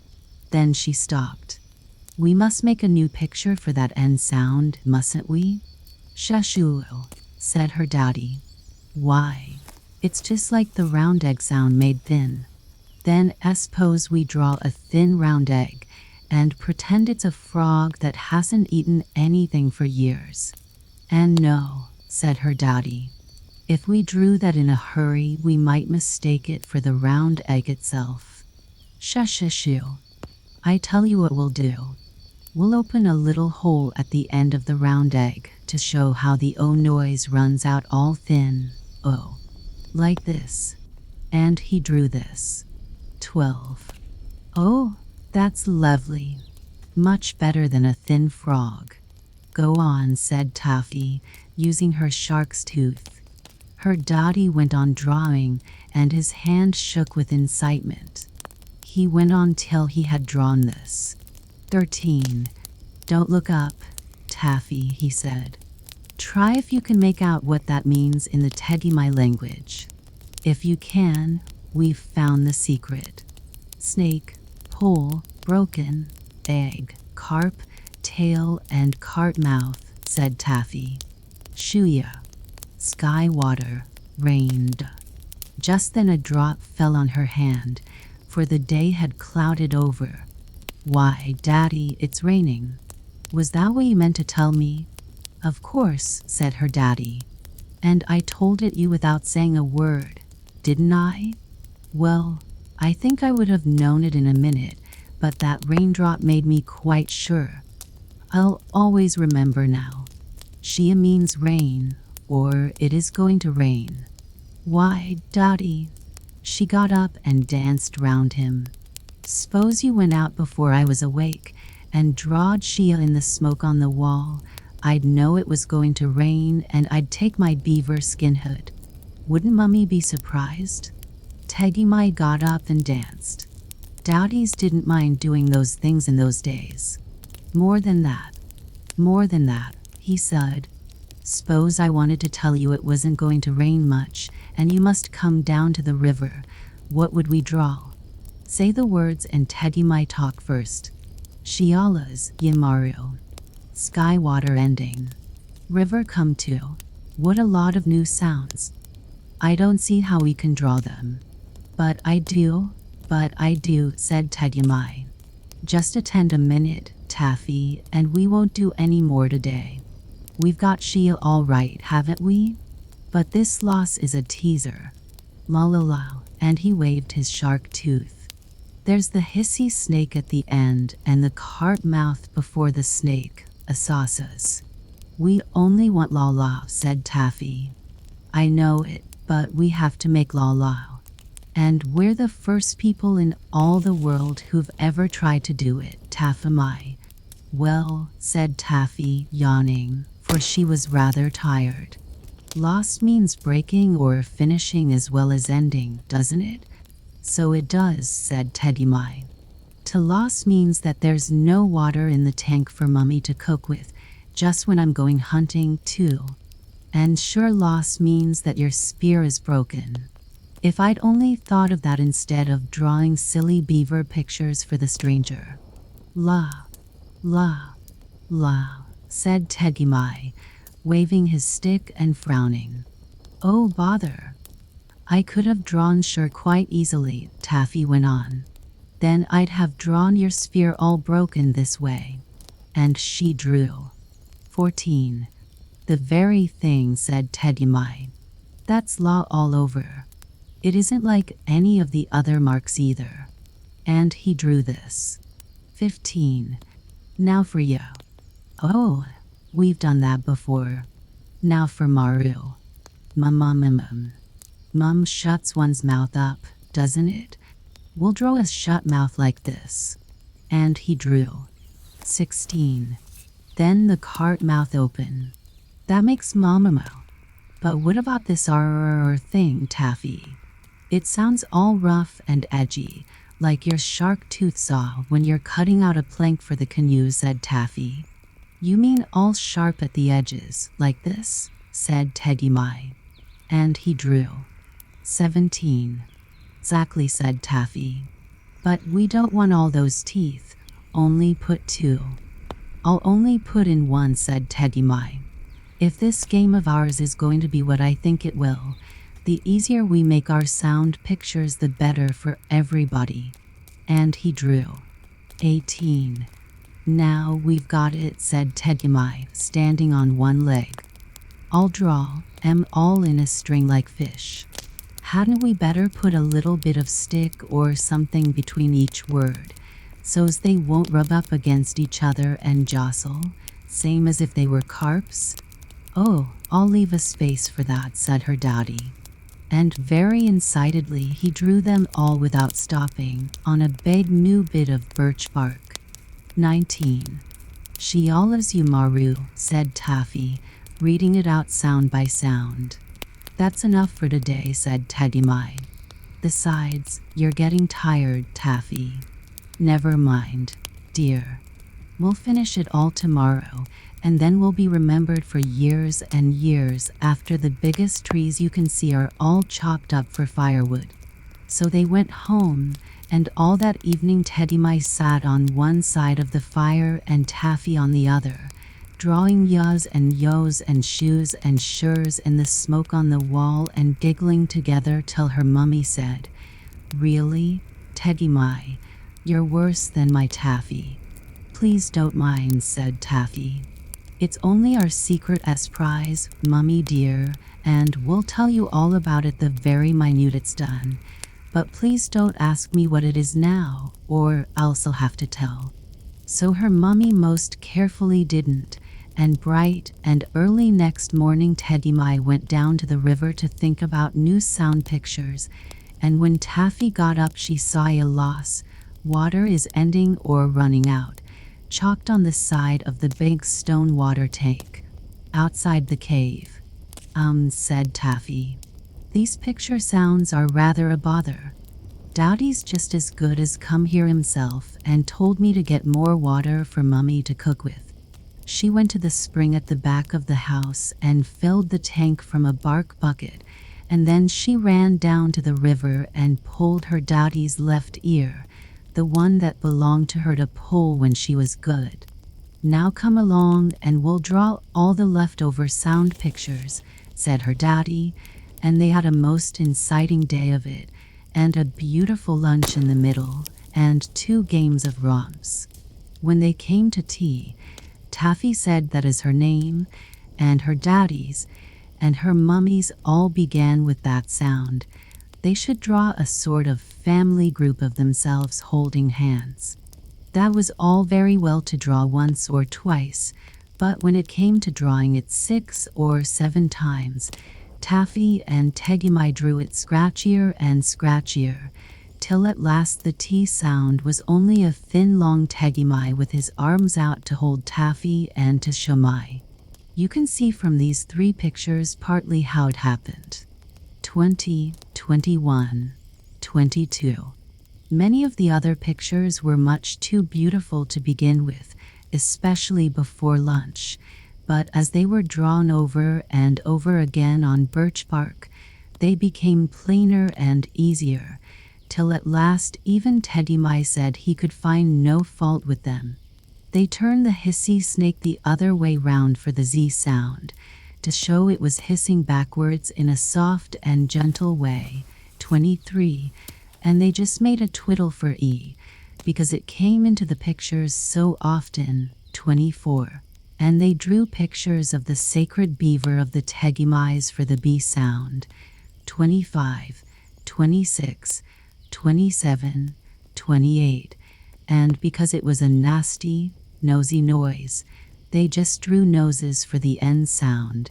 Then she stopped. We must make a new picture for that end sound, mustn't we? Shashu, said her daddy. Why? It's just like the round egg sound made thin. Then suppose we draw a thin round egg and pretend it's a frog that hasn't eaten anything for years. And no, said her daddy. If we drew that in a hurry, we might mistake it for the round egg itself. Shashishu. I tell you what we'll do. We'll open a little hole at the end of the round egg to show how the O noise runs out all thin, O. Like this. And he drew this. 12. Oh, that's lovely. Much better than a thin frog. Go on, said Taffy, using her shark's tooth. Her daddy went on drawing, and his hand shook with excitement. He went on till he had drawn this. 13. Don't look up, Taffy, he said. Try if you can make out what that means in the Teddy-my language. If you can, we've found the secret. Snake, pole, broken, egg, carp, tail, and cart mouth, said Taffy. Shuya. Sky water, rained. Just then a drop fell on her hand, for the day had clouded over. Why, Daddy, it's raining. Was that what you meant to tell me? Of course, said her daddy. And I told it you without saying a word, didn't I? Well, I think I would have known it in a minute, but that raindrop made me quite sure. I'll always remember now. Shia means rain, or it is going to rain. Why, Daddy? She got up and danced round him. S'pose you went out before I was awake and drawed Shia in the smoke on the wall. I'd know it was going to rain and I'd take my beaver skin hood. Wouldn't Mummy be surprised? Teddy-my got up and danced. Daddies didn't mind doing those things in those days. More than that, he said. S'pose I wanted to tell you it wasn't going to rain much and you must come down to the river. What would we draw? Say the words and Teddy-my talk first. Shiala's Yimaru. Sky water ending. River come to. What a lot of new sounds. I don't see how we can draw them. But I do, said Teddy-my. Just attend a minute, Taffy, and we won't do any more today. We've got Shia all right, haven't we? But this loss is a teaser. La la la, and he waved his shark tooth. There's the hissy snake at the end and the carp mouth before the snake, Asasas. We only want la la, said Taffy. I know it, but we have to make la la. And we're the first people in all the world who've ever tried to do it, Taffy-my. Well, said Taffy, yawning, for she was rather tired. Lost means breaking or finishing as well as ending, doesn't it? So it does, said Teddy-my. To lost means that there's no water in the tank for Mummy to cook with, just when I'm going hunting, too. And sure lost means that your spear is broken. If I'd only thought of that instead of drawing silly beaver pictures for the stranger. La, said Teddy-my, waving his stick and frowning. Oh, bother. I could have drawn sure quite easily, Taffy went on. Then I'd have drawn your spear all broken this way. And she drew. 14. The very thing, said Teddy-my. That's law all over. It isn't like any of the other marks either. And he drew this. 15. Now for you. Oh, we've done that before. Now for Maru. Mum shuts one's mouth up, doesn't it? We'll draw a shut mouth like this. And he drew. 16. Then the cart mouth open. That makes Mamamo. But what about this R thing, Taffy? It sounds all rough and edgy, like your shark tooth saw when you're cutting out a plank for the canoe, said Taffy. You mean all sharp at the edges, like this? Said Teddy-my. And he drew. 17. Exactly, said Taffy. But we don't want all those teeth. Only put 2. I'll only put in 1, said Teddy-my. If this game of ours is going to be what I think it will, the easier we make our sound pictures, the better for everybody. And he drew. 18. Now we've got it, said Teddy-my, standing on one leg. I'll draw, all in a string like fish. Hadn't we better put a little bit of stick or something between each word, so's they won't rub up against each other and jostle, same as if they were carps? Oh, I'll leave a space for that, said her daddy. And very excitedly he drew them all without stopping, on a big new bit of birch bark. 19. Shiala's Yumaru, said Taffy, reading it out sound by sound. That's enough for today, said Teddy-my. Besides, you're getting tired, Taffy. Never mind, dear. We'll finish it all tomorrow, and then we'll be remembered for years and years after the biggest trees you can see are all chopped up for firewood." So they went home, and all that evening Teddy Mice sat on one side of the fire and Taffy on the other, drawing yas and yos and shoes and shurs in the smoke on the wall and giggling together till her mummy said, "Really, Teddy Mai, you're worse than my Taffy." "Please don't mind," said Taffy. "It's only our secret surprise, Mummy dear, and we'll tell you all about it the very minute it's done. But please don't ask me what it is now, or else I'll have to tell." So her mummy most carefully didn't, and bright and early next morning Teddy Mai went down to the river to think about new sound pictures, and when Taffy got up she saw a loss, "Water is ending or running out," chalked on the side of the big stone water tank, outside the cave. Said Taffy. "These picture sounds are rather a bother. Dowdy's just as good as come here himself and told me to get more water for Mummy to cook with." She went to the spring at the back of the house and filled the tank from a bark bucket, and then she ran down to the river and pulled her Dowdy's left ear, the one that belonged to her to pull when she was good. "Now come along and we'll draw all the leftover sound pictures," said her Dowdy, and they had a most inciting day of it, and a beautiful lunch in the middle, and 2 games of romps. When they came to tea, Taffy said that as her name, and her Dowdy's, and her mummy's all began with that sound, they should draw a sort of family group of themselves holding hands. That was all very well to draw once or twice, but when it came to drawing it 6 or 7 times, Taffy and Teddy Mai drew it scratchier and scratchier, till at last the T sound was only a thin long Teddy Mai with his arms out to hold Taffy and to show Mai. You can see from these 3 pictures partly how it happened. 20, 21, 22. Many of the other pictures were much too beautiful to begin with, especially before lunch, but as they were drawn over and over again on birch bark, they became plainer and easier, till at last even Teddy Mai said he could find no fault with them. They turned the hissy snake the other way round for the Z sound, to show it was hissing backwards in a soft and gentle way, 23, and they just made a twiddle for E, because it came into the pictures so often, 24. And they drew pictures of the sacred beaver of the Teddy Mais for the B sound, 25, 26, 27, 28, and because it was a nasty, nosy noise, they just drew noses for the N sound,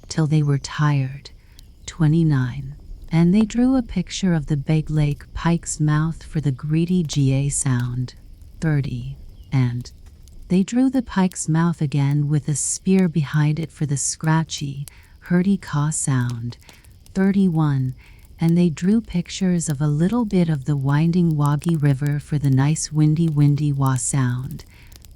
till they were tired, 29, and they drew a picture of the big lake pike's mouth for the greedy GA sound, 30, and they drew the pike's mouth again with a spear behind it for the scratchy, hurdy caw sound, 31, and they drew pictures of a little bit of the winding Woggy River for the nice windy wah sound,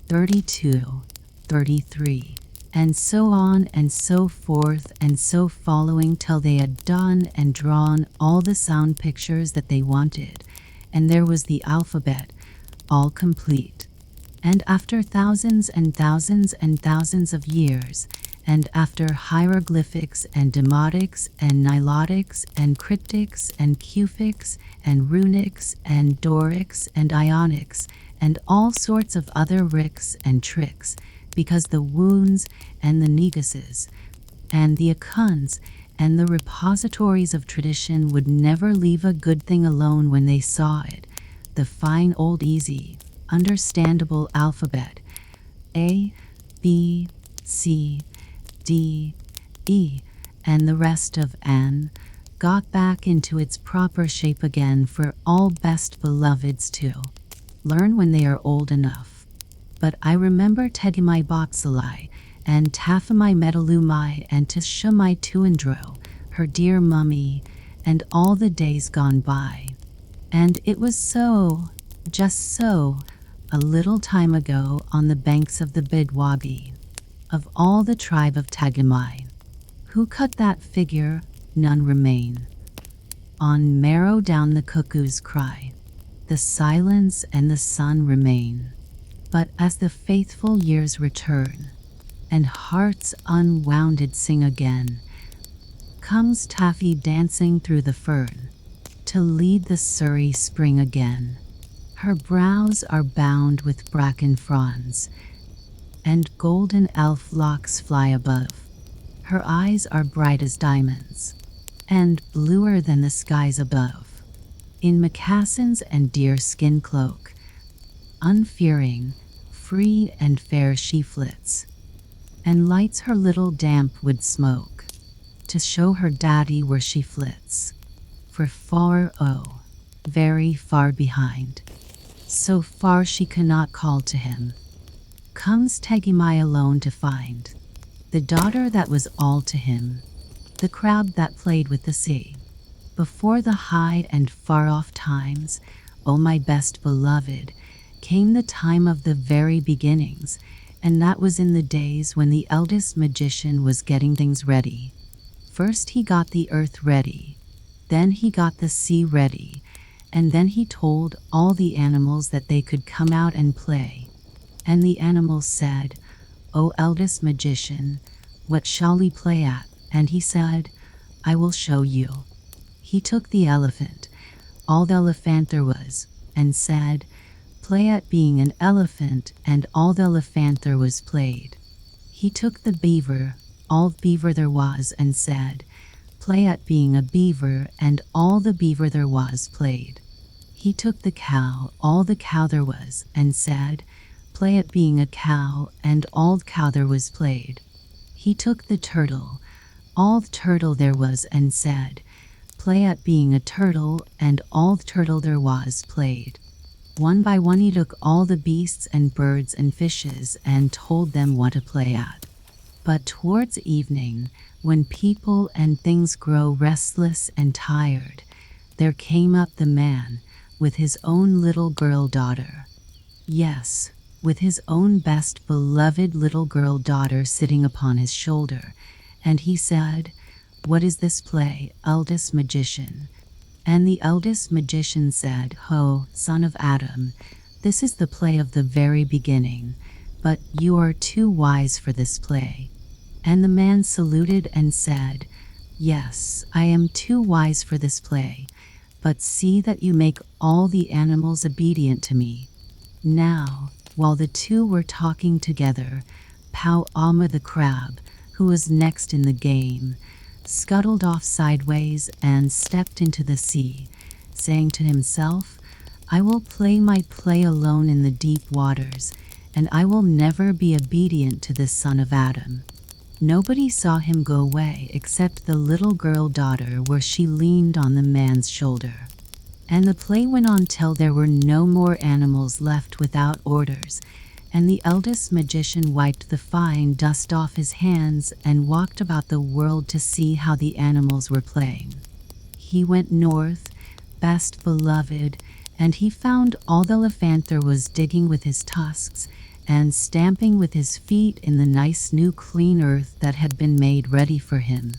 32, 33, and so on and so forth and so following till they had done and drawn all the sound pictures that they wanted, and there was the alphabet, all complete. And after thousands and thousands and thousands of years, and after hieroglyphics and demotics and nilotics and cryptics and cufics and runics and dorics and ionics and all sorts of other ricks and tricks, because the wounds and the neguses and the akuns and the repositories of tradition would never leave a good thing alone when they saw it, the fine old easy, understandable alphabet, A, B, C, D, E, and the rest of N, got back into its proper shape again for all best beloveds to learn when they are old enough. But I remember Teddy Mai Boxalai, and Taffamai Metalumai, and Tishamai Tuandro, her dear mummy, and all the days gone by. And it was so, just so, a little time ago on the banks of the Bidwabi, of all the tribe of Tagamai. Who cut that figure? None remain. On marrow down the cuckoo's cry, the silence and the sun remain. But as the faithful years return, and hearts unwounded sing again, comes Taffy dancing through the fern, to lead the Surrey spring again. Her brows are bound with bracken fronds, and golden elf locks fly above. Her eyes are bright as diamonds, and bluer than the skies above. In moccasins and deerskin cloak, unfearing, free and fair she flits, and lights her little damp wood smoke, to show her daddy where she flits. For far, oh, very far behind, so far she cannot call to him, comes Tagamai alone to find the daughter that was all to him, the crab that played with the sea. Before the high and far-off times, O my best beloved, came the time of the very beginnings, and that was in the days when the eldest magician was getting things ready. First he got the earth ready, then he got the sea ready, and then he told all the animals that they could come out and play. And the animals said, O eldest magician, what shall we play at? And he said, I will show you. He took the elephant, all the elephant there was, and said, play at being an elephant, and all the elephant there was played. He took the beaver, all the beaver there was, and said, play at being a beaver, and all the beaver there was played. He took the cow, all the cow there was, and said, play at being a cow, and all the cow there was played. He took the turtle, all the turtle there was, and said, play at being a turtle, and all the turtle there was played. One by one he took all the beasts and birds and fishes and told them what to play at. But towards evening, when people and things grow restless and tired, there came up the man with his own little girl daughter. Yes, with his own best beloved little girl daughter sitting upon his shoulder, and he said, what is this play, eldest magician? And the eldest magician said, Ho, son of Adam, this is the play of the very beginning, but you are too wise for this play. And the man saluted and said, yes, I am too wise for this play, but see that you make all the animals obedient to me. Now, while the two were talking together, Pow Alma the crab, who was next in the game, scuttled off sideways and stepped into the sea, saying to himself, I will play my play alone in the deep waters, and I will never be obedient to this son of Adam. Nobody saw him go away except the little girl daughter where she leaned on the man's shoulder. And the play went on till there were no more animals left without orders, and the eldest magician wiped the fine dust off his hands and walked about the world to see how the animals were playing. He went north, best beloved, and he found all the elephanter was digging with his tusks and stamping with his feet in the nice new clean earth that had been made ready for him.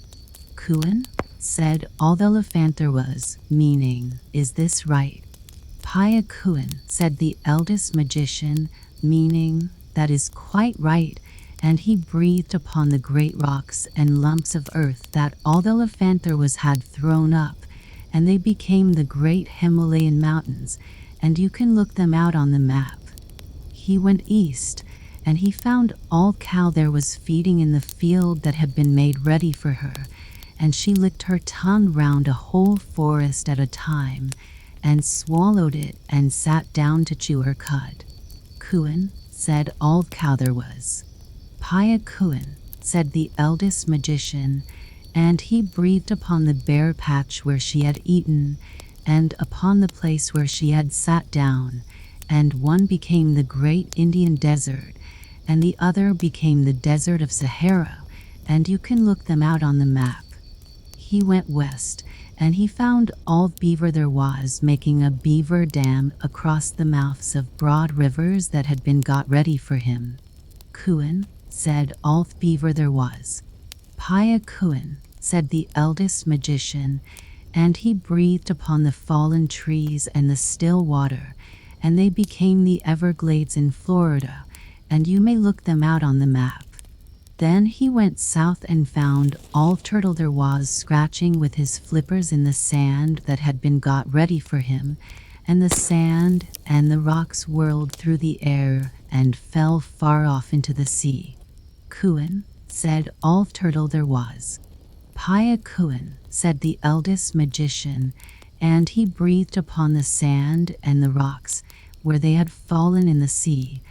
Kuan, said all the elephanter was, meaning, is this right? Paya Kuan, said the eldest magician, meaning, that is quite right, and he breathed upon the great rocks and lumps of earth that all the elephanter was had thrown up, and they became the great Himalayan mountains, and you can look them out on the map. He went east, and he found all cow there was feeding in the field that had been made ready for her, and she licked her tongue round a whole forest at a time, and swallowed it and sat down to chew her cud. Kuan, said all cow there was. Paya Kuan, said the eldest magician, and he breathed upon the bare patch where she had eaten, and upon the place where she had sat down, and one became the great Indian desert, and the other became the desert of Sahara, and you can look them out on the map. He went west, and he found all beaver there was making a beaver dam across the mouths of broad rivers that had been got ready for him. Cuin, said all beaver there was. Pia Cuin, said the eldest magician, and he breathed upon the fallen trees and the still water, and they became the Everglades in Florida, and you may look them out on the map. Then he went south and found all turtle there was scratching with his flippers in the sand that had been got ready for him, and the sand and the rocks whirled through the air and fell far off into the sea. Cuin, said all turtle there was. Pia Cuin, said the eldest magician, and he breathed upon the sand and the rocks where they had fallen in the sea,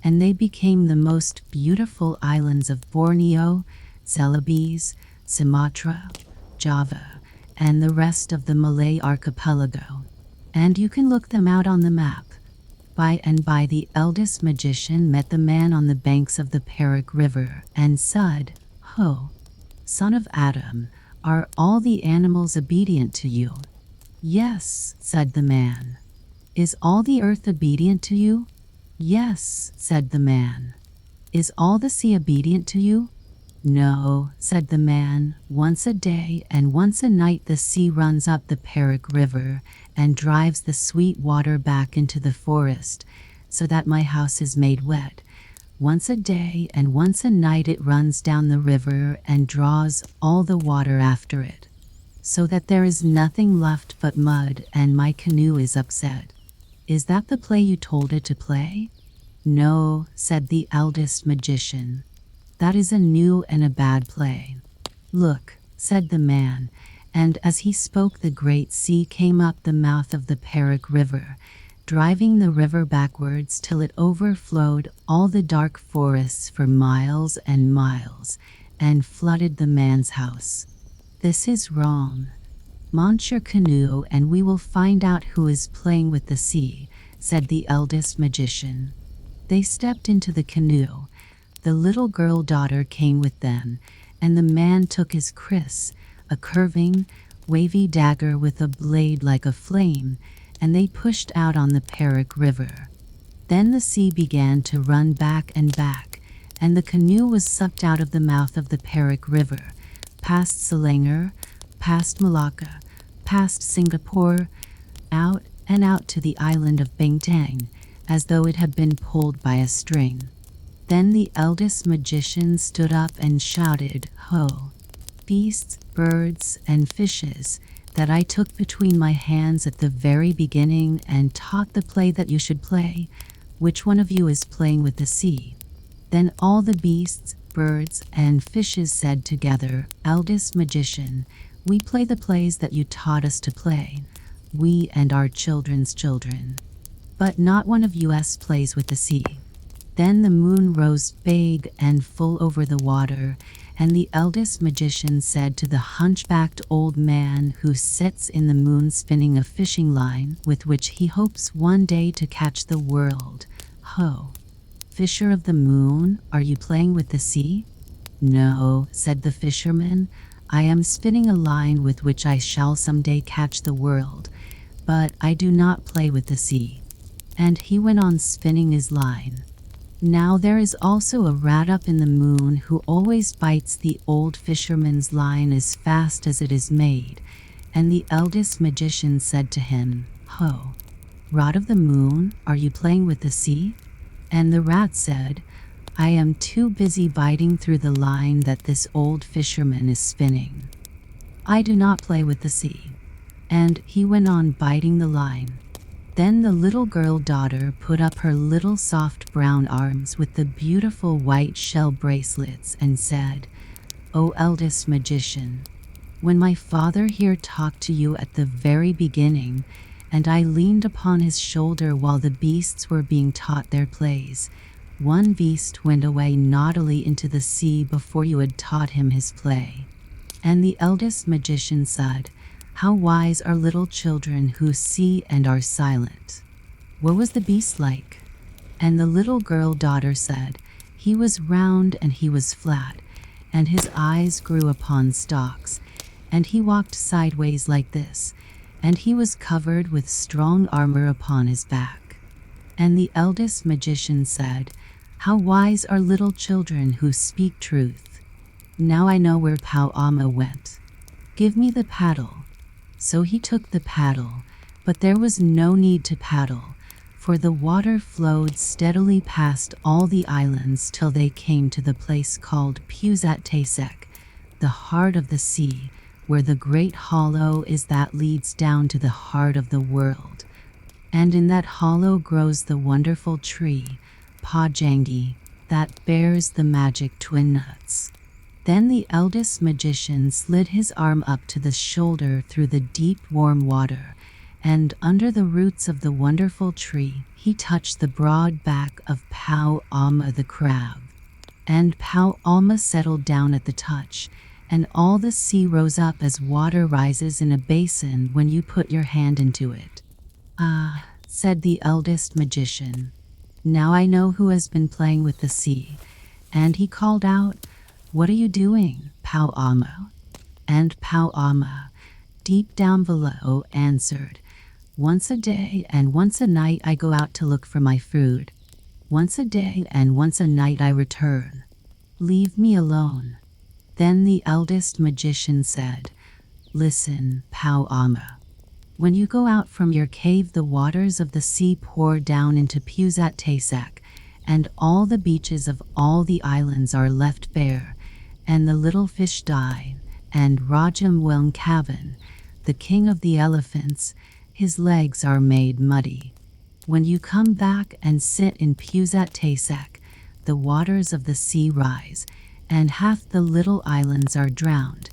and they became the most beautiful islands of Borneo, Celebes, Sumatra, Java, and the rest of the Malay archipelago. And you can look them out on the map. By and by the eldest magician met the man on the banks of the Perak River, and said, "Ho, son of Adam, are all the animals obedient to you?" "Yes," said the man. "Is all the earth obedient to you?" "Yes," said the man. "Is all the sea obedient to you?" "No," said the man. "Once a day and once a night the sea runs up the Perak River and drives the sweet water back into the forest, so that my house is made wet. Once a day and once a night it runs down the river and draws all the water after it, so that there is nothing left but mud, and my canoe is upset. Is that the play you told it to play?" "No," said the eldest magician. "That is a new and a bad play." "Look," said the man, and as he spoke the great sea came up the mouth of the Perak River, driving the river backwards till it overflowed all the dark forests for miles and miles, and flooded the man's house. "This is wrong. Launch your canoe and we will find out who is playing with the sea," said the eldest magician. They stepped into the canoe. The little girl daughter came with them, and the man took his kris, a curving, wavy dagger with a blade like a flame, and they pushed out on the Perak River. Then the sea began to run back and back, and the canoe was sucked out of the mouth of the Perak River, past Selangor, past Malacca, past Singapore, out and out to the island of Bintang, as though it had been pulled by a string. Then the eldest magician stood up and shouted, "Ho, beasts, birds, and fishes, that I took between my hands at the very beginning and taught the play that you should play. Which one of you is playing with the sea?" Then all the beasts, birds, and fishes said together, "Eldest magician, we play the plays that you taught us to play, we and our children's children. But not one of us plays with the sea." Then the moon rose big and full over the water, and the eldest magician said to the hunchbacked old man who sits in the moon spinning a fishing line with which he hopes one day to catch the world, "Ho, fisher of the moon, are you playing with the sea?" "No," said the fisherman, "I am spinning a line with which I shall someday catch the world, but I do not play with the sea." And he went on spinning his line. Now there is also a rat up in the moon who always bites the old fisherman's line as fast as it is made, and the eldest magician said to him, "Ho, rat of the moon, are you playing with the sea?" And the rat said, "I am too busy biting through the line that this old fisherman is spinning. I do not play with the sea." And he went on biting the line. Then the little girl daughter put up her little soft brown arms with the beautiful white shell bracelets and said, "O eldest magician, when my father here talked to you at the very beginning, and I leaned upon his shoulder while the beasts were being taught their plays, one beast went away naughtily into the sea before you had taught him his play." And the eldest magician said, "How wise are little children who see and are silent. What was the beast like?" And the little girl daughter said, "He was round and he was flat, and his eyes grew upon stalks, and he walked sideways like this, and he was covered with strong armor upon his back. And the eldest magician said, "How wise are little children who speak truth. Now I know where Pau Amma went. Give me the paddle." So he took the paddle, but there was no need to paddle, for the water flowed steadily past all the islands till they came to the place called Pusat-Tasek, the heart of the sea, where the great hollow is that leads down to the heart of the world. And in that hollow grows the wonderful tree, Pajangi, that bears the magic twin nuts. Then the eldest magician slid his arm up to the shoulder through the deep warm water, and under the roots of the wonderful tree he touched the broad back of Pau Amma the crab. And Pau Amma settled down at the touch, and all the sea rose up as water rises in a basin when you put your hand into it. "Ah," said the eldest magician, "now I know who has been playing with the sea." And he called out, "What are you doing, Pau Amma?" And Pau Amma, deep down below, answered, "Once a day and once a night I go out to look for my food. Once a day and once a night I return. Leave me alone." Then the eldest magician said, "Listen, Pau Amma. When you go out from your cave, the waters of the sea pour down into Pusat-Tasek, and all the beaches of all the islands are left bare, and the little fish die, and Raja Mulcavan, the king of the elephants, his legs are made muddy. When you come back and sit in Pusat-Tasek, the waters of the sea rise, and half the little islands are drowned,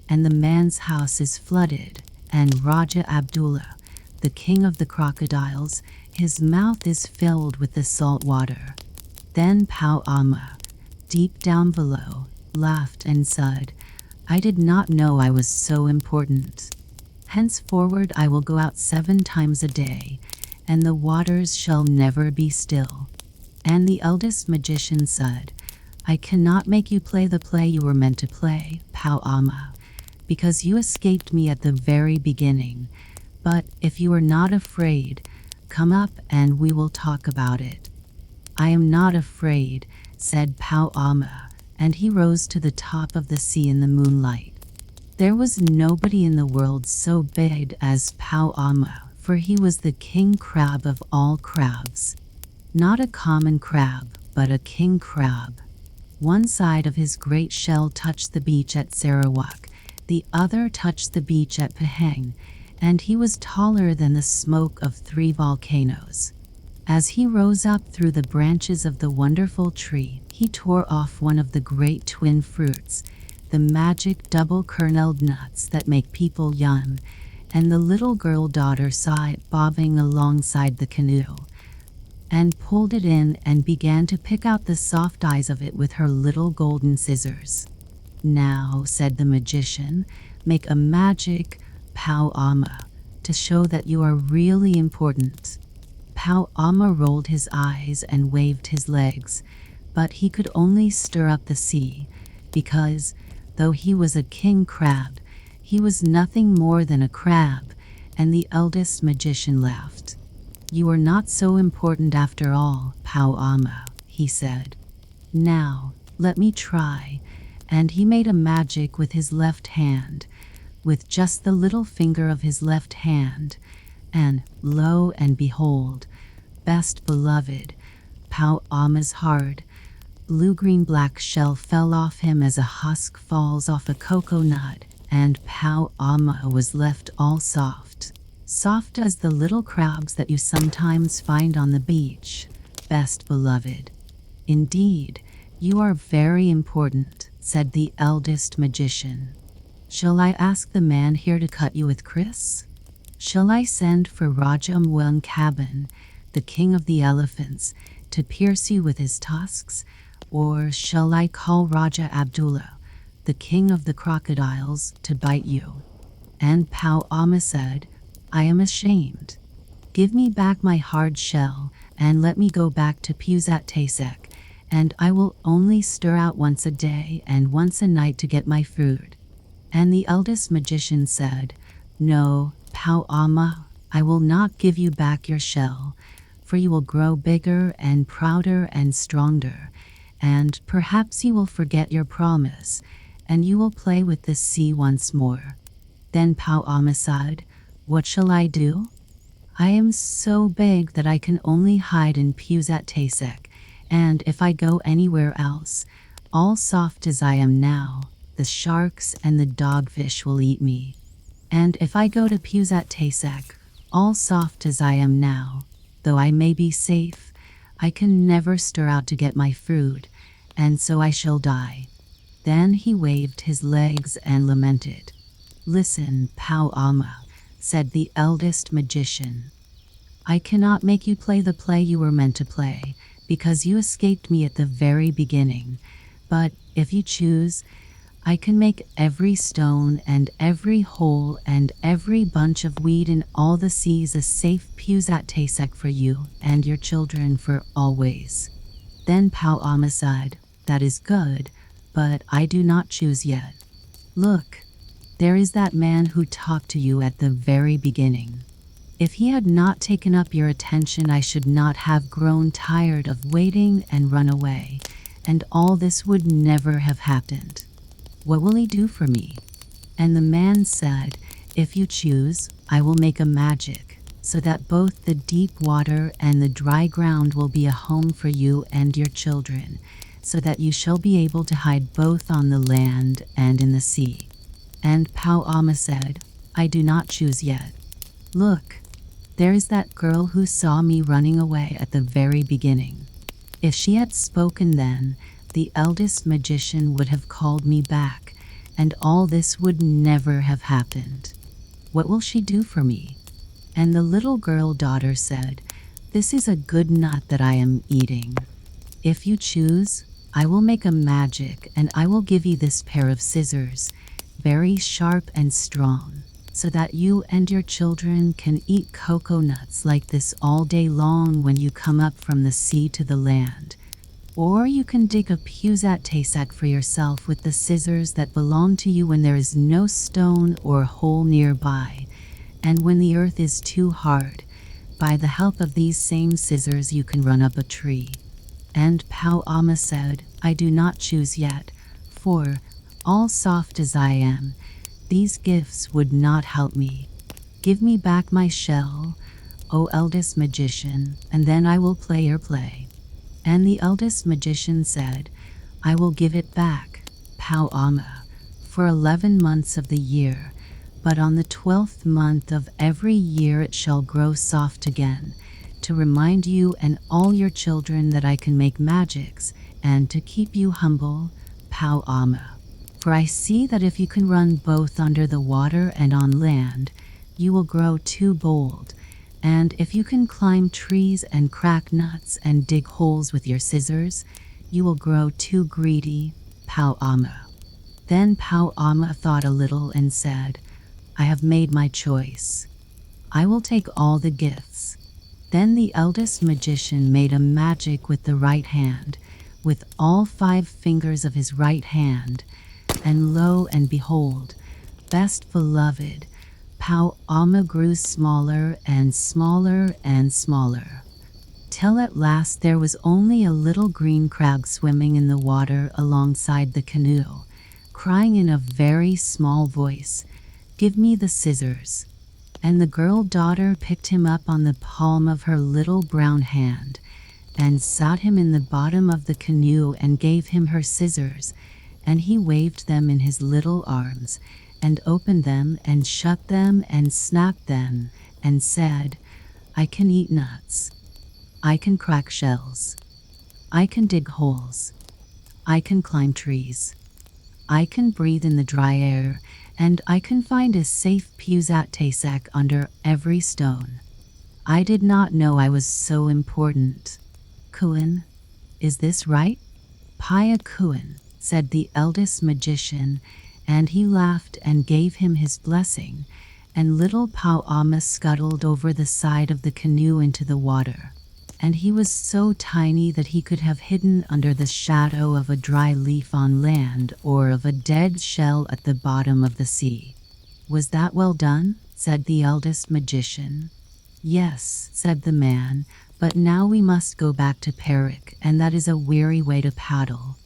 and the man's house is flooded, and Raja Abdullah, the king of the crocodiles, his mouth is filled with the salt water." Then Pau Amma, deep down below, laughed and said, "I did not know I was so important. Henceforward I will go out 7 times a day, and the waters shall never be still." And the eldest magician said, "I cannot make you play the play you were meant to play, Pau Amma, because you escaped me at the very beginning. But if you are not afraid, come up and we will talk about it." "I am not afraid," said Pau Amma, and he rose to the top of the sea in the moonlight. There was nobody in the world so big as Pau Amma, for he was the king crab of all crabs. Not a common crab, but a king crab. One side of his great shell touched the beach at Sarawak, the other touched the beach at Pahang, and he was taller than the smoke of 3 volcanoes. As he rose up through the branches of the wonderful tree, he tore off one of the great twin fruits, the magic double-kerneled nuts that make people young, and the little girl daughter saw it bobbing alongside the canoe, and pulled it in and began to pick out the soft eyes of it with her little golden scissors. "Now," said the magician, "make a magic Pau Amma to show that you are really important." Pau Amma rolled his eyes and waved his legs, but he could only stir up the sea, because, though he was a king crab, he was nothing more than a crab, and the eldest magician laughed. "You are not so important after all, Pau Amma," he said. "Now, let me try," and he made a magic with his left hand, with just the little finger of his left hand, and lo and behold, best beloved, Pau Amma's hard, blue-green black shell fell off him as a husk falls off a cocoa nut, and Pau Amma was left all soft. Soft as the little crabs that you sometimes find on the beach, best beloved. "Indeed, you are very important," said the eldest magician. "Shall I ask the man here to cut you with Chris? Shall I send for Raja Mulcavan, the king of the elephants, to pierce you with his tusks? Or shall I call Raja Abdullah, the king of the crocodiles, to bite you?" And Pau Amma said, "I am ashamed. Give me back my hard shell, and let me go back to Pusat-Tasek, and I will only stir out once a day and once a night to get my food." And the eldest magician said, "No, Pauama, I will not give you back your shell, for you will grow bigger and prouder and stronger, and perhaps you will forget your promise, and you will play with the sea once more." Then Pauama said, "What shall I do? I am so big that I can only hide in Pusat-Tasek, and if I go anywhere else, all soft as I am now, the sharks and the dogfish will eat me. And if I go to Pusat-Tasek, all soft as I am now, though I may be safe, I can never stir out to get my food, and so I shall die." Then he waved his legs and lamented. "Listen, Pauama," said the eldest magician. "I cannot make you play the play you were meant to play, because you escaped me at the very beginning. But if you choose, I can make every stone and every hole and every bunch of weed in all the seas a safe Pusat-Tasek for you and your children for always." Then Pauama said, "That is good, but I do not choose yet. Look, there is that man who talked to you at the very beginning. If he had not taken up your attention, I should not have grown tired of waiting and run away, and all this would never have happened. What will he do for me?" And the man said, "If you choose, I will make a magic, so that both the deep water and the dry ground will be a home for you and your children, so that you shall be able to hide both on the land and in the sea." And Pauama said, "I do not choose yet. Look, there is that girl who saw me running away at the very beginning. If she had spoken then, the eldest magician would have called me back, and all this would never have happened. What will she do for me?" And the little girl daughter said, "This is a good nut that I am eating. If you choose, I will make a magic, and I will give you this pair of scissors, very sharp and strong, so that you and your children can eat cocoa nuts like this all day long when you come up from the sea to the land. Or you can dig a Pusat-Tasek for yourself with the scissors that belong to you when there is no stone or hole nearby, and when the earth is too hard, by the help of these same scissors you can run up a tree." And Pauama said, "I do not choose yet, for, all soft as I am, these gifts would not help me. Give me back my shell, O eldest magician, and then I will play your play." And the eldest magician said, "I will give it back, Pauama, for 11 months of the year, but on the 12th month of every year it shall grow soft again, to remind you and all your children that I can make magics, and to keep you humble, Pauama. For I see that if you can run both under the water and on land, you will grow too bold, and if you can climb trees and crack nuts and dig holes with your scissors, you will grow too greedy, Pauama." Then Pauama thought a little and said, "I have made my choice. I will take all the gifts." Then the eldest magician made a magic with the right hand, with all 5 fingers of his right hand, and lo and behold, best beloved, Pauama grew smaller and smaller and smaller, till at last there was only a little green crab swimming in the water alongside the canoe, crying in a very small voice, "Give me the scissors." And the girl daughter picked him up on the palm of her little brown hand, and sat him in the bottom of the canoe and gave him her scissors, and he waved them in his little arms, and opened them and shut them and snapped them, and said, "I can eat nuts. I can crack shells. I can dig holes. I can climb trees. I can breathe in the dry air, and I can find a safe Pusat-Tasek under every stone. I did not know I was so important. Kuan, is this right?" "Paya Kuan," said the eldest magician, and he laughed and gave him his blessing, and little Pauama scuttled over the side of the canoe into the water. and he was so tiny that he could have hidden under the shadow of a dry leaf on land or of a dead shell at the bottom of the sea. "Was that well done?" said the eldest magician. "Yes," said the man, "but now we must go back to Perak, and that is a weary way to paddle.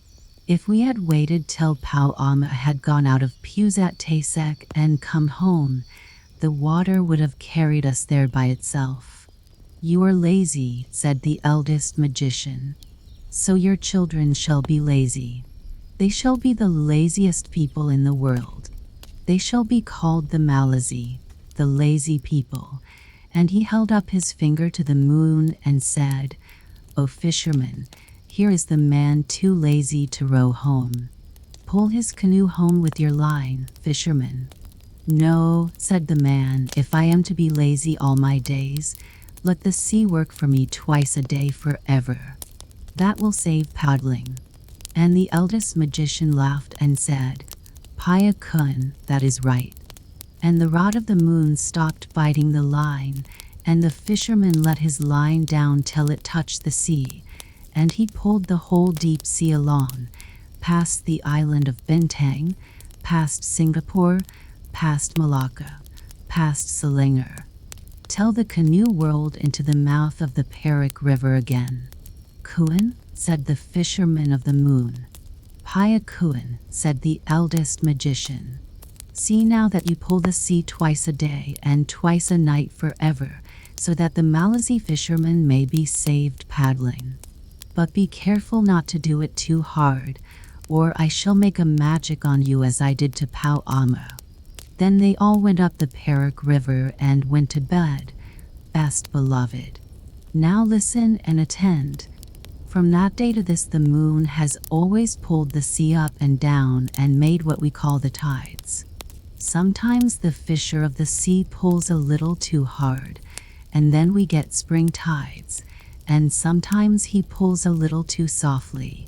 If we had waited till Pauama had gone out of Pusat Tasek and come home, the water would have carried us there by itself." "You are lazy," said the eldest magician. "So your children shall be lazy. They shall be the laziest people in the world. They shall be called the Malazi, the lazy people." And he held up his finger to the moon and said, "O fisherman, here is the man too lazy to row home. Pull his canoe home with your line, fisherman." "No," said the man, "if I am to be lazy all my days, let the sea work for me twice a day forever. That will save paddling." And the eldest magician laughed and said, "Paya Kun, that is right." And the rod of the moon stopped biting the line, and the fisherman let his line down till it touched the sea, and he pulled the whole deep sea along, past the island of Bintang, past Singapore, past Malacca, past Selangor, till the canoe whirled into the mouth of the Perak River again. "Kuan," said the fisherman of the moon. "Paya Kuan," said the eldest magician. "See now that you pull the sea twice a day and twice a night forever, so that the Malazi fisherman may be saved paddling. But be careful not to do it too hard, or I shall make a magic on you as I did to Pauama." Then they all went up the Perak River and went to bed. Best beloved, now listen and attend. From that day to this, the moon has always pulled the sea up and down and made what we call the tides. Sometimes the fisher of the sea pulls a little too hard, and then we get spring tides, and sometimes he pulls a little too softly,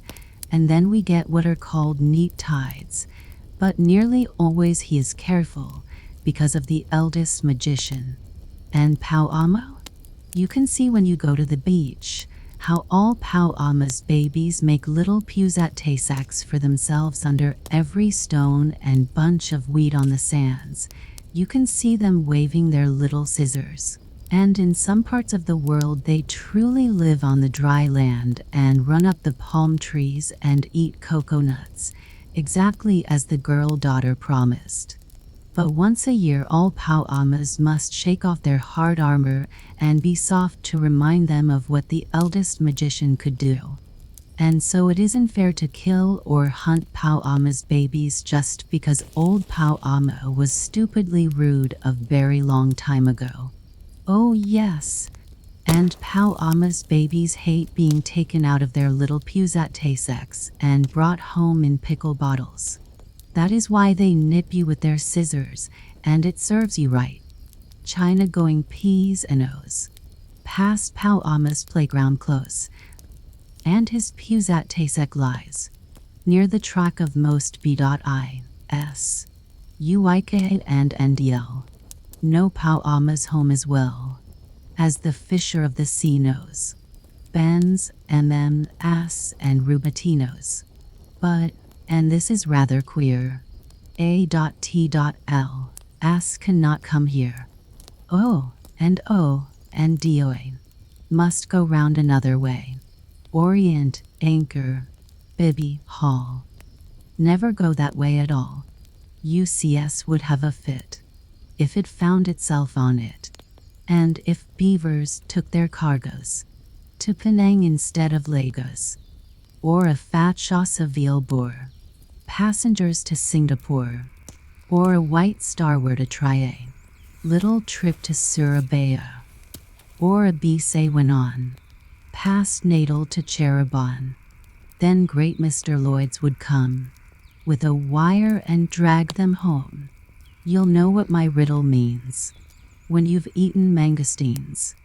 and then we get what are called neap tides. But nearly always he is careful, because of the eldest magician. And Pauama? You can see when you go to the beach, how all Pauama's babies make little Pusat Tasaks for themselves under every stone and bunch of weed on the sands. You can see them waving their little scissors. And in some parts of the world they truly live on the dry land and run up the palm trees and eat coconuts, exactly as the girl daughter promised. But once a year all Pauamas must shake off their hard armor and be soft to remind them of what the eldest magician could do. And so it isn't fair to kill or hunt Pauama's babies just because old Pauama was stupidly rude a very long time ago. Oh yes, and Pauama's babies hate being taken out of their little Pusat Taseks and brought home in pickle bottles. That is why they nip you with their scissors, and it serves you right. China going P's and O's. Past Pauama's playground close, and his Pusat Tasek lies near the track of most B.I.S. UIK and NDL. No Pauama's home as well, as the fisher of the sea knows. Benz, MMS, and Rubatinos. But, and this is rather queer, A.T.L. S cannot come here. O and DOA must go round another way. Orient, Anchor, Bibby, Hall. Never go that way at all. UCS would have a fit if it found itself on it. And if beavers took their cargoes to Penang instead of Lagos, or a fat Seville boar, passengers to Singapore, or a white star were to try a little trip to Surabaya, or a Bisay went on, past Natal to Cirebon, then great Mr. Lloyd's would come with a wire and drag them home. You'll know what my riddle means when you've eaten mangosteens.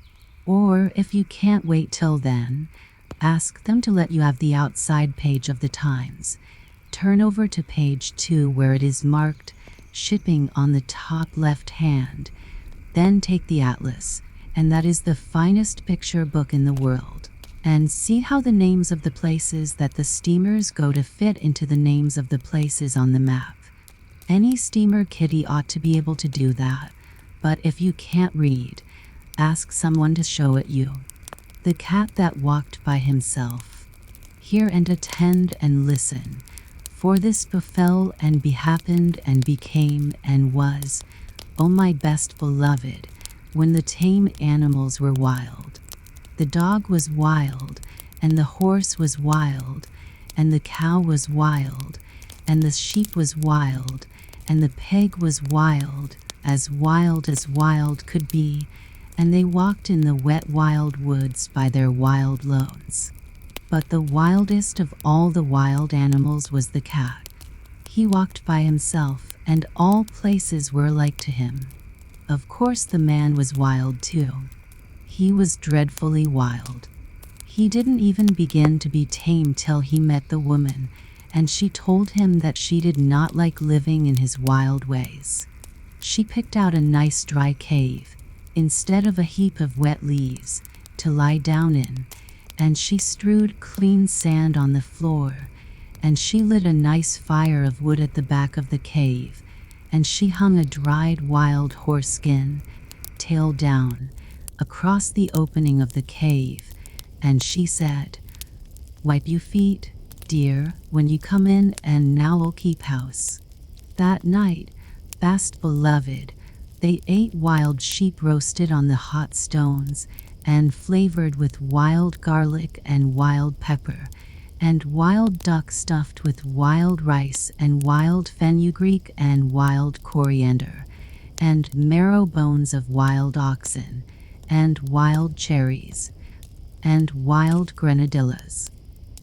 Or if you can't wait till then, ask them to let you have the outside page of the Times. Turn over to page 2 where it is marked shipping on the top left hand. Then take the atlas and that is the finest picture book in the world. And see how the names of the places that the steamers go to fit into the names of the places on the map. Any steamer kitty ought to be able to do that, but if you can't read, ask someone to show it you. The cat that walked by himself. Hear and attend and listen, for this befell and behappened and became and was, O my best beloved, when the tame animals were wild. The dog was wild, and the horse was wild, and the cow was wild, and the sheep was wild, and the pig was wild as wild could be, and they walked in the wet wild woods by their wild lones. But the wildest of all the wild animals was the cat. He walked by himself, and all places were alike to him. Of course the man was wild too. He was dreadfully wild. He didn't even begin to be tame till he met the woman, and she told him that she did not like living in his wild ways. She picked out a nice dry cave, instead of a heap of wet leaves, to lie down in, and she strewed clean sand on the floor, and she lit a nice fire of wood at the back of the cave, and she hung a dried wild horse skin, tail down, across the opening of the cave, and she said, "Wipe you feet, dear, when you come in, and now we'll keep house." That night, best beloved, they ate wild sheep roasted on the hot stones, and flavored with wild garlic and wild pepper, and wild duck stuffed with wild rice and wild fenugreek and wild coriander, and marrow bones of wild oxen, and wild cherries, and wild grenadillas.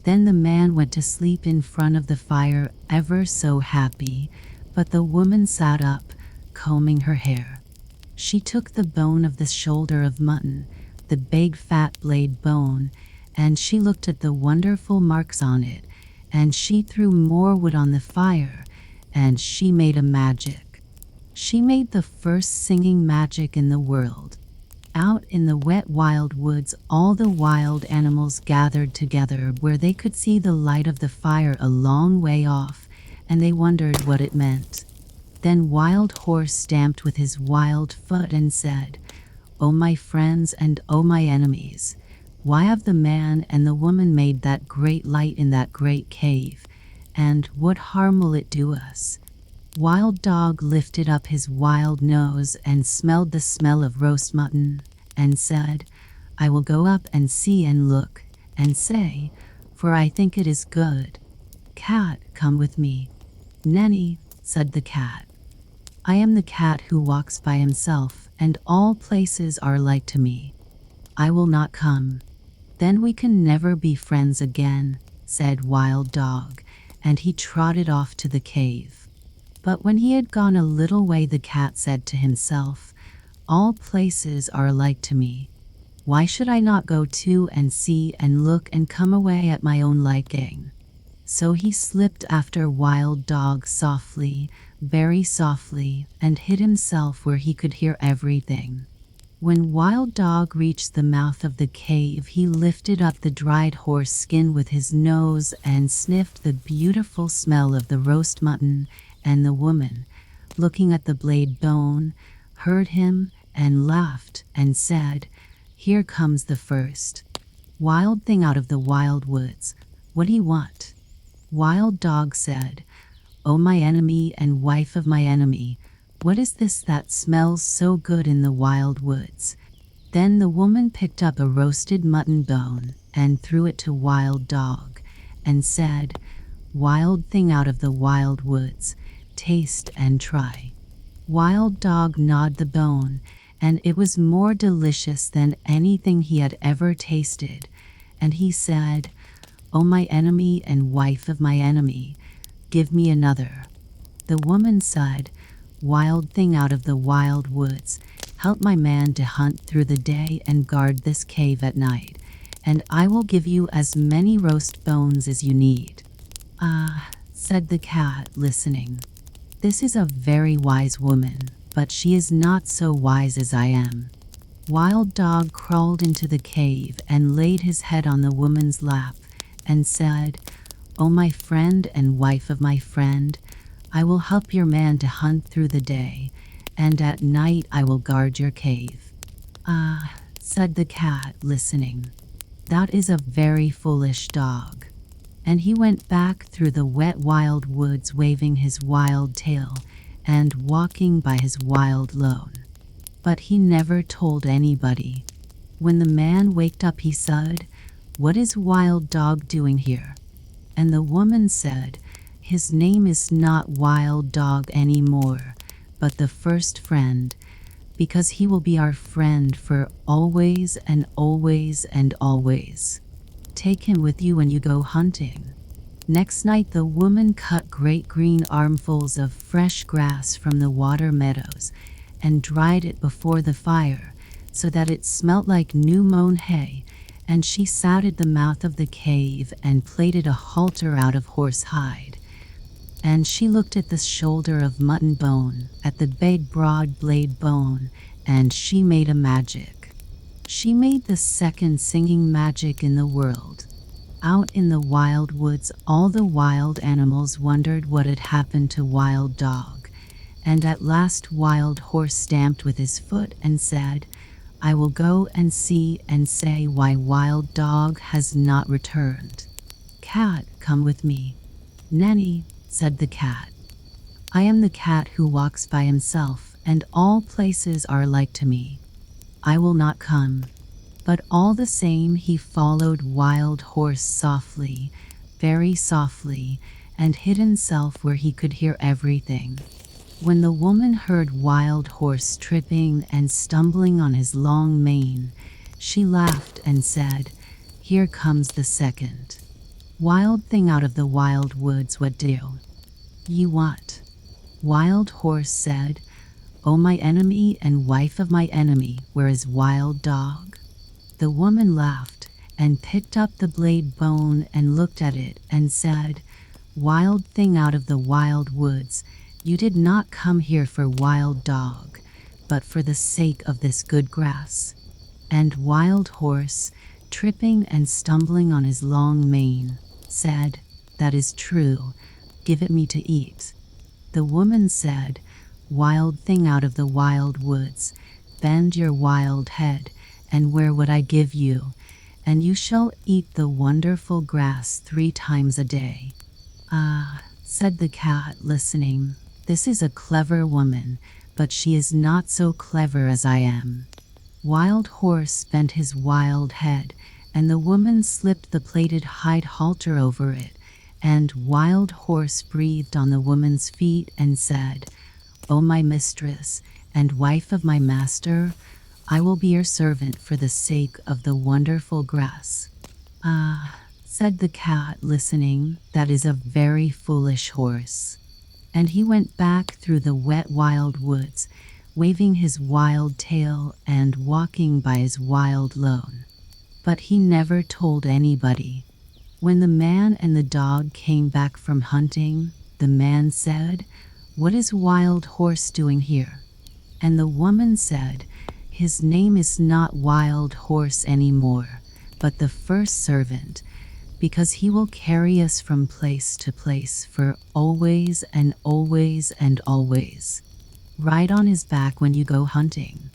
Then the man went to sleep in front of the fire, ever so happy, but the woman sat up, combing her hair. She took the bone of the shoulder of mutton, the big fat blade bone, and she looked at the wonderful marks on it, and she threw more wood on the fire, and she made a magic. She made the first singing magic in the world. Out in the wet wild woods, all the wild animals gathered together where they could see the light of the fire a long way off, and they wondered what it meant. Then Wild Horse stamped with his wild foot and said, "O my friends and O my enemies, why have the man and the woman made that great light in that great cave, and what harm will it do us?" Wild Dog lifted up his wild nose and smelled the smell of roast mutton, and said, "I will go up and see and look, and say, for I think it is good." "Cat, come with me." "Nenny," said the cat. "I am the cat who walks by himself, and all places are like to me." "I will not come." "Then we can never be friends again," said Wild Dog, and he trotted off to the cave. But when he had gone a little way, the cat said to himself, "All places are alike to me. Why should I not go too and see and look and come away at my own liking?" So he slipped after Wild Dog softly, very softly, and hid himself where he could hear everything. When Wild Dog reached the mouth of the cave, he lifted up the dried horse skin with his nose and sniffed the beautiful smell of the roast mutton, and the woman, looking at the blade bone, heard him and laughed and said, "Here comes the first wild thing out of the wild woods. What do you want?" Wild Dog said, "O my enemy and wife of my enemy, what is this that smells so good in the wild woods?" Then the woman picked up a roasted mutton bone and threw it to Wild Dog, and said, "Wild thing out of the wild woods, taste and try." Wild Dog gnawed the bone, and it was more delicious than anything he had ever tasted, and he said, "O my enemy and wife of my enemy, give me another." The woman said, "Wild thing out of the wild woods, help my man to hunt through the day and guard this cave at night, and I will give you as many roast bones as you need." "Ah," said the cat, listening, "this is a very wise woman, but she is not so wise as I am. Wild Dog crawled into the cave and laid his head on the woman's lap and said, "O my friend and wife of my friend, I will help your man to hunt through the day, and at night I will guard your cave." "Ah," said the cat, listening, "that is a very foolish dog." And he went back through the wet wild woods waving his wild tail and walking by his wild lone. But he never told anybody. When the man waked up he said, "What is Wild Dog doing here?" And the woman said, "His name is not Wild Dog anymore, but the first friend, because he will be our friend for always and always and always. Take him with you when you go hunting." Next night the woman cut great green armfuls of fresh grass from the water meadows and dried it before the fire so that it smelt like new mown hay, and she sat at the mouth of the cave and plaited a halter out of horse hide. And she looked at the shoulder of mutton bone, at the big broad blade bone, and she made a magic. She made the second singing magic in the world. Out in the wild woods all the wild animals wondered what had happened to Wild Dog, and at last Wild Horse stamped with his foot and said, "I will go and see and say why Wild Dog has not returned." "Cat, come with me." "Nanny," said the cat, "I am the cat who walks by himself, and all places are alike to me. I will not come." But all the same he followed Wild Horse softly, very softly, and hid himself where he could hear everything. When the woman heard Wild Horse tripping and stumbling on his long mane, she laughed and said, "Here comes the second. Wild thing out of the wild woods, what do you want?" Wild Horse said, "O my enemy and wife of my enemy, where is Wild Dog?" The woman laughed and picked up the blade bone and looked at it and said, "Wild thing out of the wild woods, you did not come here for Wild Dog, but for the sake of this good grass." And Wild Horse, tripping and stumbling on his long mane, said, "That is true. Give it me to eat." The woman said, "Wild thing out of the wild woods, bend your wild head, and where would I give you? And you shall eat the wonderful grass 3 times a day." "Ah," said the cat, listening, "this is a clever woman, but she is not so clever as I am." Wild Horse bent his wild head, and the woman slipped the plaited hide halter over it, and Wild Horse breathed on the woman's feet and said, "O my mistress and wife of my master, I will be your servant for the sake of the wonderful grass." "Ah," said the cat, listening, "that is a very foolish horse." And he went back through the wet wild woods, waving his wild tail and walking by his wild lone. But he never told anybody. When the man and the dog came back from hunting, the man said, "What is Wild Horse doing here?" And the woman said, "His name is not Wild Horse anymore, but the first servant, because he will carry us from place to place for always and always and always. Ride on his back when you go hunting."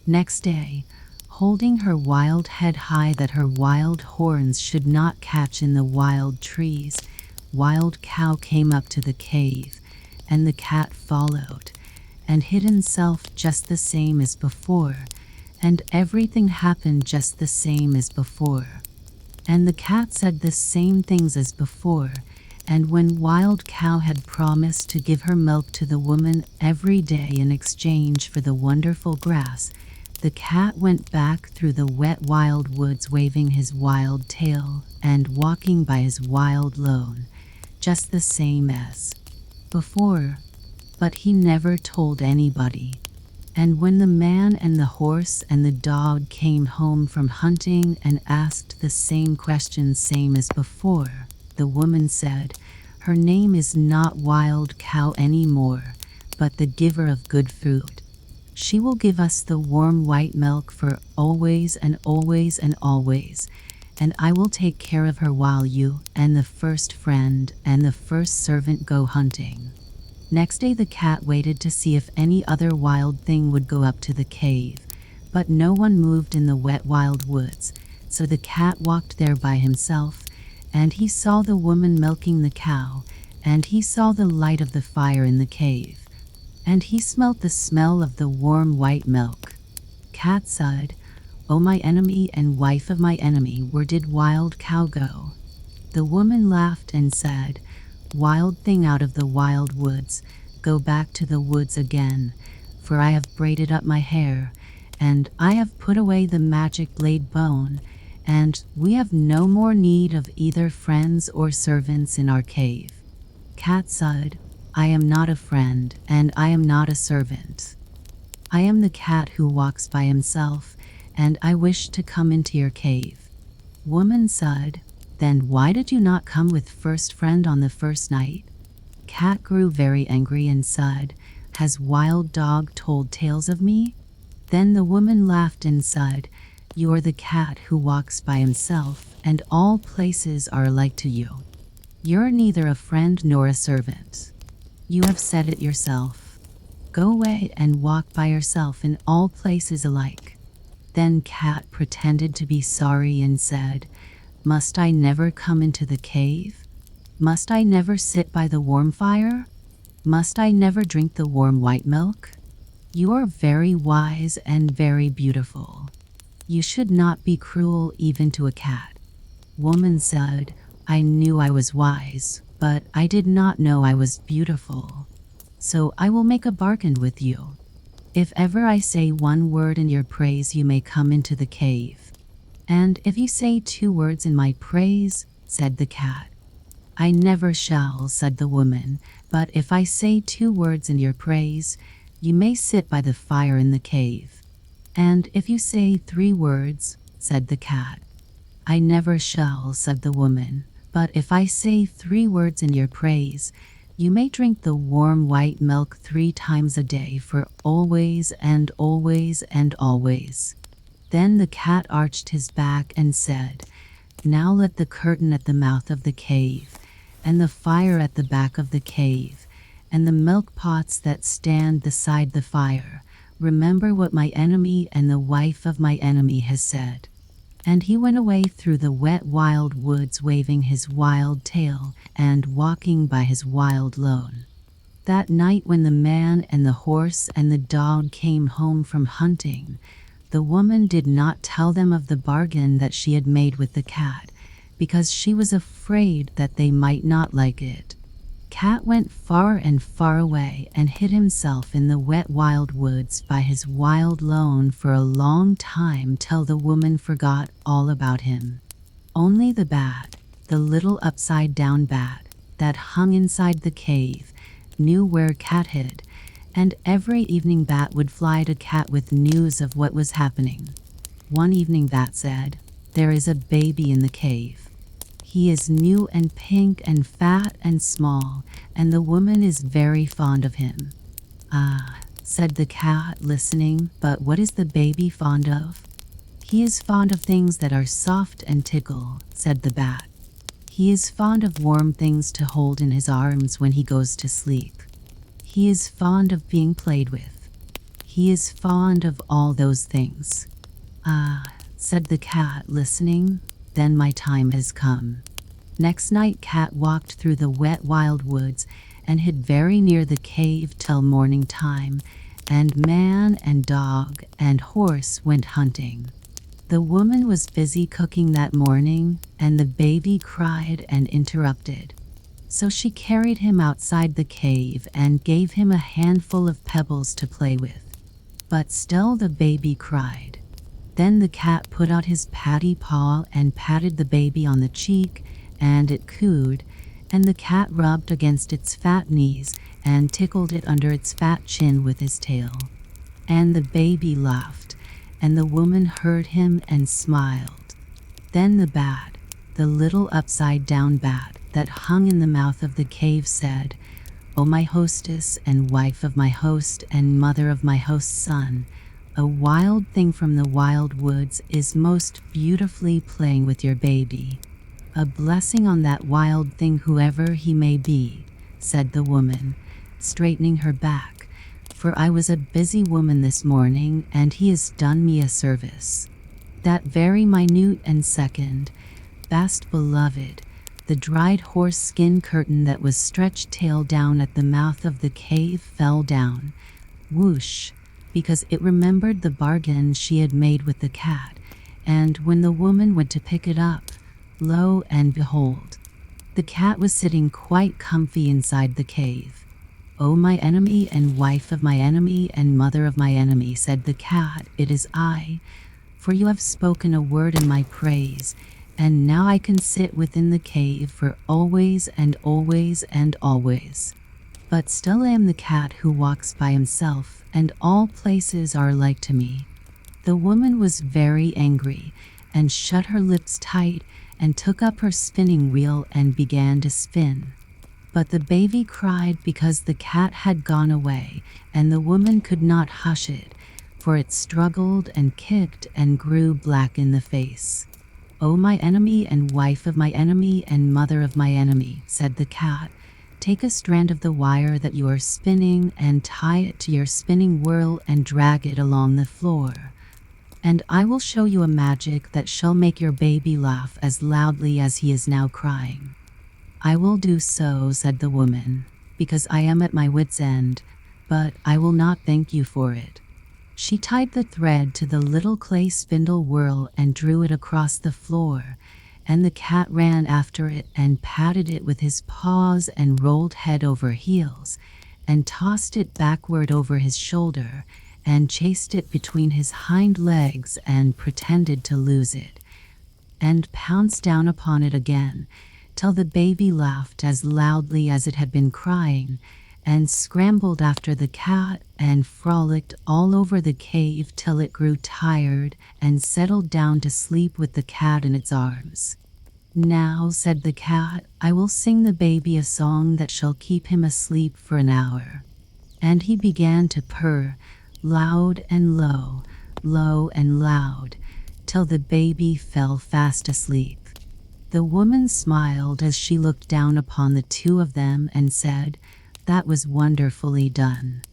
Next day, holding her wild head high that her wild horns should not catch in the wild trees, Wild Cow came up to the cave, and the cat followed, and hid himself just the same as before, and everything happened just the same as before. And the cat said the same things as before, and when Wild Cow had promised to give her milk to the woman every day in exchange for the wonderful grass, the cat went back through the wet wild woods waving his wild tail and walking by his wild lone, just the same as before. But he never told anybody. And when the man and the horse and the dog came home from hunting and asked the same questions same as before, the woman said, "Her name is not Wild Cow anymore, but the giver of good food. She will give us the warm white milk for always and always and always, and I will take care of her while you and the first friend and the first servant go hunting." Next day the cat waited to see if any other wild thing would go up to the cave, but no one moved in the wet wild woods, so the cat walked there by himself, and he saw the woman milking the cow, and he saw the light of the fire in the cave, and he smelt the smell of the warm white milk. Cat sighed, "O my enemy and wife of my enemy, where did wild cow go?" The woman laughed and said, "Wild thing out of the wild woods, go back to the woods again, for I have braided up my hair, and I have put away the magic blade bone, and we have no more need of either friends or servants in our cave." Cat sighed, "I am not a friend, and I am not a servant. I am the cat who walks by himself, and I wish to come into your cave." Woman sighed, "Then why did you not come with first friend on the first night?" Cat grew very angry and sighed, "Has wild dog told tales of me?" Then the woman laughed and sighed, "You are the cat who walks by himself, and all places are alike to you. You're neither a friend nor a servant. You have said it yourself. Go away and walk by yourself in all places alike." Then Cat pretended to be sorry and said, "Must I never come into the cave? Must I never sit by the warm fire? Must I never drink the warm white milk? You are very wise and very beautiful. You should not be cruel even to a cat." Woman said, "I knew I was wise, but I did not know I was beautiful. So I will make a bargain with you. If ever I say one word in your praise, you may come into the cave. And if you say 2 words in my praise," said the cat. "I never shall," said the woman, "but if I say 2 words in your praise, you may sit by the fire in the cave. And if you say 3 words," said the cat. "I never shall," said the woman, "but if I say 3 words in your praise, you may drink the warm white milk 3 times a day for always and always and always." Then the cat arched his back and said, "Now let the curtain at the mouth of the cave, and the fire at the back of the cave, and the milk pots that stand beside the fire, remember what my enemy and the wife of my enemy has said." And he went away through the wet wild woods waving his wild tail and walking by his wild lone. That night when the man and the horse and the dog came home from hunting, the woman did not tell them of the bargain that she had made with the cat, because she was afraid that they might not like it. Cat went far and far away and hid himself in the wet wild woods by his wild lone for a long time till the woman forgot all about him. Only the bat, the little upside-down bat that hung inside the cave, knew where Cat hid, and every evening Bat would fly to Cat with news of what was happening. One evening Bat said, "There is a baby in the cave. He is new and pink and fat and small, and the woman is very fond of him." "Ah," said the cat, listening, "but what is the baby fond of?" "He is fond of things that are soft and tickle," said the bat. "He is fond of warm things to hold in his arms when he goes to sleep. He is fond of being played with. He is fond of all those things." "Ah," said the cat, listening, "then my time has come." Next night Cat walked through the wet wild woods and hid very near the cave till morning time, and man and dog and horse went hunting. The woman was busy cooking that morning, and the baby cried and interrupted. So she carried him outside the cave and gave him a handful of pebbles to play with. But still the baby cried. Then the cat put out his patty paw and patted the baby on the cheek, and it cooed, and the cat rubbed against its fat knees and tickled it under its fat chin with his tail. And the baby laughed, and the woman heard him and smiled. Then the bat, the little upside-down bat that hung in the mouth of the cave, said, O my hostess and wife of my host and mother of my host's son, a wild thing from the wild woods is most beautifully playing with your baby. A blessing on that wild thing, whoever he may be, said the woman, straightening her back, for I was a busy woman this morning, and he has done me a service. That very minute and second, best beloved, the dried horse skin curtain that was stretched tail down at the mouth of the cave fell down, whoosh, because it remembered the bargain she had made with the cat, and when the woman went to pick it up, lo and behold, the cat was sitting quite comfy inside the cave. O my enemy and wife of my enemy and mother of my enemy, said the cat, it is I, for you have spoken a word in my praise, and now I can sit within the cave for always and always and always. But still am the cat who walks by himself, and all places are alike to me. The woman was very angry, and shut her lips tight, and took up her spinning wheel and began to spin. But the baby cried because the cat had gone away, and the woman could not hush it, for it struggled and kicked and grew black in the face. O my enemy and wife of my enemy and mother of my enemy, said the cat, take a strand of the wire that you are spinning and tie it to your spinning wheel and drag it along the floor. And I will show you a magic that shall make your baby laugh as loudly as he is now crying. I will do so, said the woman, because I am at my wit's end, but I will not thank you for it. She tied the thread to the little clay spindle whorl and drew it across the floor, and the cat ran after it and patted it with his paws and rolled head over heels, and tossed it backward over his shoulder, and chased it between his hind legs and pretended to lose it, and pounced down upon it again, till the baby laughed as loudly as it had been crying, and scrambled after the cat and frolicked all over the cave till it grew tired and settled down to sleep with the cat in its arms. Now, said the cat, I will sing the baby a song that shall keep him asleep for an hour. And he began to purr, loud and low, low and loud, till the baby fell fast asleep. The woman smiled as she looked down upon the two of them and said, that was wonderfully done.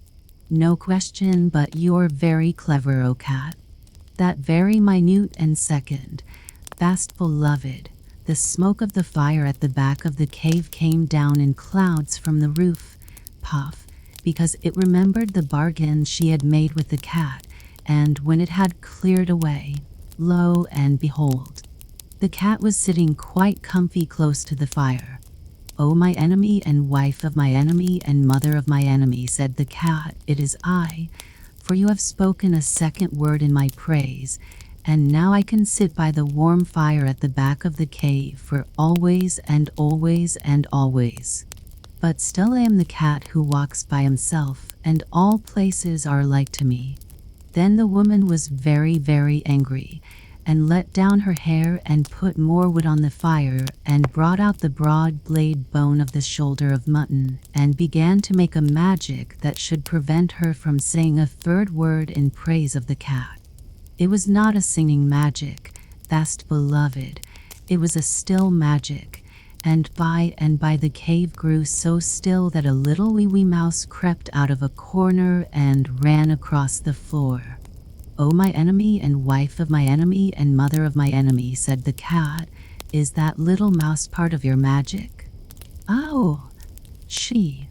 No question but you're very clever, O cat. That very minute and second, fast beloved, the smoke of the fire at the back of the cave came down in clouds from the roof, puff, because it remembered the bargain she had made with the cat, and when it had cleared away, lo and behold, the cat was sitting quite comfy close to the fire. O my enemy and wife of my enemy and mother of my enemy, said the cat, it is I, for you have spoken a second word in my praise, and now I can sit by the warm fire at the back of the cave for always and always and always. But still I am the cat who walks by himself, and all places are alike to me. Then the woman was very, very angry, and let down her hair and put more wood on the fire and brought out the broad blade bone of the shoulder of mutton and began to make a magic that should prevent her from saying a third word in praise of the cat. It was not a singing magic, fast beloved, it was a still magic, and by the cave grew so still that a little wee mouse crept out of a corner and ran across the floor. O my enemy and wife of my enemy and mother of my enemy, said the cat, is that little mouse part of your magic? Oh, she.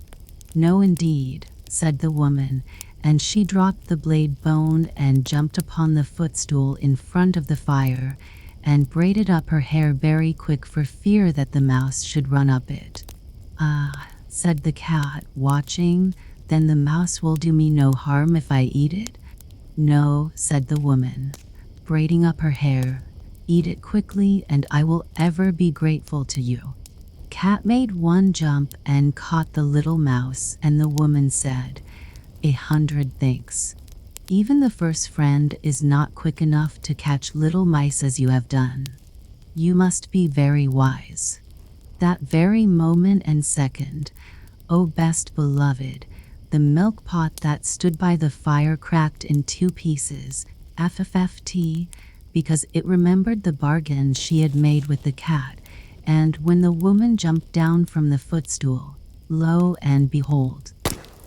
No indeed, said the woman, and she dropped the blade bone and jumped upon the footstool in front of the fire and braided up her hair very quick for fear that the mouse should run up it. Ah, said the cat, watching, then the mouse will do me no harm if I eat it? No, said the woman, braiding up her hair, eat it quickly and I will ever be grateful to you. Cat made one jump and caught the little mouse, and the woman said, 100 thanks. Even the first friend is not quick enough to catch little mice as you have done. You must be very wise. That very moment and second, "O best beloved, the milk pot that stood by the fire cracked in 2 pieces, FFFT, because it remembered the bargain she had made with the cat, and when the woman jumped down from the footstool, lo and behold,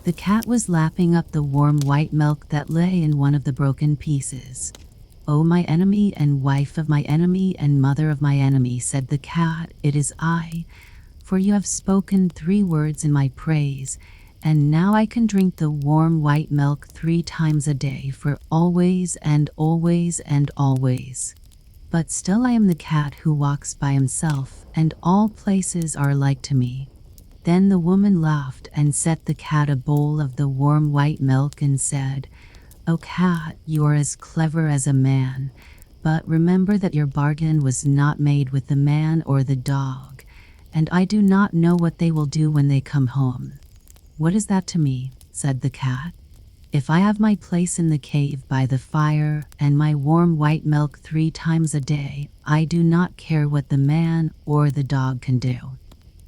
the cat was lapping up the warm white milk that lay in one of the broken pieces. O my enemy and wife of my enemy and mother of my enemy," said the cat, "it is I, for you have spoken 3 words in my praise, and now I can drink the warm white milk 3 times a day for always and always and always. But still I am the cat who walks by himself, and all places are alike to me." Then the woman laughed and set the cat a bowl of the warm white milk and said, "O cat, you are as clever as a man, but remember that your bargain was not made with the man or the dog, and I do not know what they will do when they come home." "What is that to me?" said the cat. "If I have my place in the cave by the fire and my warm white milk 3 times a day, I do not care what the man or the dog can do."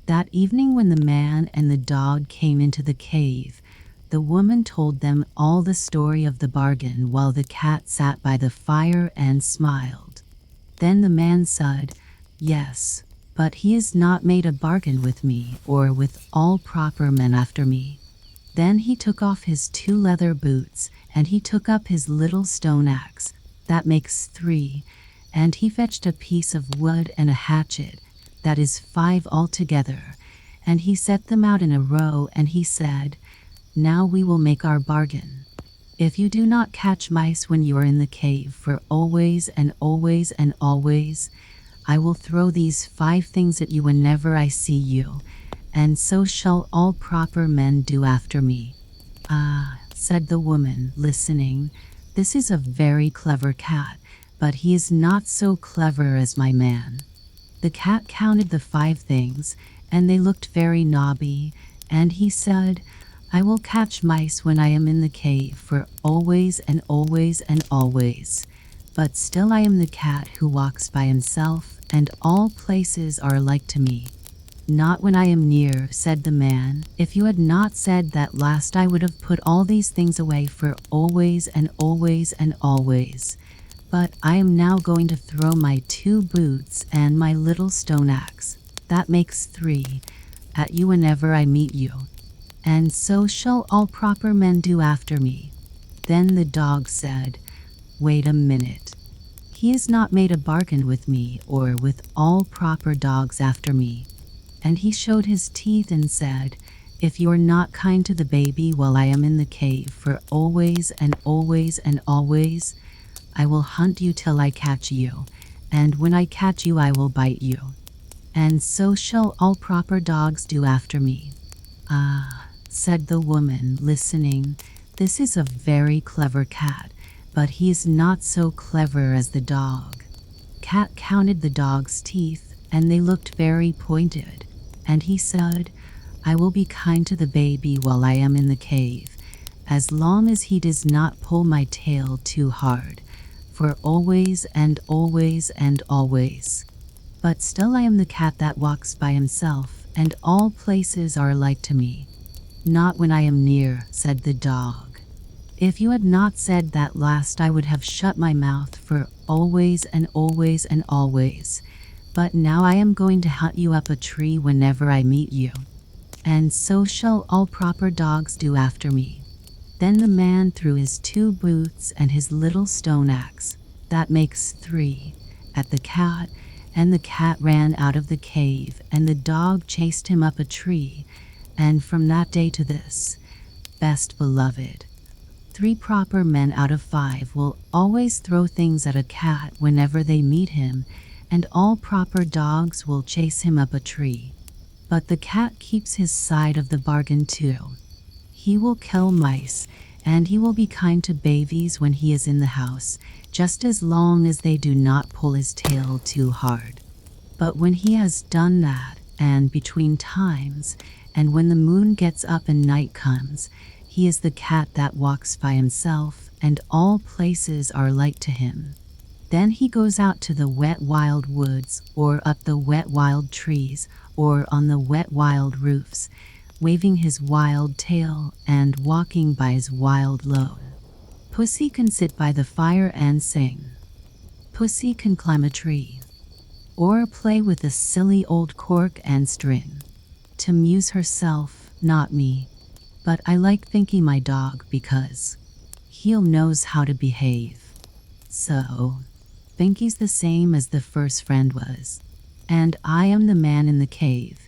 That evening when the man and the dog came into the cave, the woman told them all the story of the bargain while the cat sat by the fire and smiled. Then the man said, "Yes, but he has not made a bargain with me or with all proper men after me." Then he took off his 2 leather boots, and he took up his little stone axe, that makes 3, and he fetched a piece of wood and a hatchet, that is 5 altogether, and he set them out in a row, and he said, "Now we will make our bargain. If you do not catch mice when you are in the cave for always and always and always, I will throw these 5 things at you whenever I see you, and so shall all proper men do after me." "Ah," said the woman, listening, "this is a very clever cat, but he is not so clever as my man." The cat counted the 5 things, and they looked very knobby, and he said, "I will catch mice when I am in the cave for always and always and always, but still I am the cat who walks by himself, and all places are alike to me." "Not when I am near," said the man. "If you had not said that last, I would have put all these things away for always and always and always. But I am now going to throw my 2 boots and my little stone axe, that makes 3, at you whenever I meet you, and so shall all proper men do after me." Then the dog said, "Wait a minute. He has not made a bargain with me or with all proper dogs after me." And he showed his teeth and said, "If you are not kind to the baby while I am in the cave for always and always and always, I will hunt you till I catch you, and when I catch you I will bite you, and so shall all proper dogs do after me." "Ah," said the woman, listening, "this is a very clever cat, but he is not so clever as the dog." Cat counted the dog's teeth, and they looked very pointed, and he said, "I will be kind to the baby while I am in the cave, as long as he does not pull my tail too hard, for always and always and always. But still I am the cat that walks by himself, and all places are alike to me." "Not when I am near," said the dog. "If you had not said that last, I would have shut my mouth for always and always and always. But now I am going to hunt you up a tree whenever I meet you, and so shall all proper dogs do after me." Then the man threw his 2 boots and his little stone axe, that makes 3, at the cat, and the cat ran out of the cave, and the dog chased him up a tree, and from that day to this, best beloved, 3 proper men out of 5 will always throw things at a cat whenever they meet him, and all proper dogs will chase him up a tree. But the cat keeps his side of the bargain too. He will kill mice, and he will be kind to babies when he is in the house, just as long as they do not pull his tail too hard. But when he has done that, and between times, and when the moon gets up and night comes, he is the cat that walks by himself, and all places are alike to him. Then he goes out to the wet wild woods, or up the wet wild trees, or on the wet wild roofs, waving his wild tail and walking by his wild lone. Pussy can sit by the fire and sing. Pussy can climb a tree, or play with a silly old cork and string, to amuse herself, not me. But I like Pinky my dog because he knows how to behave. So, Pinky's the same as the first friend was, and I am the man in the cave.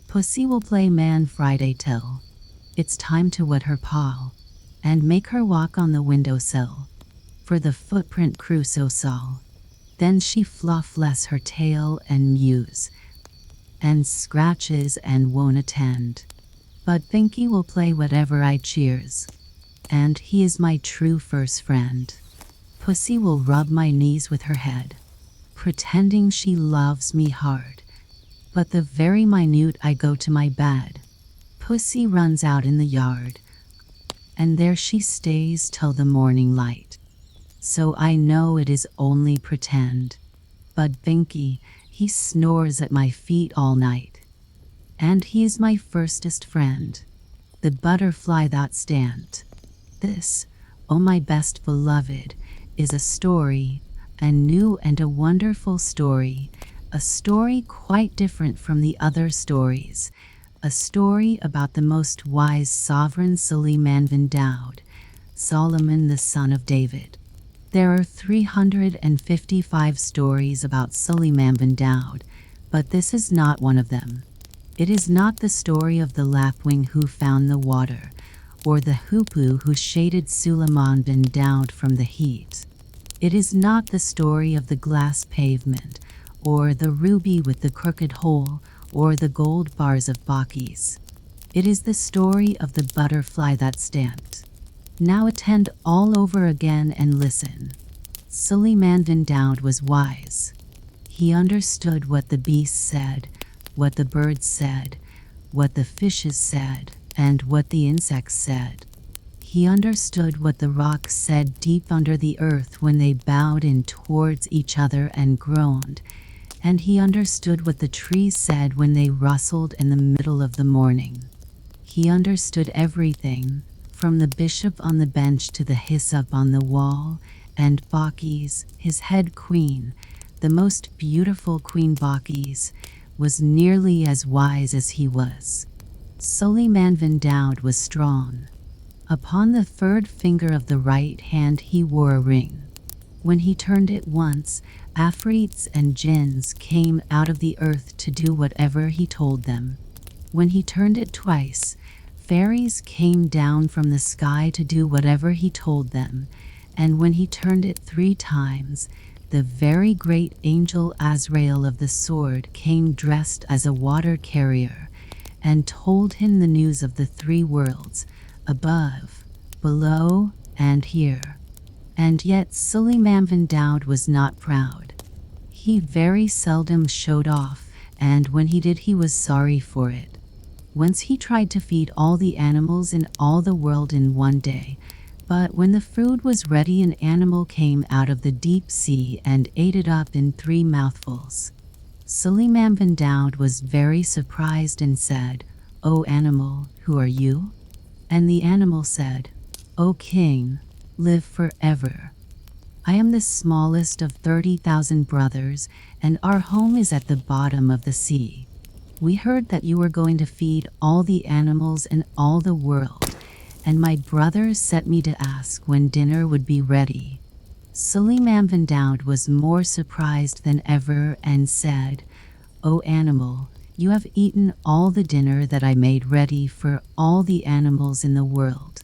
Pussy will play man Friday till it's time to wet her paw, and make her walk on the windowsill, for the footprint Crusoe saw. Then she fluffless her tail and mews, and scratches and won't attend. But Pinky will play whatever I cheers, and he is my true first friend. Pussy will rub my knees with her head, pretending she loves me hard. But the very minute I go to my bed, Pussy runs out in the yard, and there she stays till the morning light. So I know it is only pretend. But Pinky, he snores at my feet all night, and he is my firstest friend, the butterfly that stand. This, oh my best beloved, is a story, a new and a wonderful story, a story quite different from the other stories, a story about the most wise sovereign Suleiman bin Daud, Solomon the son of David. There are 355 stories about Suleiman bin Daud, but this is not one of them. It is not the story of the lapwing who found the water, or the hoopoe who shaded Suleiman bin Daud from the heat. It is not the story of the glass pavement, or the ruby with the crooked hole, or the gold bars of Bacchus. It is the story of the butterfly that stamped. Now attend all over again and listen. Suleiman bin Daud was wise. He understood what the beasts said, what the birds said, what the fishes said, and what the insects said. He understood what the rocks said deep under the earth when they bowed in towards each other and groaned, and he understood what the trees said when they rustled in the middle of the morning. He understood everything, from the bishop on the bench to the hyssop on the wall, and Bacchus, his head queen, the most beautiful Queen Bacchus, was nearly as wise as he was. Suleiman bin Daud was strong. Upon the third finger of the right hand he wore a ring. When he turned it once, Afrits and jinns came out of the earth to do whatever he told them. When he turned it twice, fairies came down from the sky to do whatever he told them, and when he turned it 3 times, the very great angel Azrael of the sword came dressed as a water carrier, and told him the news of the 3 worlds, above, below, and here. And yet Suleiman bin Daud was not proud. He very seldom showed off, and when he did he was sorry for it. Once he tried to feed all the animals in all the world in one day, but when the food was ready an animal came out of the deep sea and ate it up in 3 mouthfuls. Suleiman bin Daud was very surprised and said, "O animal, who are you?" And the animal said, "O king, live forever. I am the smallest of 30,000 brothers, and our home is at the bottom of the sea. We heard that you were going to feed all the animals in all the world, and my brothers sent me to ask when dinner would be ready." Suleiman bin Daud was more surprised than ever and said, "O animal, you have eaten all the dinner that I made ready for all the animals in the world."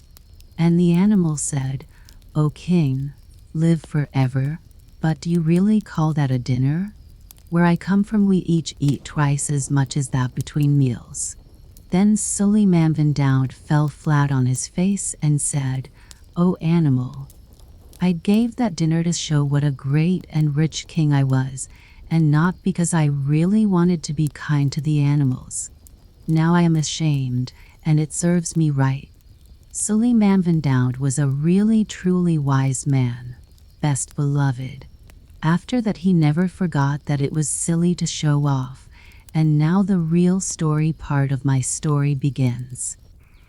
And the animal said, "O king, live forever, but do you really call that a dinner? Where I come from we each eat twice as much as that between meals." Then Suleiman bin Daud fell flat on his face and said, "O animal, I gave that dinner to show what a great and rich king I was, and not because I really wanted to be kind to the animals. Now I am ashamed, and it serves me right." Suleiman bin Daud was a really truly wise man, best beloved. After that he never forgot that it was silly to show off, And now the real story part of my story begins.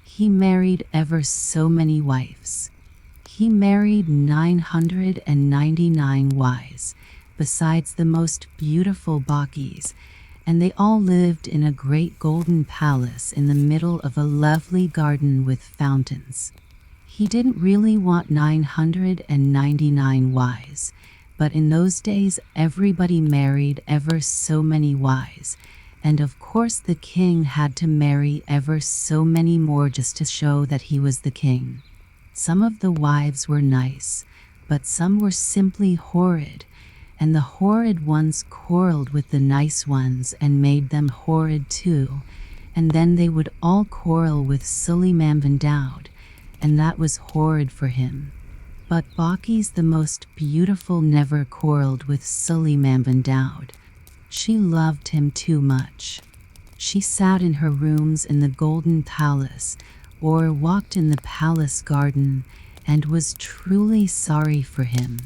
He married ever so many wives. He married 999 wives, besides the most beautiful Bakis, and they all lived in a great golden palace in the middle of a lovely garden with fountains. He didn't really want 999 wives, but in those days everybody married ever so many wives, and of course the king had to marry ever so many more just to show that he was the king. Some of the wives were nice, but some were simply horrid, and the horrid ones quarreled with the nice ones and made them horrid too, and then they would all quarrel with Suleiman van Daud, and that was horrid for him. But Bakis the most beautiful never quarreled with Suleiman van Daud. She loved him too much. She sat in her rooms in the golden palace, or walked in the palace garden, and was truly sorry for him.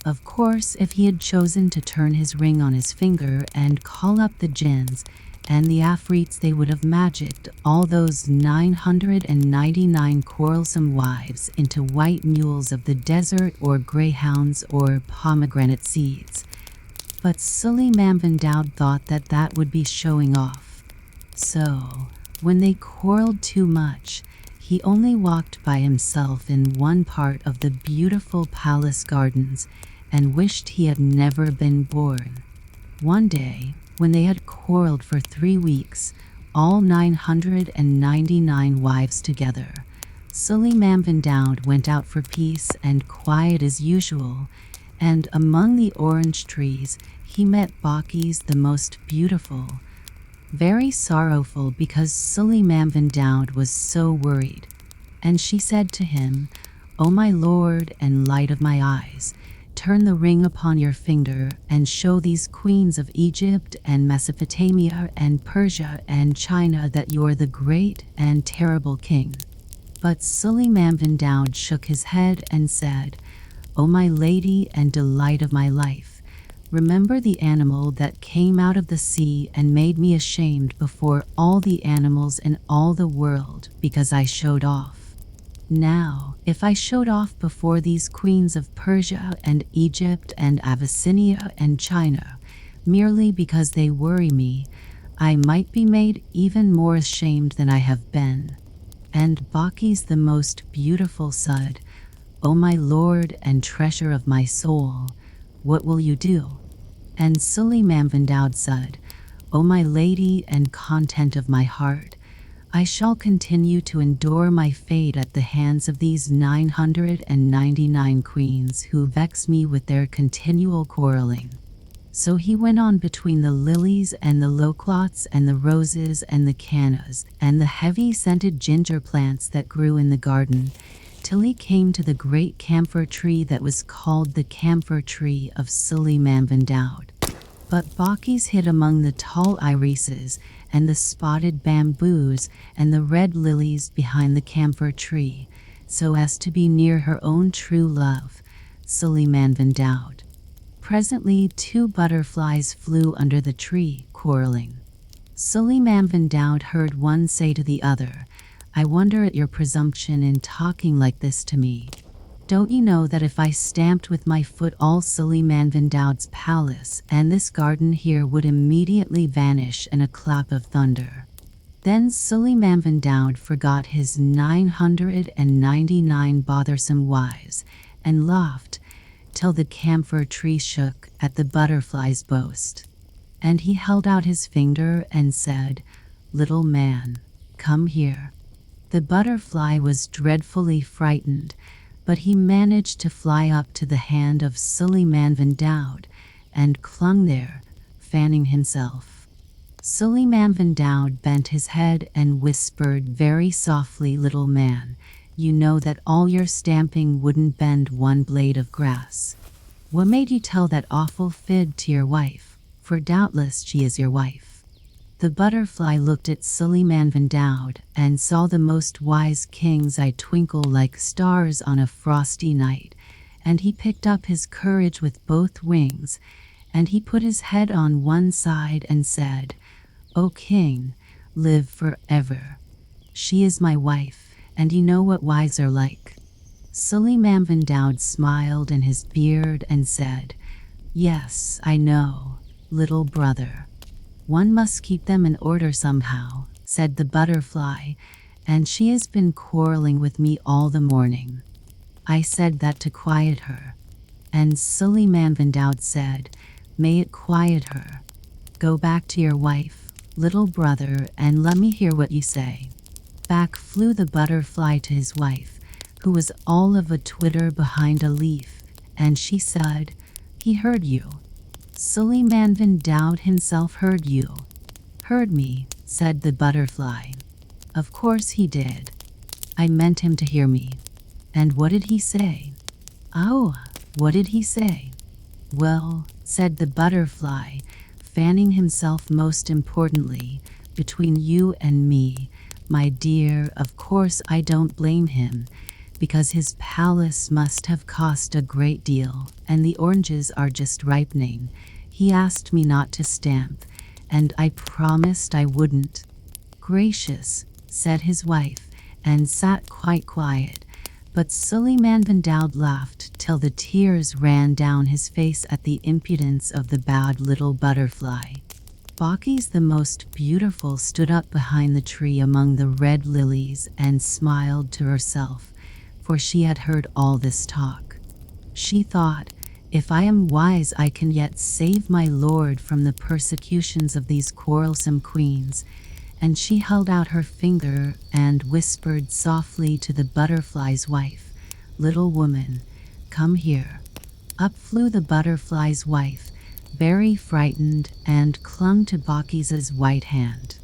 Of course, if he had chosen to turn his ring on his finger and call up the jinns and the afrits, they would have magicked all those 999 quarrelsome wives into white mules of the desert or greyhounds or pomegranate seeds. But Suleiman van Daud thought that that would be showing off. So, when they quarreled too much, he only walked by himself in one part of the beautiful palace gardens and wished he had never been born. One day, when they had quarreled for 3 weeks, all 999 wives together, Suleiman van Daud went out for peace and quiet as usual, and among the orange trees he met Bakis the most beautiful, very sorrowful because Suleiman van Daud was so worried. And she said to him, "O my lord and light of my eyes, turn the ring upon your finger and show these queens of Egypt and Mesopotamia and Persia and China that you are the great and terrible king." But Suleiman van Daud shook his head and said, "O my lady and delight of my life, remember the animal that came out of the sea and made me ashamed before all the animals in all the world because I showed off. Now, if I showed off before these queens of Persia and Egypt and Abyssinia and China, merely because they worry me, I might be made even more ashamed than I have been." And Bakis the most beautiful said, "O my lord and treasure of my soul, what will you do?" And Suleiman van Daud said, "O my lady and content of my heart, I shall continue to endure my fate at the hands of these 999 queens who vex me with their continual quarreling." So he went on between the lilies and the loquats and the roses and the cannas and the heavy-scented ginger plants that grew in the garden, till he came to the great camphor tree that was called the camphor tree of Suleiman van Daud. But Bakis hid among the tall irises and the spotted bamboos and the red lilies behind the camphor tree, so as to be near her own true love, Suleiman van Daud. Presently 2 butterflies flew under the tree, quarreling. Suleiman van Daud heard one say to the other, "I wonder at your presumption in talking like this to me. Don't you know that if I stamped with my foot all Suleiman van Daud's palace and this garden here would immediately vanish in a clap of thunder?" Then Suleiman van Daud forgot his 999 bothersome wives and laughed till the camphor tree shook at the butterfly's boast. And he held out his finger and said, "Little man, come here." The butterfly was dreadfully frightened, but he managed to fly up to the hand of Suleiman van Daud and clung there, fanning himself. Suleiman van Daud bent his head and whispered very softly, "Little man, you know that all your stamping wouldn't bend one blade of grass. What made you tell that awful fib to your wife? For doubtless she is your wife." The butterfly looked at Suleiman van Daud and saw the most wise king's eye twinkle like stars on a frosty night, and he picked up his courage with both wings, and he put his head on one side and said, O king, live forever. She is my wife, and you know what wives are like. Suleiman bin Daud smiled in his beard and said, Yes, I know, little brother. One must keep them in order somehow, said the butterfly, and she has been quarreling with me all the morning. I said that to quiet her. And Suleiman bin Daud said, May it quiet her. Go back to your wife, little brother, and let me hear what you say. Back flew the butterfly to his wife, who was all of a twitter behind a leaf, and she said, He heard you. Suleiman bin Daud himself heard you. Heard me, said the butterfly. Of course he did. I meant him to hear me. And what did he say? Oh, what did he say? Well, said the butterfly, fanning himself most importantly, between you and me, my dear, of course I don't blame him, because his palace must have cost a great deal, and the oranges are just ripening. He asked me not to stamp, and I promised I wouldn't. Gracious, said his wife, and sat quite quiet, but Suleiman bin Daud laughed till the tears ran down his face at the impudence of the bad little butterfly. Bakis the most beautiful stood up behind the tree among the red lilies and smiled to herself, for she had heard all this talk. She thought, If I am wise I can yet save my lord from the persecutions of these quarrelsome queens, and she held out her finger and whispered softly to the butterfly's wife, Little woman, come here. Up flew the butterfly's wife, very frightened, and clung to Bakis's white hand.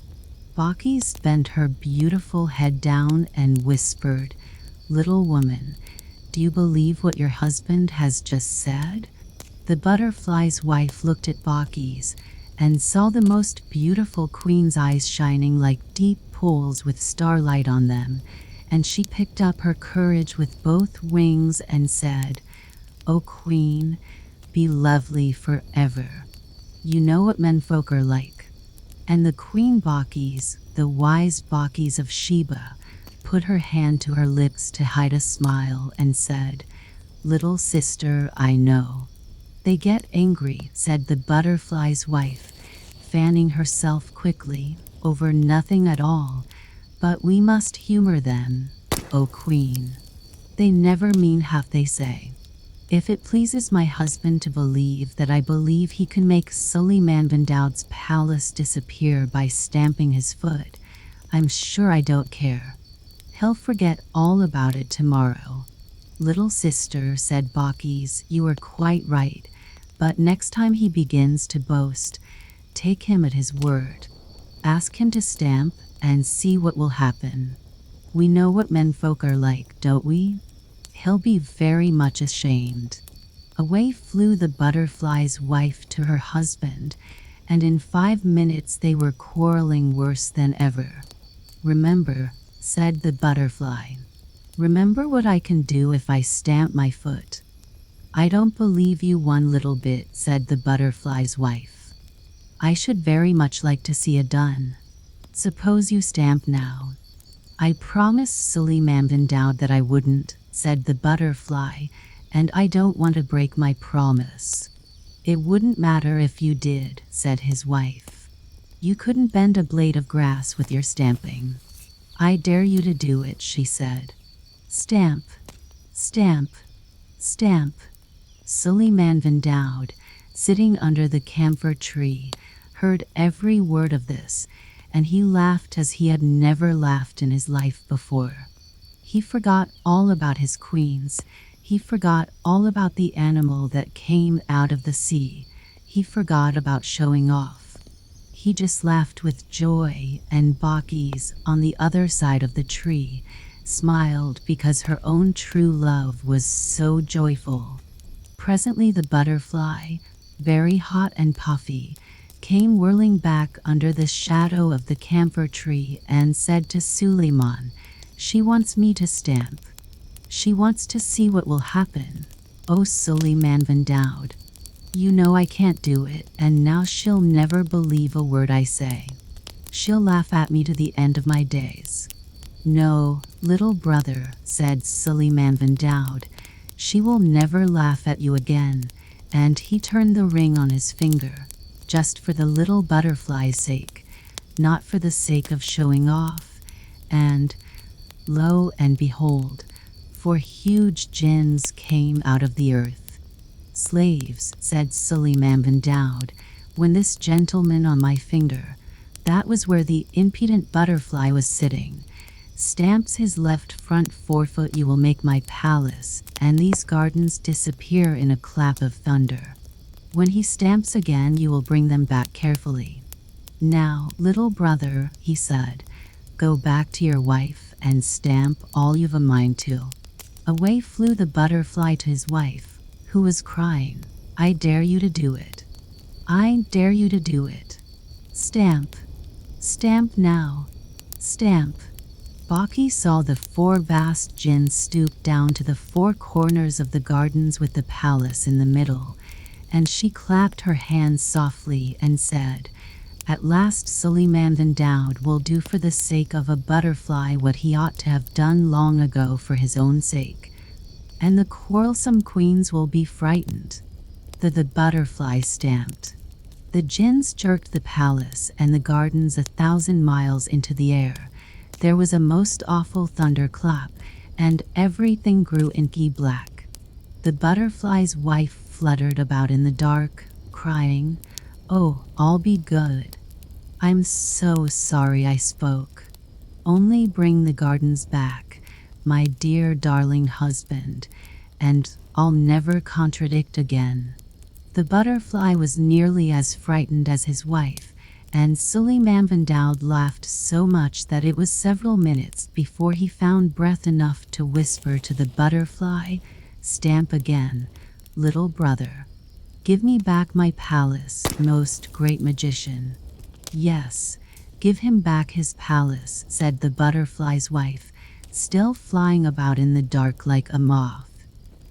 Bakis bent her beautiful head down and whispered, Little woman, do you believe what your husband has just said? The butterfly's wife looked at Bakis and saw the most beautiful queen's eyes shining like deep pools with starlight on them, and she picked up her courage with both wings and said, O queen, be lovely forever. You know what menfolk are like. And the queen Bakis, the wise Bakis of Sheba, put her hand to her lips to hide a smile and said, Little sister, I know. They get angry, said the butterfly's wife, fanning herself quickly, over nothing at all, but we must humor them, O queen. They never mean half they say. If it pleases my husband to believe that I believe he can make Suleiman bin Daud's palace disappear by stamping his foot, I'm sure I don't care. He'll forget all about it tomorrow. Little sister, said Bakis, you are quite right, but next time he begins to boast, take him at his word. Ask him to stamp and see what will happen. We know what menfolk are like, don't we? He'll be very much ashamed. Away flew the butterfly's wife to her husband, and in 5 minutes they were quarreling worse than ever. Remember, said the butterfly. Remember what I can do if I stamp my foot. I don't believe you one little bit, said the butterfly's wife. I should very much like to see it done. Suppose you stamp now. I promised Suleiman bin Daud that I wouldn't, said the butterfly, and I don't want to break my promise. It wouldn't matter if you did, said his wife. You couldn't bend a blade of grass with your stamping. I dare you to do it, she said. Stamp, stamp, stamp. Suleiman bin Daud, sitting under the camphor tree, heard every word of this, and he laughed as he had never laughed in his life before. He forgot all about his queens. He forgot all about the animal that came out of the sea. He forgot about showing off. He just laughed with joy, and Bakis, on the other side of the tree, smiled because her own true love was so joyful. Presently the butterfly, very hot and puffy, came whirling back under the shadow of the camphor tree and said to Suleiman, She wants me to stamp. She wants to see what will happen. Oh, Suleiman bin Daud. You know I can't do it, and now she'll never believe a word I say. She'll laugh at me to the end of my days." "No, little brother," said Suleiman Van Dowd. "She will never laugh at you again." And he turned the ring on his finger, just for the little butterfly's sake, not for the sake of showing off. And, lo and behold, 4 huge jinns came out of the earth. "Slaves," said Suleiman Van Dowd, "when this gentleman on my finger," that was where the impudent butterfly was sitting, "stamps his left front forefoot, you will make my palace and these gardens disappear in a clap of thunder. When he stamps again, you will bring them back carefully. Now, little brother," he said, "go back to your wife and stamp all you've a mind to." Away flew the butterfly to his wife, who was crying, "I dare you to do it. I dare you to do it. Stamp. Stamp now. Stamp." Baki saw the 4 vast jinns stoop down to the 4 corners of the gardens with the palace in the middle, and she clapped her hands softly and said, "At last Suleiman Van Dowd will do for the sake of a butterfly what he ought to have done long ago for his own sake, and the quarrelsome queens will be frightened." The butterfly stamped. The jinns jerked the palace and the gardens 1,000 miles into the air. There was a most awful thunderclap, and everything grew inky black. The butterfly's wife fluttered about in the dark, crying, "Oh, all be good. I'm so sorry I spoke. Only bring the gardens back, my dear darling husband, and I'll never contradict again." The butterfly was nearly as frightened as his wife, and Suleiman Van Dowd laughed so much that it was several minutes before he found breath enough to whisper to the butterfly, "Stamp again, little brother. Give me back my palace, most great magician." "Yes, give him back his palace," said the butterfly's wife, still flying about in the dark like a moth.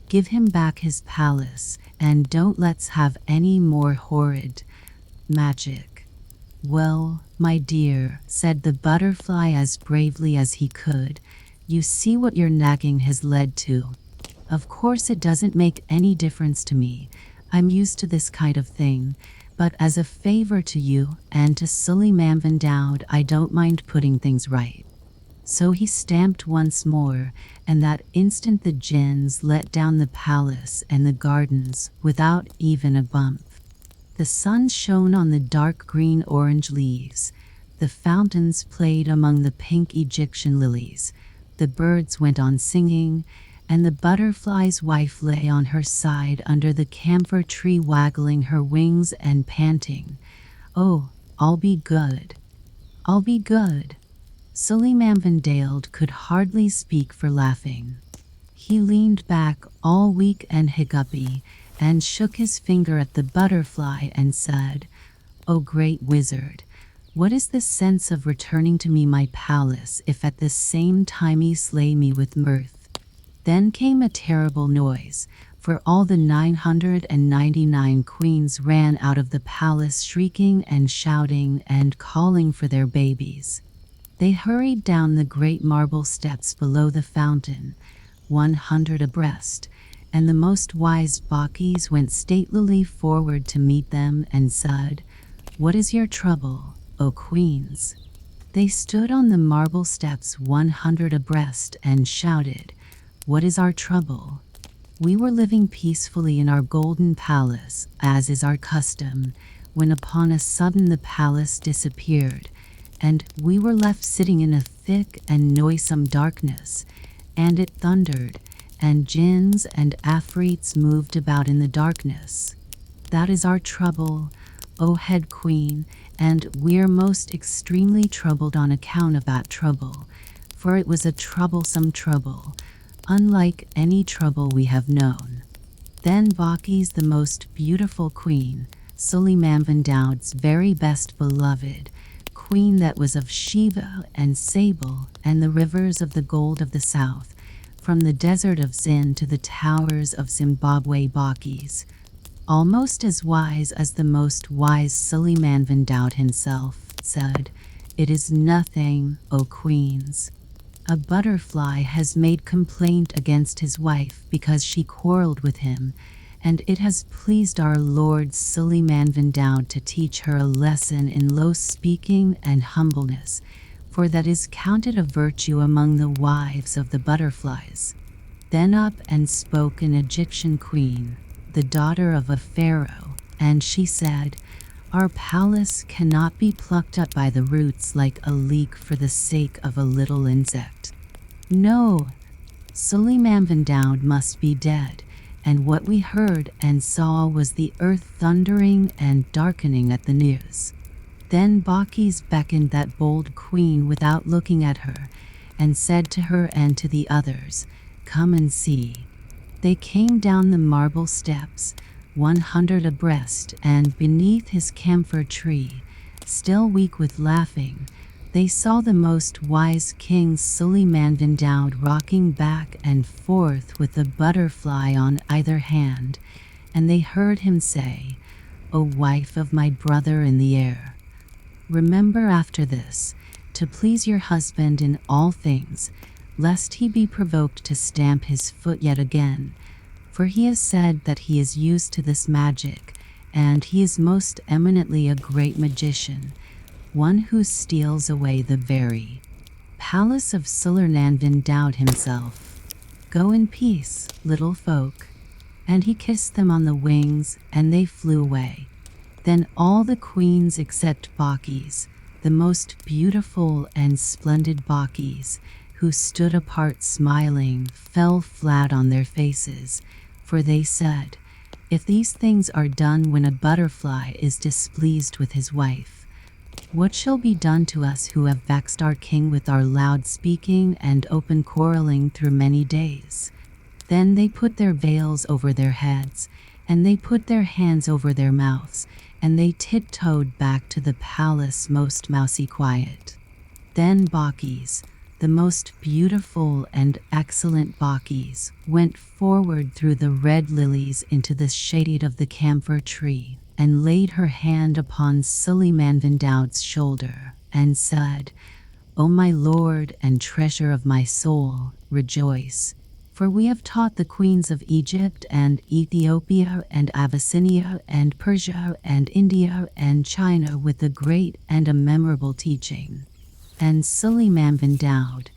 "Give him back his palace, and don't let's have any more horrid magic." "Well, my dear," said the butterfly as bravely as he could, "you see what your nagging has led to. Of course it doesn't make any difference to me. I'm used to this kind of thing. But as a favor to you and to Suleiman Van Dowd, I don't mind putting things right." So he stamped once more, and that instant the jinns let down the palace and the gardens without even a bump. The sun shone on the dark green-orange leaves. The fountains played among the pink Egyptian lilies. The birds went on singing, and the butterfly's wife lay on her side under the camphor tree, waggling her wings and panting, "Oh, I'll be good. I'll be good." Suleiman Van Dowd could hardly speak for laughing. He leaned back all weak and hiccupy, and shook his finger at the butterfly and said, "O great wizard, what is the sense of returning to me my palace if at the same time ye slay me with mirth?" Then came a terrible noise, for all the 999 queens ran out of the palace shrieking and shouting and calling for their babies. They hurried down the great marble steps below the fountain, 100 abreast, and the most wise Bakis went statelily forward to meet them and said, "What is your trouble, O queens?" They stood on the marble steps 100 abreast and shouted, "What is our trouble? We were living peacefully in our golden palace, as is our custom, when upon a sudden the palace disappeared, and we were left sitting in a thick and noisome darkness, and it thundered, and jinns and afrits moved about in the darkness. That is our trouble, O head queen, and we're most extremely troubled on account of that trouble, for it was a troublesome trouble, unlike any trouble we have known." Then Baki's the most beautiful queen, Suleiman Van Dowd's very best beloved, queen that was of Sheba and Sable and the rivers of the gold of the south, from the desert of Zin to the towers of Zimbabwe, Bakis, almost as wise as the most wise Suleiman Van Dowd himself, said, "It is nothing, O queens. A butterfly has made complaint against his wife because she quarreled with him, and it has pleased our Lord Suleiman Van Daud to teach her a lesson in low speaking and humbleness, for that is counted a virtue among the wives of the butterflies." Then up and spoke an Egyptian queen, the daughter of a pharaoh, and she said, "Our palace cannot be plucked up by the roots like a leek for the sake of a little insect. No, Suleiman Van Daud must be dead, and what we heard and saw was the earth thundering and darkening at the news." Then Bacchis beckoned that bold queen without looking at her, and said to her and to the others, "Come and see." They came down the marble steps, 100 abreast, and beneath his camphor tree, still weak with laughing, they saw the most wise king Suleiman Van Daud rocking back and forth with a butterfly on either hand, and they heard him say, "O wife of my brother in the air, remember after this to please your husband in all things, lest he be provoked to stamp his foot yet again, for he has said that he is used to this magic, and he is most eminently a great magician, one who steals away the very palace of Suleiman Van Daud himself. Go in peace, little folk." And he kissed them on the wings, and they flew away. Then all the queens except Bacchis, the most beautiful and splendid Bacchis, who stood apart smiling, fell flat on their faces, for they said, "If these things are done when a butterfly is displeased with his wife, what shall be done to us who have vexed our king with our loud speaking and open quarreling through many days?" Then they put their veils over their heads, and they put their hands over their mouths, and they tiptoed back to the palace most mousy quiet. Then Bacchis, the most beautiful and excellent Bacchis, went forward through the red lilies into the shade of the camphor tree, and laid her hand upon Suleiman Van Daud's shoulder, and said, "O my lord and treasure of my soul, rejoice, for we have taught the queens of Egypt and Ethiopia and Abyssinia and Persia and India and China with a great and a memorable teaching." And Suleiman Van Daud,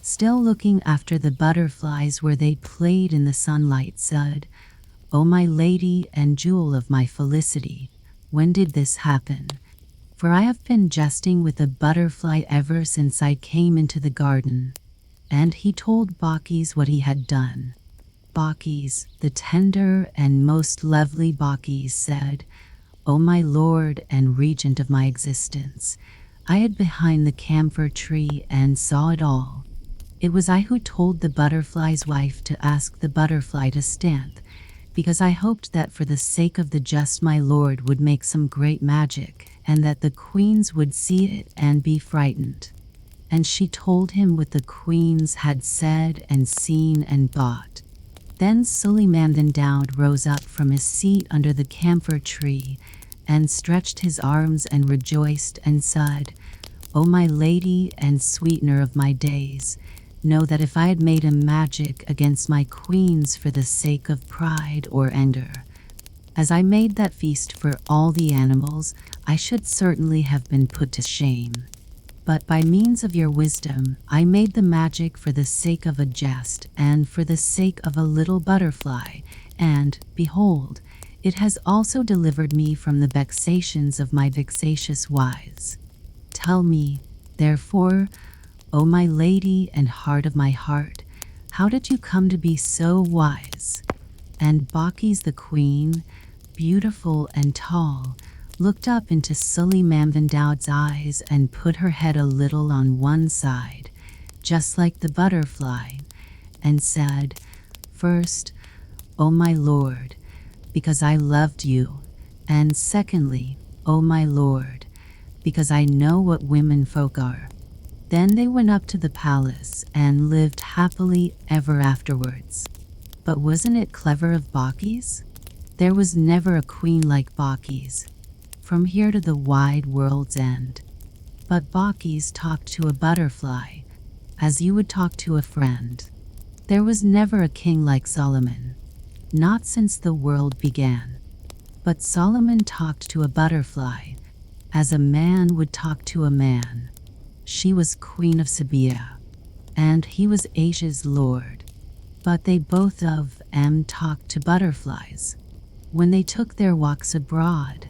still looking after the butterflies where they played in the sunlight, said, "O my lady and jewel of my felicity, when did this happen? For I have been jesting with a butterfly ever since I came into the garden." And he told Bacchis what he had done. Bacchis, the tender and most lovely Bacchis, said, "O my lord and regent of my existence, I hid behind the camphor tree and saw it all. It was I who told the butterfly's wife to ask the butterfly to stand, because I hoped that for the sake of the just my lord would make some great magic, and that the queens would see it and be frightened." And she told him what the queens had said and seen and thought. Then Suleiman Van Daud rose up from his seat under the camphor tree, and stretched his arms and rejoiced and said, "O my lady and sweetener of my days, know that if I had made a magic against my queens for the sake of pride or anger, as I made that feast for all the animals, I should certainly have been put to shame. But by means of your wisdom, I made the magic for the sake of a jest and for the sake of a little butterfly, and, behold, it has also delivered me from the vexations of my vexatious wives. Tell me, therefore, O my lady and heart of my heart, how did you come to be so wise?" And Bacchis the queen, beautiful and tall, looked up into Suleiman Van Daud's eyes and put her head a little on one side, just like the butterfly, and said, "First, O my lord, because I loved you, and secondly, O my lord, because I know what women folk are." Then they went up to the palace and lived happily ever afterwards. But wasn't it clever of Bacchis? There was never a queen like Bacchis, from here to the wide world's end. But Bacchus talked to a butterfly, as you would talk to a friend. There was never a king like Solomon, not since the world began. But Solomon talked to a butterfly, as a man would talk to a man. She was Queen of Sabia, and he was Asia's lord. But they both of them talked to butterflies when they took their walks abroad.